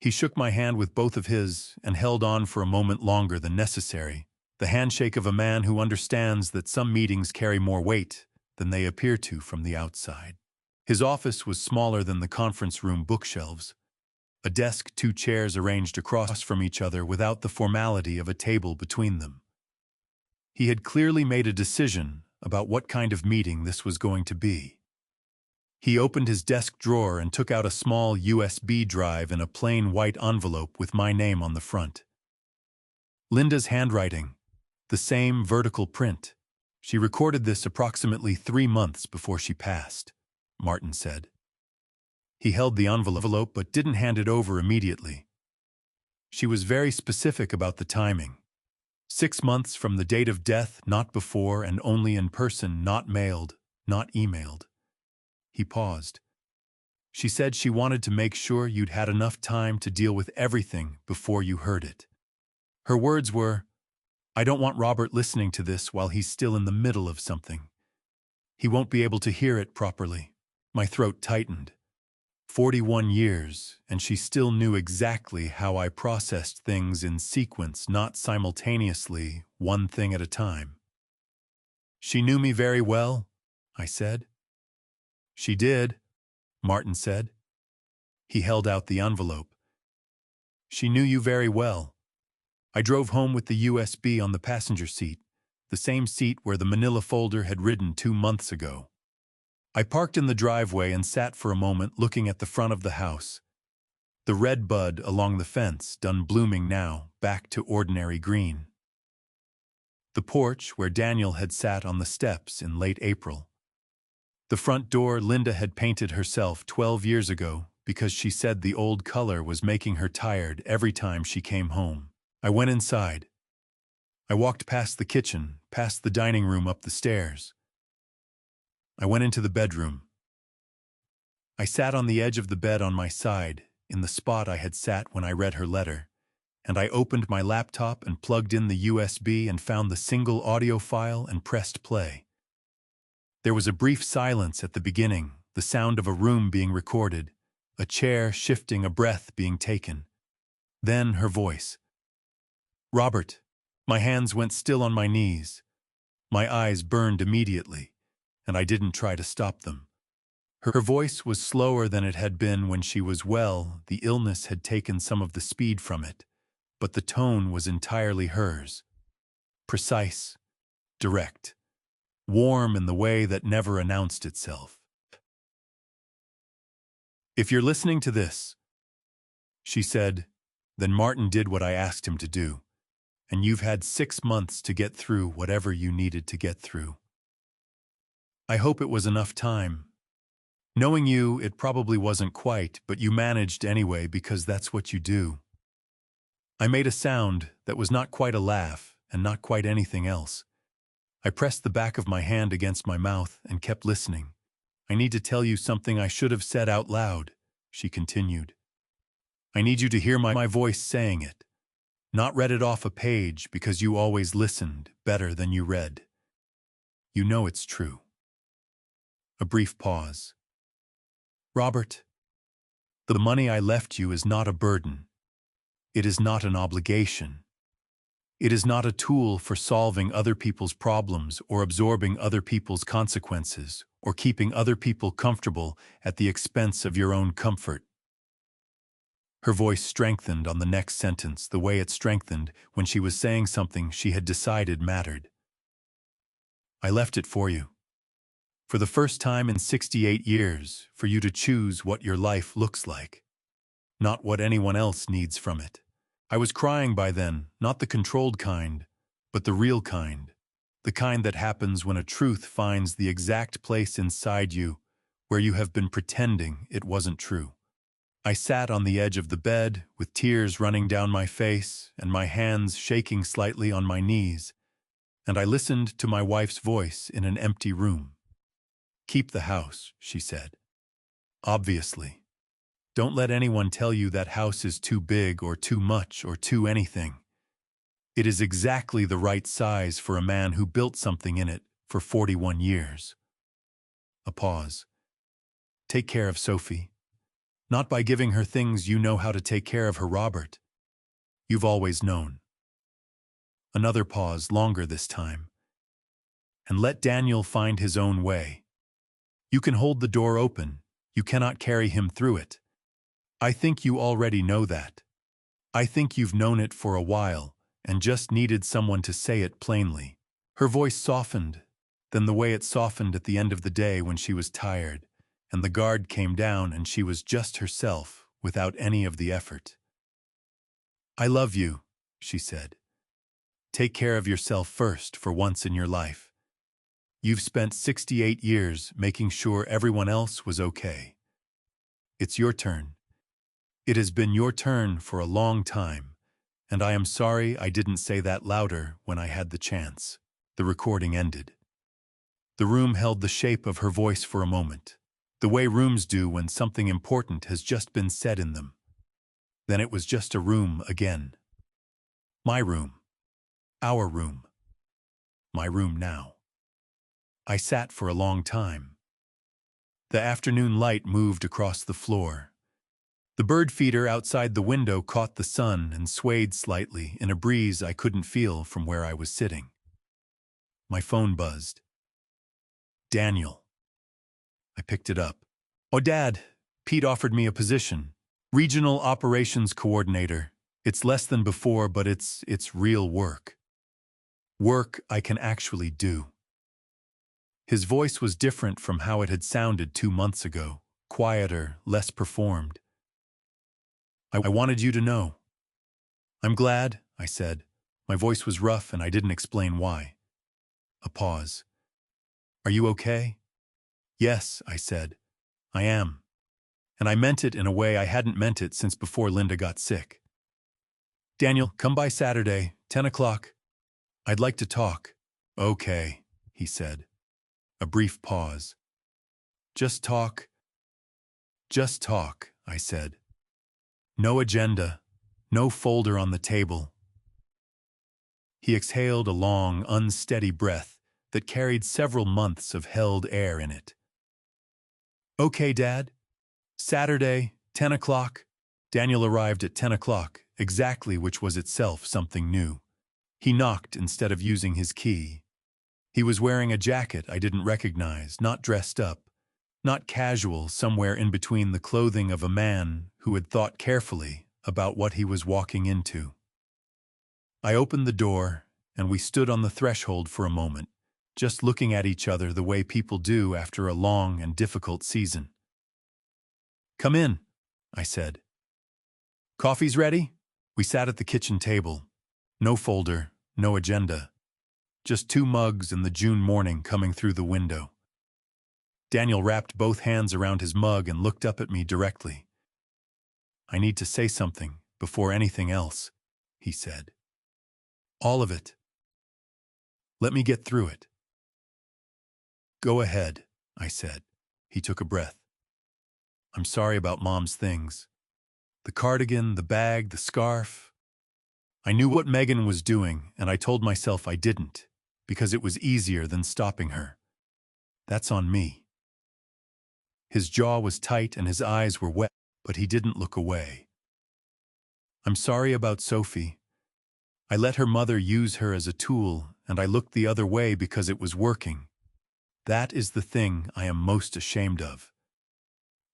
He shook my hand with both of his and held on for a moment longer than necessary, the handshake of a man who understands that some meetings carry more weight than they appear to from the outside. His office was smaller than the conference room bookshelves, a desk, 2 chairs arranged across from each other without the formality of a table between them. He had clearly made a decision about what kind of meeting this was going to be. He opened his desk drawer and took out a small USB drive in a plain white envelope with my name on the front. Linda's handwriting, the same vertical print. She recorded this approximately 3 months before she passed, Martin said. He held the envelope but didn't hand it over immediately. She was very specific about the timing. 6 months from the date of death, not before, and only in person, not mailed, not emailed. He paused. She said she wanted to make sure you'd had enough time to deal with everything before you heard it. Her words were, "I don't want Robert listening to this while he's still in the middle of something. He won't be able to hear it properly." My throat tightened. 41 years, and she still knew exactly how I processed things in sequence, not simultaneously, one thing at a time. "She knew me very well," I said. "She did," Martin said. He held out the envelope. "She knew you very well. I drove home with the USB on the passenger seat, the same seat where the manila folder had ridden 2 months ago. I parked in the driveway and sat for a moment looking at the front of the house. The red bud along the fence, done blooming now, back to ordinary green. The porch where Daniel had sat on the steps in late April. The front door Linda had painted herself 12 years ago because she said the old color was making her tired every time she came home. I went inside. I walked past the kitchen, past the dining room, up the stairs. I went into the bedroom. I sat on the edge of the bed on my side, in the spot I had sat when I read her letter, and I opened my laptop and plugged in the USB and found the single audio file and pressed play. There was a brief silence at the beginning, the sound of a room being recorded, a chair shifting, a breath being taken. Then her voice. "Robert." My hands went still on my knees. My eyes burned immediately, and I didn't try to stop them. Her voice was slower than it had been when she was well. The illness had taken some of the speed from it, but the tone was entirely hers. Precise, direct, warm in the way that never announced itself. "If you're listening to this," she said, "then Martin did what I asked him to do, and you've had 6 months to get through whatever you needed to get through. I hope it was enough time. Knowing you, it probably wasn't quite, but you managed anyway because that's what you do." I made a sound that was not quite a laugh and not quite anything else. I pressed the back of my hand against my mouth and kept listening. "I need to tell you something I should have said out loud," she continued. "I need you to hear my voice saying it, not read it off a page because you always listened better than you read. You know it's true." A brief pause. "Robert, the money I left you is not a burden. It is not an obligation. It is not a tool for solving other people's problems or absorbing other people's consequences or keeping other people comfortable at the expense of your own comfort." Her voice strengthened on the next sentence the way it strengthened when she was saying something she had decided mattered. "I left it for you. For the first time in 68 years, for you to choose what your life looks like, not what anyone else needs from it. I was crying by then, not the controlled kind, but the real kind, the kind that happens when a truth finds the exact place inside you where you have been pretending it wasn't true. I sat on the edge of the bed with tears running down my face and my hands shaking slightly on my knees, and I listened to my wife's voice in an empty room. "Keep the house," she said. "Obviously. Don't let anyone tell you that house is too big or too much or too anything. It is exactly the right size for a man who built something in it for 41 years. A pause. Take care of Sophie. Not by giving her things you know how to take care of her, Robert. You've always known. Another pause, longer this time. And let Daniel find his own way. You can hold the door open. You cannot carry him through it. I think you already know that. I think you've known it for a while and just needed someone to say it plainly. Her voice softened, then the way it softened at the end of the day when she was tired, and the guard came down and she was just herself without any of the effort. I love you, she said. Take care of yourself first for once in your life. You've spent 68 years making sure everyone else was okay. It's your turn. It has been your turn for a long time, and I am sorry I didn't say that louder when I had the chance. The recording ended. The room held the shape of her voice for a moment, the way rooms do when something important has just been said in them. Then it was just a room again. My room. Our room. My room now. I sat for a long time. The afternoon light moved across the floor. The bird feeder outside the window caught the sun and swayed slightly in a breeze I couldn't feel from where I was sitting. My phone buzzed. Daniel. I picked it up. Oh, Dad, Pete offered me a position. Regional Operations Coordinator. It's less than before, but it's real work. Work I can actually do. His voice was different from how it had sounded 2 months ago, quieter, less performed. I wanted you to know. I'm glad, I said. My voice was rough and I didn't explain why. A pause. Are you okay? Yes, I said. I am. And I meant it in a way I hadn't meant it since before Linda got sick. Daniel, come by Saturday, 10 o'clock. I'd like to talk. Okay, he said. A brief pause. Just talk. Just talk, I said. No agenda, no folder on the table. He exhaled a long, unsteady breath that carried several months of held air in it. Okay, Dad. Saturday, 10 o'clock. Daniel arrived at 10 o'clock, exactly, which was itself something new. He knocked instead of using his key. He was wearing a jacket I didn't recognize, not dressed up, not casual, somewhere in between the clothing of a man who had thought carefully about what he was walking into. I opened the door, and we stood on the threshold for a moment, just looking at each other the way people do after a long and difficult season. Come in, I said. Coffee's ready? We sat at the kitchen table. No folder, no agenda. Just 2 mugs and the June morning coming through the window. Daniel wrapped both hands around his mug and looked up at me directly. I need to say something before anything else, he said. All of it. Let me get through it. Go ahead, I said. He took a breath. I'm sorry about Mom's things. The cardigan, the bag, the scarf. I knew what Megan was doing, and I told myself I didn't, because it was easier than stopping her. That's on me. His jaw was tight and his eyes were wet, but he didn't look away. I'm sorry about Sophie. I let her mother use her as a tool, and I looked the other way because it was working. That is the thing I am most ashamed of.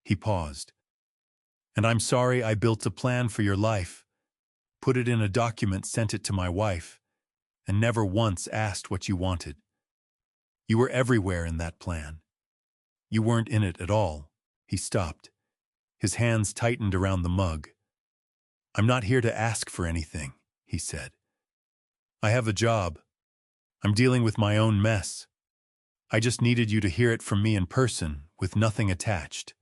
He paused. And I'm sorry I built a plan for your life, put it in a document, sent it to my wife, and never once asked what you wanted. You were everywhere in that plan. You weren't in it at all. He stopped. His hands tightened around the mug. I'm not here to ask for anything, he said. I have a job. I'm dealing with my own mess. I just needed you to hear it from me in person, with nothing attached.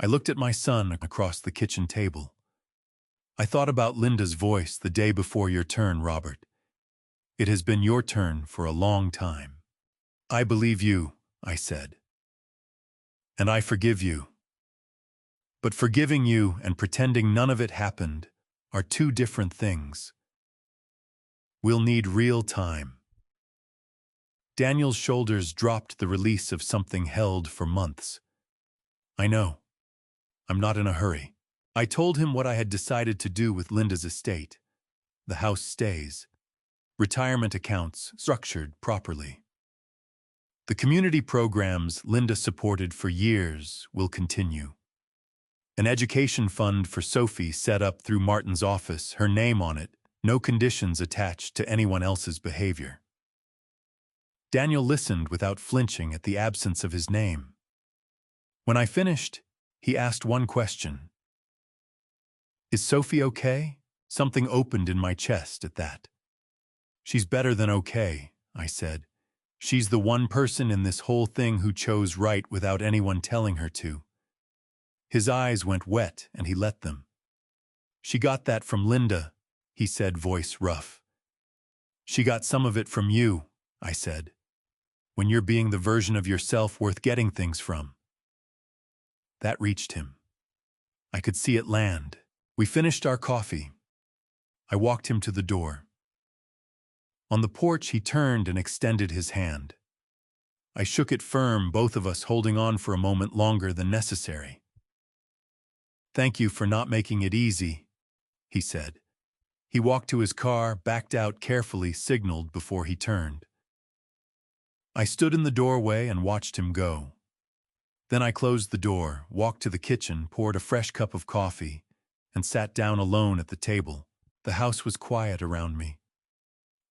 I looked at my son across the kitchen table. I thought about Linda's voice the day before your turn, Robert. It has been your turn for a long time. I believe you, I said. And I forgive you. But forgiving you and pretending none of it happened are 2 different things. We'll need real time. Daniel's shoulders dropped the release of something held for months. I know. I'm not in a hurry. I told him what I had decided to do with Linda's estate. The house stays. Retirement accounts structured properly. The community programs Linda supported for years will continue. An education fund for Sophie set up through Martin's office, her name on it, no conditions attached to anyone else's behavior. Daniel listened without flinching at the absence of his name. When I finished, he asked one question. Is Sophie okay? Something opened in my chest at that. She's better than okay, I said. She's the one person in this whole thing who chose right without anyone telling her to. His eyes went wet and he let them. She got that from Linda, he said, voice rough. She got some of it from you, I said. When you're being the version of yourself worth getting things from. That reached him. I could see it land. We finished our coffee. I walked him to the door. On the porch, he turned and extended his hand. I shook it firm, both of us holding on for a moment longer than necessary. Thank you for not making it easy, he said. He walked to his car, backed out carefully, signaled before he turned. I stood in the doorway and watched him go. Then I closed the door, walked to the kitchen, poured a fresh cup of coffee, and sat down alone at the table. The house was quiet around me.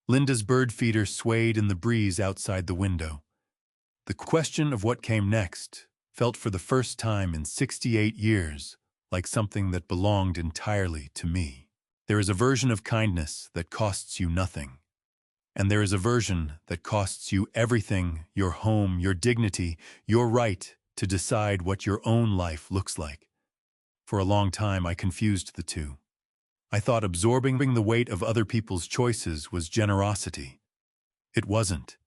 Linda's bird feeder swayed in the breeze outside the window. The question of what came next felt for the first time in 68 years like something that belonged entirely to me. There is a version of kindness that costs you nothing. And there is a version that costs you everything, your home, your dignity, your right to decide what your own life looks like. For a long time, I confused the two. I thought absorbing the weight of other people's choices was generosity. It wasn't.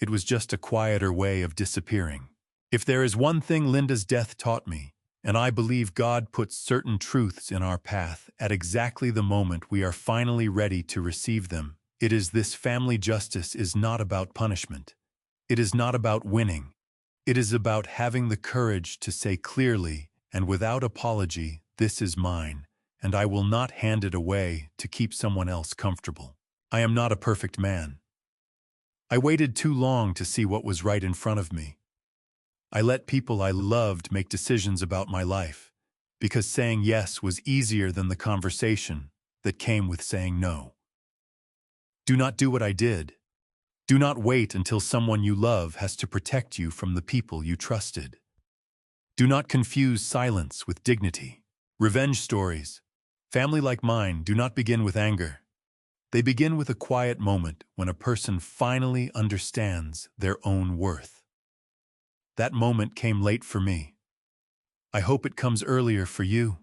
It was just a quieter way of disappearing. If there is one thing Linda's death taught me, and I believe God puts certain truths in our path at exactly the moment we are finally ready to receive them, it is this: family justice is not about punishment. It is not about winning. It is about having the courage to say clearly and without apology, this is mine, and I will not hand it away to keep someone else comfortable. I am not a perfect man. I waited too long to see what was right in front of me. I let people I loved make decisions about my life, because saying yes was easier than the conversation that came with saying no. Do not do what I did. Do not wait until someone you love has to protect you from the people you trusted. Do not confuse silence with dignity. Revenge stories, family like mine, do not begin with anger. They begin with a quiet moment when a person finally understands their own worth. That moment came late for me. I hope it comes earlier for you.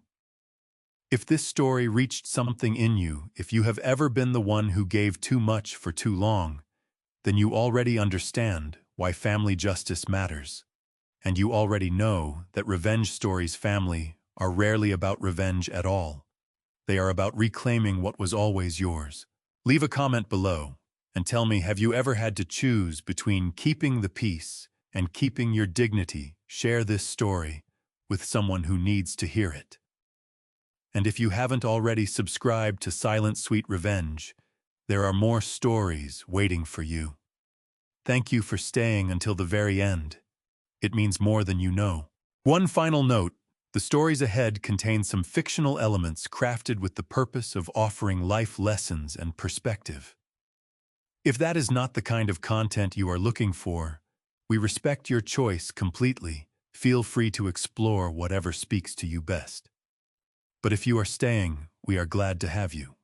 If this story reached something in you, if you have ever been the one who gave too much for too long, then you already understand why family justice matters. And you already know that revenge stories, family, are rarely about revenge at all. They are about reclaiming what was always yours. Leave a comment below and tell me, have you ever had to choose between keeping the peace and keeping your dignity? Share this story with someone who needs to hear it. And if you haven't already subscribed to Silent Sweet Revenge, there are more stories waiting for you. Thank you for staying until the very end. It means more than you know. One final note: the stories ahead contain some fictional elements crafted with the purpose of offering life lessons and perspective. If that is not the kind of content you are looking for, we respect your choice completely. Feel free to explore whatever speaks to you best. But if you are staying, we are glad to have you.